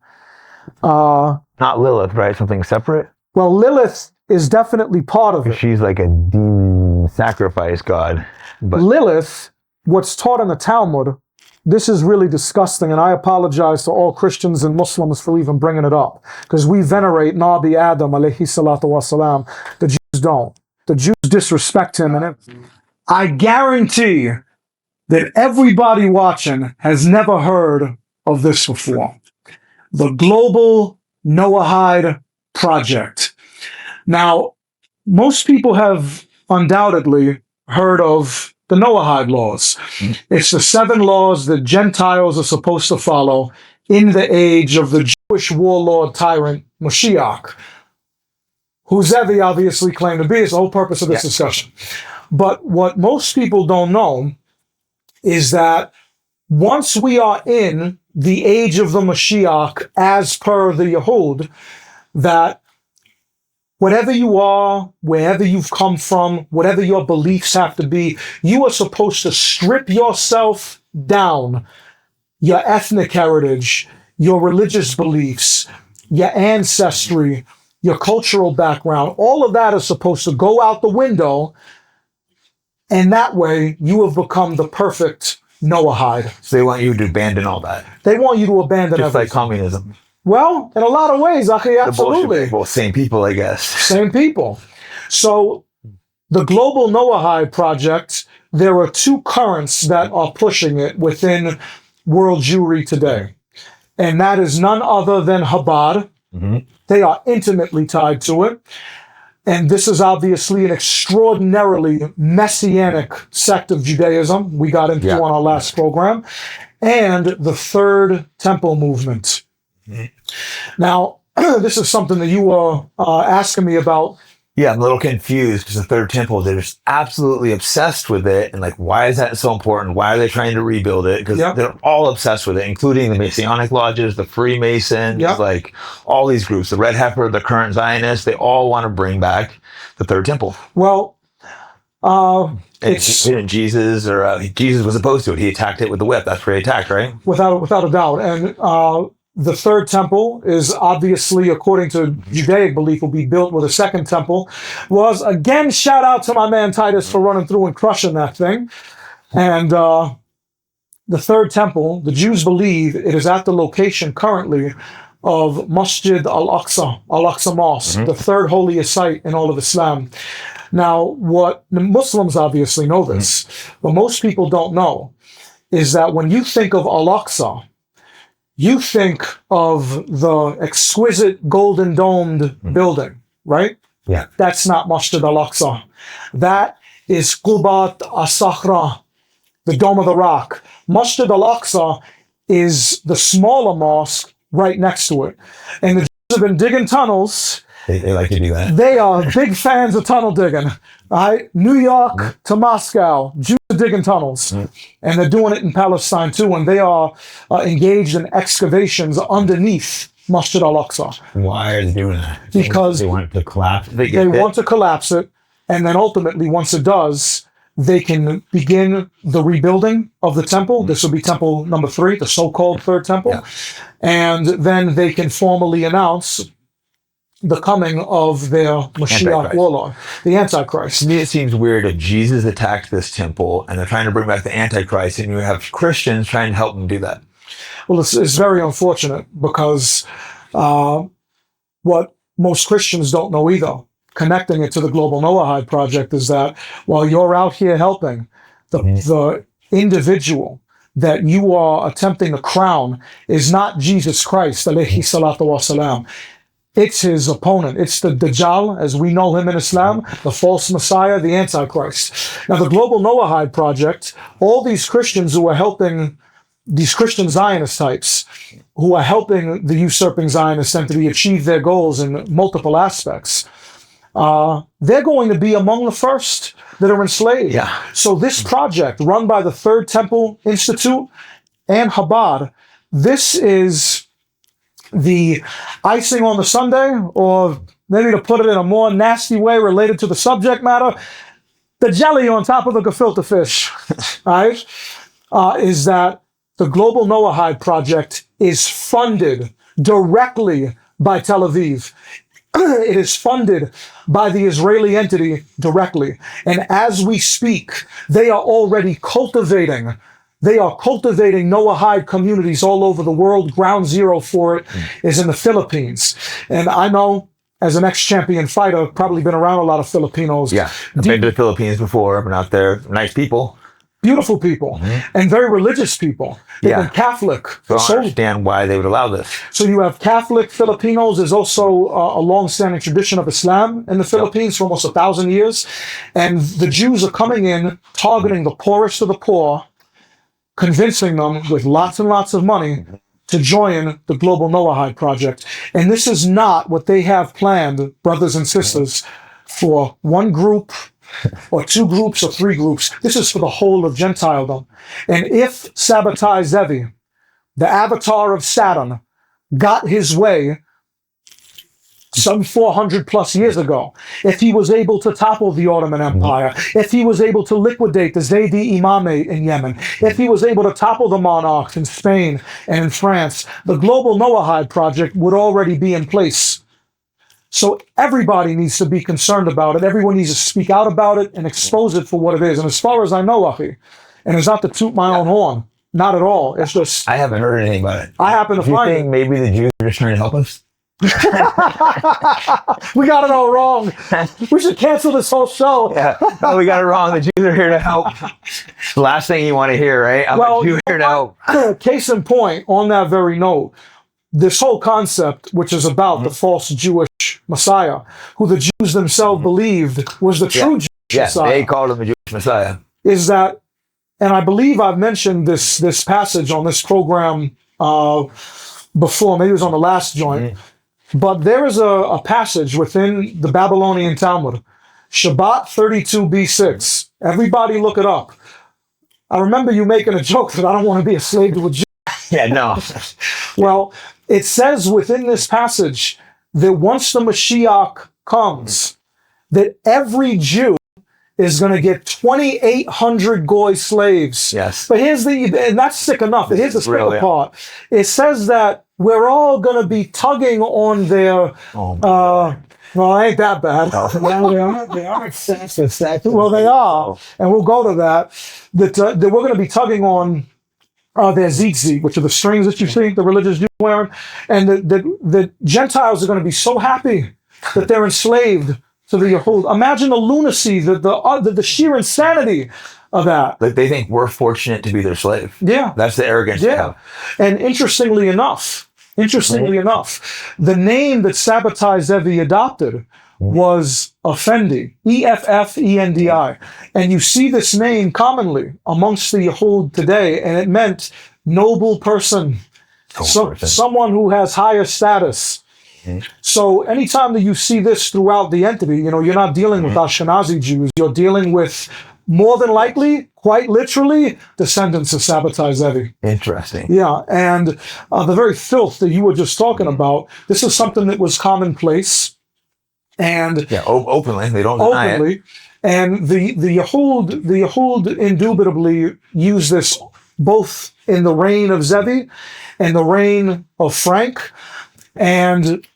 Not Lilith, right? Something separate? Well, Lilith is definitely part of it. She's like a demon sacrifice god. But Lilith, what's taught in the Talmud, this is really disgusting, and I apologize to all Christians and Muslims for even bringing it up, because we venerate Nabi Adam, alayhi salatu wasalam. The Jews don't. The Jews disrespect him, and I guarantee that everybody watching has never heard of this before. The Global Noahide Project. Now, most people have undoubtedly heard of the Noahide laws. It's the 7 laws that Gentiles are supposed to follow in the age of the Jewish warlord tyrant Mashiach, who Zevi obviously claimed to be. It's the whole purpose of this discussion. But what most people don't know is that once we are in the age of the Mashiach, as per the Yehud, that whatever you are, wherever you've come from, whatever your beliefs have to be, you are supposed to strip yourself down, your ethnic heritage, your religious beliefs, your ancestry, your cultural background, all of that is supposed to go out the window, and that way you have become the perfect Noahide. So they want you to abandon all that. They want you to abandon just everything. like communism. Well, in a lot of ways, absolutely. Well, same people, I guess. Same people. So the Global Noahide Project, there are two currents that are pushing it within world Jewry today. And that is none other than Chabad. Mm-hmm. They are intimately tied to it. And this is obviously an extraordinarily messianic sect of Judaism we got into on our last program. And the Third Temple movement. Mm-hmm. Now, this is something that you were asking me about. Yeah, I'm a little confused because the Third Temple, they're just absolutely obsessed with it. And like, why is that so important? Why are they trying to rebuild it? Because they're all obsessed with it, including the Masonic lodges, the Freemasons, like all these groups, the Red Heifer, the current Zionists, they all want to bring back the Third Temple. Well, Jesus was opposed to it. He attacked it with the whip. That's where he attacked, right? Without a doubt. And the Third Temple is obviously, according to Judaic belief, will be built with a Second Temple. Was, again, shout out to my man Titus for running through and crushing that thing. And the Third Temple, the Jews believe it is at the location currently of Masjid Al-Aqsa Mosque, the third holiest site in all of Islam. Now, what the Muslims obviously know this, but most people don't know, is that when you think of Al-Aqsa, you think of the exquisite golden domed building, right? Yeah. That's not Masjid Al-Aqsa. That is Qubat As-Sakhra, the Dome of the Rock. Masjid Al-Aqsa is the smaller mosque right next to it. And the Jews have been digging tunnels. They like to do that. They are big fans of tunnel digging. Right? New York to Moscow, Jews are digging tunnels. And they're doing it in Palestine too. And they are engaged in excavations underneath Masjid Al-Aqsa. Why are they doing that? Because they want it to collapse. They want to collapse it. And then ultimately, once it does, they can begin the rebuilding of the temple. This will be temple number 3, the so-called Third Temple. Yeah. And then they can formally announce the coming of their Mashiach warlord, the Antichrist. To me, it seems weird if Jesus attacked this temple and they're trying to bring back the Antichrist, and you have Christians trying to help them do that. Well, it's very unfortunate because what most Christians don't know either, connecting it to the Global Noahide Project, is that while you're out here helping, the individual that you are attempting to crown is not Jesus Christ, alayhi salatu wasalam. It's his opponent. It's the Dajjal, as we know him in Islam, the false Messiah, the Antichrist. Now, the Global Noahide Project, all these Christians who are helping, these Christian Zionist types, who are helping the usurping Zionists to achieve their goals in multiple aspects, they're going to be among the first that are enslaved. Yeah. So this project, run by the Third Temple Institute and Chabad, this is the icing on the sundae, or maybe to put it in a more nasty way related to the subject matter, the jelly on top of the gefilte fish, right? Is that the Global Noahide Project is funded directly by Tel Aviv. It is funded by the Israeli entity directly. And as we speak, they are already cultivating Noahide communities all over the world. Ground zero for it is in the Philippines. And I know, as an ex-champion fighter, probably been around a lot of Filipinos. Yeah, I've been to the Philippines before. I've been out there. Nice people. Beautiful people. And very religious people. They've been Catholic. So I don't understand why they would allow this. So you have Catholic Filipinos. There's also a long-standing tradition of Islam in the Philippines for almost 1,000 years. And the Jews are coming in, targeting the poorest of the poor, convincing them with lots and lots of money to join the Global Noahide Project. And this is not what they have planned, brothers and sisters, for one group or 2 groups or 3 groups. This is for the whole of Gentiledom. And if Sabbatai Zevi, the avatar of Saturn, got his way some 400 plus years ago, if he was able to topple the Ottoman Empire, if he was able to liquidate the Zaydi Imamate in Yemen, if he was able to topple the monarchs in Spain and in France, the Global Noahide Project would already be in place. So everybody needs to be concerned about it. Everyone needs to speak out about it and expose it for what it is. And as far as I know, Achi, and it's not to toot my own horn, not at all. It's just... I haven't heard anything about it. I happen to find think maybe the Jews are just trying to help us? We got it all wrong. We should cancel this whole show. Yeah, no, we got it wrong. The Jews are here to help. The last thing you want to hear, right? I'm a Jew here to help. Case in point, on that very note, this whole concept, which is about the false Jewish Messiah, who the Jews themselves believed was the true Jewish Messiah. They called him the Jewish Messiah. Is that, and I believe I've mentioned this passage on this program before, maybe it was on the last joint, but there is a passage within the Babylonian Talmud, Shabbat 32b6. Everybody look it up. I remember you making a joke that I don't want to be a slave to a Jew. Yeah, no. Well, it says within this passage that once the Mashiach comes, that every Jew is going to get 2,800 goy slaves. Yes. But and that's sick enough. Here's the sicker part. It says that we're all going to be tugging on their, well, ain't that bad. Well, they are obsessed with sex. Well, they are. And we'll go to that. That we're going to be tugging on their tzitzit, which are the strings that you see the religious Jews wearing. And the Gentiles are going to be so happy that they're enslaved to the Yahud. Imagine the lunacy, the sheer insanity of that. Like they think we're fortunate to be their slave. Yeah. That's the arrogance they have. And interestingly enough, the name that Sabbatai Zevi adopted was Effendi, Effendi. And you see this name commonly amongst the Yahud today, and it meant noble person, someone who has higher status. So anytime that you see this throughout the entity, you're not dealing with Ashkenazi Jews, you're dealing with, more than likely, quite literally, descendants of Sabbatai Zevi. Interesting. Yeah, and the very filth that you were just talking about, this is something that was commonplace. And openly, they don't deny it. And the Yahud indubitably use this both in the reign of Zevi and the reign of Frank. And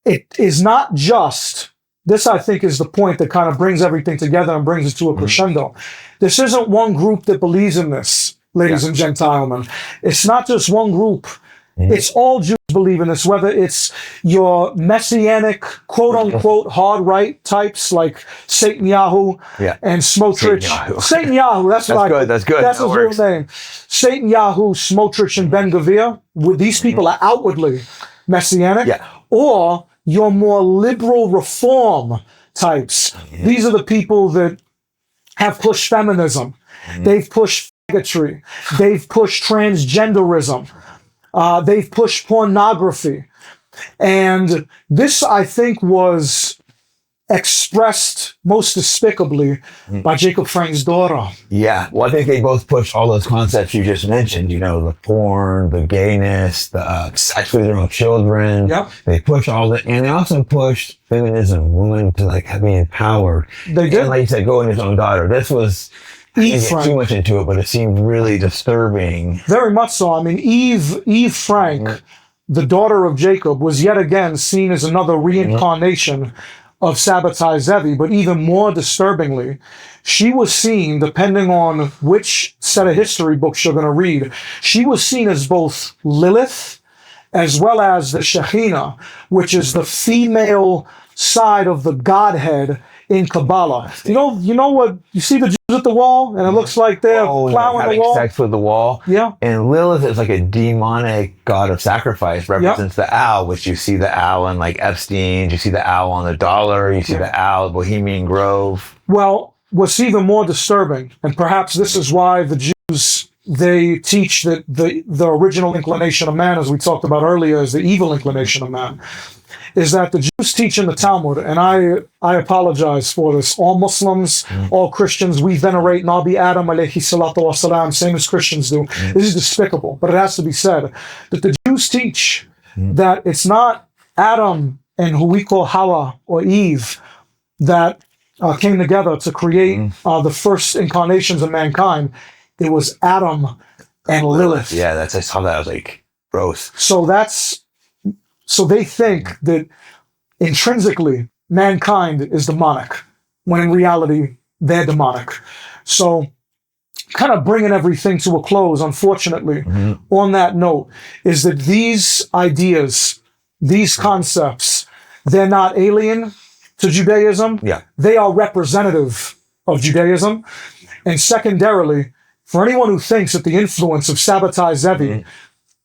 it is not just, this I think is the point that kind of brings everything together and brings it to a crescendo. This isn't one group that believes in this, ladies and gentlemen. It's not just one group. It's all Jews believe in this, whether it's your messianic, quote-unquote, hard right types like Satan Yahoo and Smotrich. Satan Yahoo, that's good. That's good. That's his real name. Satan Yahoo, Smotrich, and Ben Gvir. These people are outwardly messianic. Or your more liberal reform types. These are the people that have pushed feminism. They've pushed bigotry. They've pushed transgenderism. They've pushed pornography. And this, I think, was expressed most despicably by Jacob Frank's daughter. Yeah. Well, I think they both pushed all those concepts you just mentioned, the porn, the gayness, the sex with their own children. Yep. They pushed all that. And they also pushed feminism, women to be empowered. They did. And like you said, go in his own daughter. This was... I didn't get too much into it, but it seemed really disturbing. Very much so. I mean, Eve Frank, the daughter of Jacob, was yet again seen as another reincarnation of Sabbatai Zevi, but even more disturbingly, she was seen, depending on which set of history books you're going to read, she was seen as both Lilith as well as the Shekhinah, which is the female side of the Godhead in Kabbalah. You know what? You see the Jews at the wall, and it looks like they're plowing the wall. Sex with the wall. Yeah. And Lilith is like a demonic god of sacrifice, represents the owl, which you see the owl in like Epstein's, you see the owl on the dollar, you see the owl at Bohemian Grove. Well, what's even more disturbing, and perhaps this is why the Jews, they teach that the original inclination of man, as we talked about earlier, is the evil inclination of man, is that the Jews teach in the Talmud, and I apologize for this, all Muslims, all Christians, we venerate Nabi Adam alayhi salatu wasalam, same as Christians do. This is despicable, but it has to be said, that the Jews teach that it's not Adam and who we call Hawa or Eve that came together to create the first incarnations of mankind. It was Adam and Lilith. Yeah, I saw that. I was like, gross. So they think that intrinsically, mankind is demonic, when in reality, they're demonic. So, kind of bringing everything to a close, unfortunately, on that note, is that these ideas, these concepts, they're not alien to Judaism. Yeah. They are representative of Judaism. And secondarily, for anyone who thinks that the influence of Sabbatai Zevi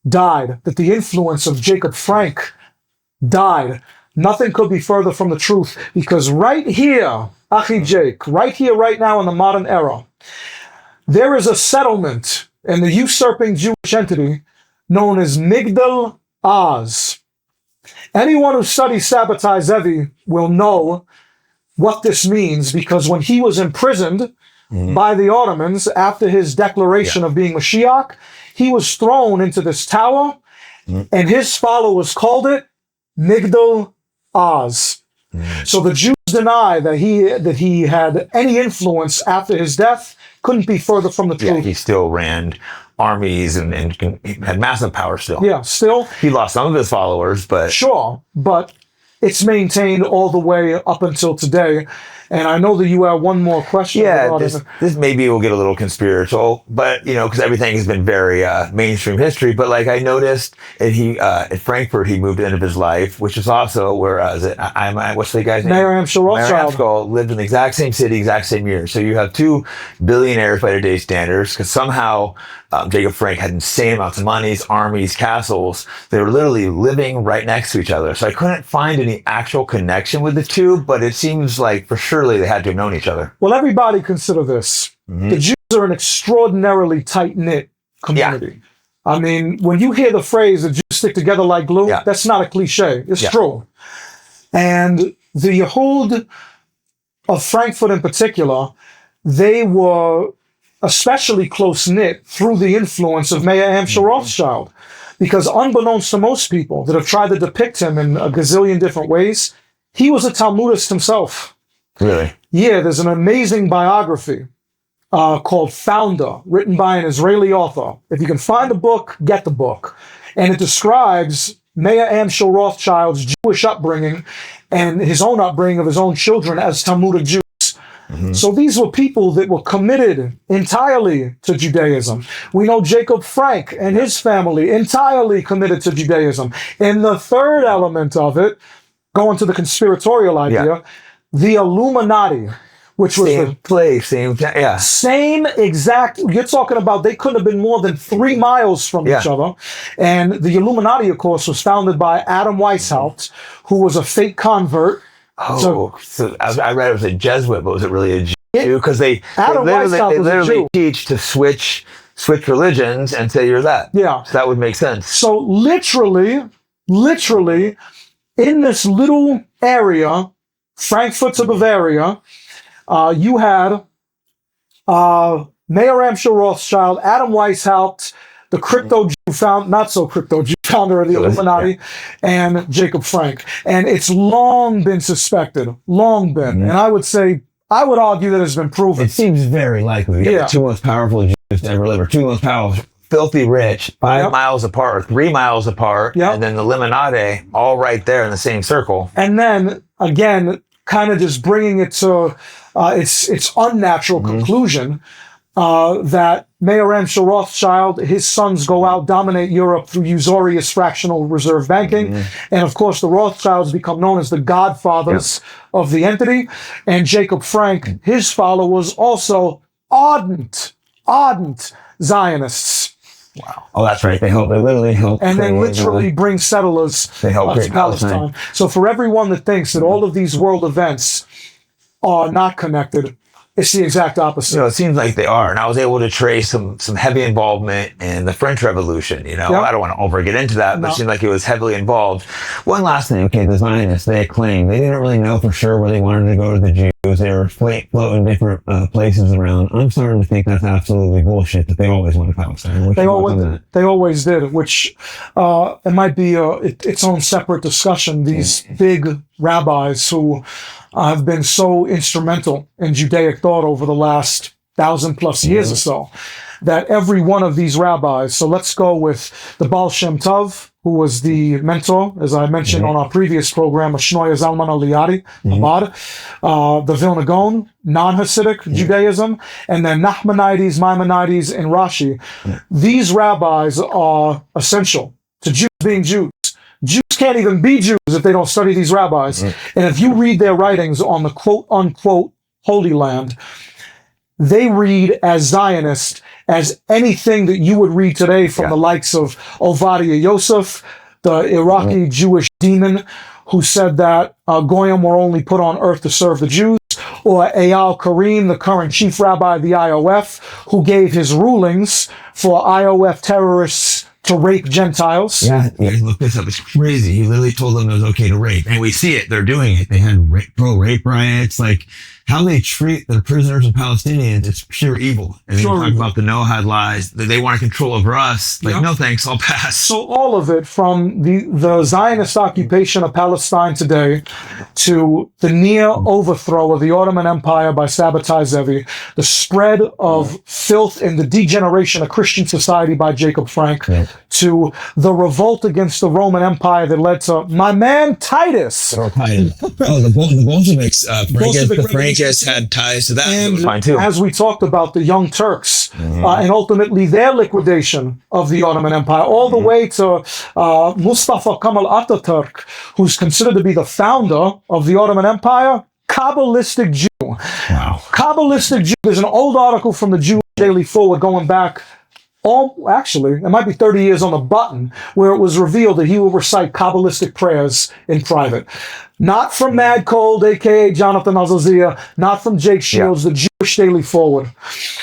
died, that the influence of Jacob Frank died, nothing could be further from the truth, because right here, Achi Jake, right here, right now in the modern era, there is a settlement in the usurping Jewish entity known as Migdal Oz. Anyone who studies Sabbatai Zevi will know what this means, because when he was imprisoned by the Ottomans after his declaration of being Mashiach, he was thrown into this tower, and his followers called it Migdal Oz. So the Jews deny that he had any influence after his death. Couldn't be further from the truth. Yeah, he still ran armies and he had massive power still. Yeah, still. He lost some of his followers, but... Sure, but it's maintained all the way up until today. And I know that you have one more question. Yeah, this maybe will get a little conspiratorial, but, you know, because everything has been very mainstream history. But like I noticed, at Frankfurt, he moved into his life, which is also where, what's the guy's name? Mayer Amschel Rothschild. Mayer Amschel lived in the exact same city, exact same year. So you have two billionaires by today's standards, because somehow Jacob Frank had insane amounts of monies, armies, castles. They were literally living right next to each other. So I couldn't find any actual connection with the two, but it seems like for sure they had to have known each other. Well, everybody consider this. The Jews are an extraordinarily tight-knit community. Yeah. I mean, when you hear the phrase, the Jews stick together like glue, that's not a cliche. It's true. And the Yehud of Frankfurt in particular, they were especially close-knit through the influence of Mayer Amschel Rothschild. Because unbeknownst to most people that have tried to depict him in a gazillion different ways, he was a Talmudist himself. Really? Yeah, there's an amazing biography called Founder, written by an Israeli author. If you can find the book, get the book. And it describes Mayer Amschel Rothschild's Jewish upbringing and his own upbringing of his own children as Talmudic Jews. So these were people that were committed entirely to Judaism. We know Jacob Frank and his family entirely committed to Judaism. And the third element of it, going to the conspiratorial idea, the Illuminati, which was same place, same exact. You're talking about they couldn't have been more than 3 miles from each other. And the Illuminati, of course, was founded by Adam Weishaupt, who was a fake convert. So I read it was a Jesuit, but was it really a Jew? Because they literally teach to switch religions and say you're that. Yeah. So that would make sense. So literally, in this little area, Frankfurt to Bavaria, you had Mayer Amschel Rothschild, Adam Weishaupt, the not so crypto Jew founder of the Illuminati, and Jacob Frank. And it's long been suspected, and I would argue that it's been proven. It seems very likely. The two most powerful Jews to ever live, or two most powerful, filthy rich, 5 miles apart, or 3 miles apart, and then the Illuminati all right there in the same circle. And then, again, kind of just bringing it to its unnatural conclusion that Mayer Amschel Rothschild, his sons go out, dominate Europe through usurious fractional reserve banking. And of course, the Rothschilds become known as the godfathers of the entity. And Jacob Frank, his followers, also ardent Zionists. Wow. Oh, that's right. They literally help. And they literally bring settlers to Palestine. So for everyone that thinks that all of these world events are not connected, it's the exact opposite. You know, it seems like they are. And I was able to trace some heavy involvement in the French Revolution. You know, I don't want to get into that, but it seemed like it was heavily involved. One last thing. Okay, the Zionists, they claim they didn't really know for sure where they wanted to go to the Jews. They were floating different places around. I'm starting to think that's absolutely bullshit, that they always wanted Palestine. They always did, which it might be its own separate discussion. These big rabbis who have been so instrumental in Judaic thought over the last 1,000+ years or so. that every one of these rabbis, so let's go with the Baal Shem Tov, who was the mentor, as I mentioned on our previous program, Ashnoya Zalman Aliyadi, Chabad, the Vilna Gaon, non-Hasidic Judaism, and then Nachmanides, Maimonides, and Rashi. These rabbis are essential to Jews being Jews. Jews can't even be Jews if they don't study these rabbis. And if you read their writings on the quote-unquote Holy Land, they read as Zionist as anything that you would read today from the likes of Ovadia Yosef, the Iraqi Jewish demon who said that Goyim were only put on earth to serve the Jews, or Eyal Karim, the current chief rabbi of the IOF, who gave his rulings for IOF terrorists to rape Gentiles. Yeah, look this up. It's crazy. He literally told them it was okay to rape. And we see it. They're doing it. They had pro-rape riots. Like, how they treat the prisoners and Palestinians, it's pure evil. And then you talk about the Noahide lies, that they want to control over us. Like, no thanks, I'll pass. So all of it, from the Zionist occupation of Palestine today to the near overthrow of the Ottoman Empire by Sabbatai Zevi, the spread of filth and the degeneration of Christian society by Jacob Frank, to the revolt against the Roman Empire that led to my man Titus. The Bolsheviks, Frankists had ties to that. And as we talked about, the Young Turks, and ultimately their liquidation of the Ottoman Empire, all the way to Mustafa Kemal Ataturk, who's considered to be the founder of the Ottoman Empire, Kabbalistic Jew. Wow. Kabbalistic Jew. There's an old article from the Jewish Daily Forward going back, actually, it might be 30 years on the button, where it was revealed that he will recite Kabbalistic prayers in private. Not from Mad Cold, a.k.a. Jonathan Azaziah, not from Jake Shields, the Jewish Daily Forward.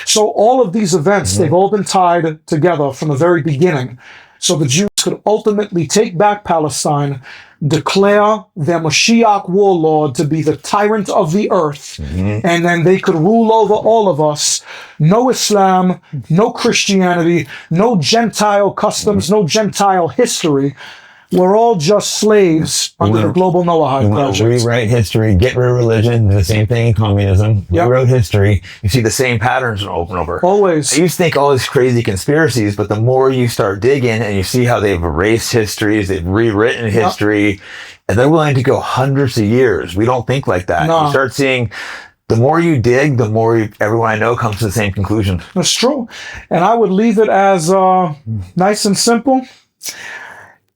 So all of these events, they've all been tied together from the very beginning. So the Jews could ultimately take back Palestine, declare their Mashiach warlord to be the tyrant of the earth, and then they could rule over all of us. No Islam, no Christianity, no Gentile customs, no Gentile history. We're all just slaves under the global Noahide project. Rewrite history, get rid of religion, the same thing in communism. Rewrote history. You see the same patterns over and over. Always. I used to think all these crazy conspiracies, but the more you start digging and you see how they've erased histories, they've rewritten history, and they're willing to go hundreds of years. We don't think like that. You start seeing the more you dig, the more everyone I know comes to the same conclusion. That's true. And I would leave it as nice and simple.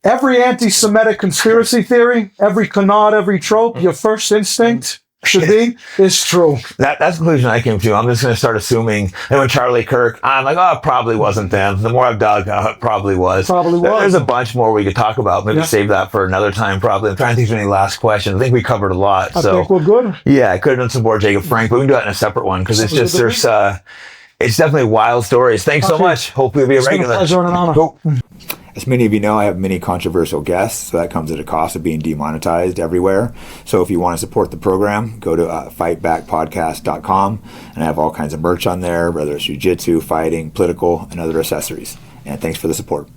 Every anti-Semitic conspiracy theory, every canard, every trope, your first instinct should be, is true. That's the conclusion I came to. I'm just going to start assuming. And when Charlie Kirk, I'm like, it probably wasn't them. The more I've dug, it probably was. There's a bunch more we could talk about. Maybe save that for another time, probably. I'm trying to think of any last questions. I think we covered a lot. I think we're good. Yeah, I could have done some more Jacob Frank, but we can do that in a separate one because it's just, it's definitely wild stories. Thanks so much. Hopefully we'll be a regular. It's been a pleasure and an honor. Cool. As many of you know, I have many controversial guests, so that comes at a cost of being demonetized everywhere. So if you want to support the program, go to fightbackpodcast.com, and I have all kinds of merch on there, whether it's jiu-jitsu, fighting, political, and other accessories. And thanks for the support.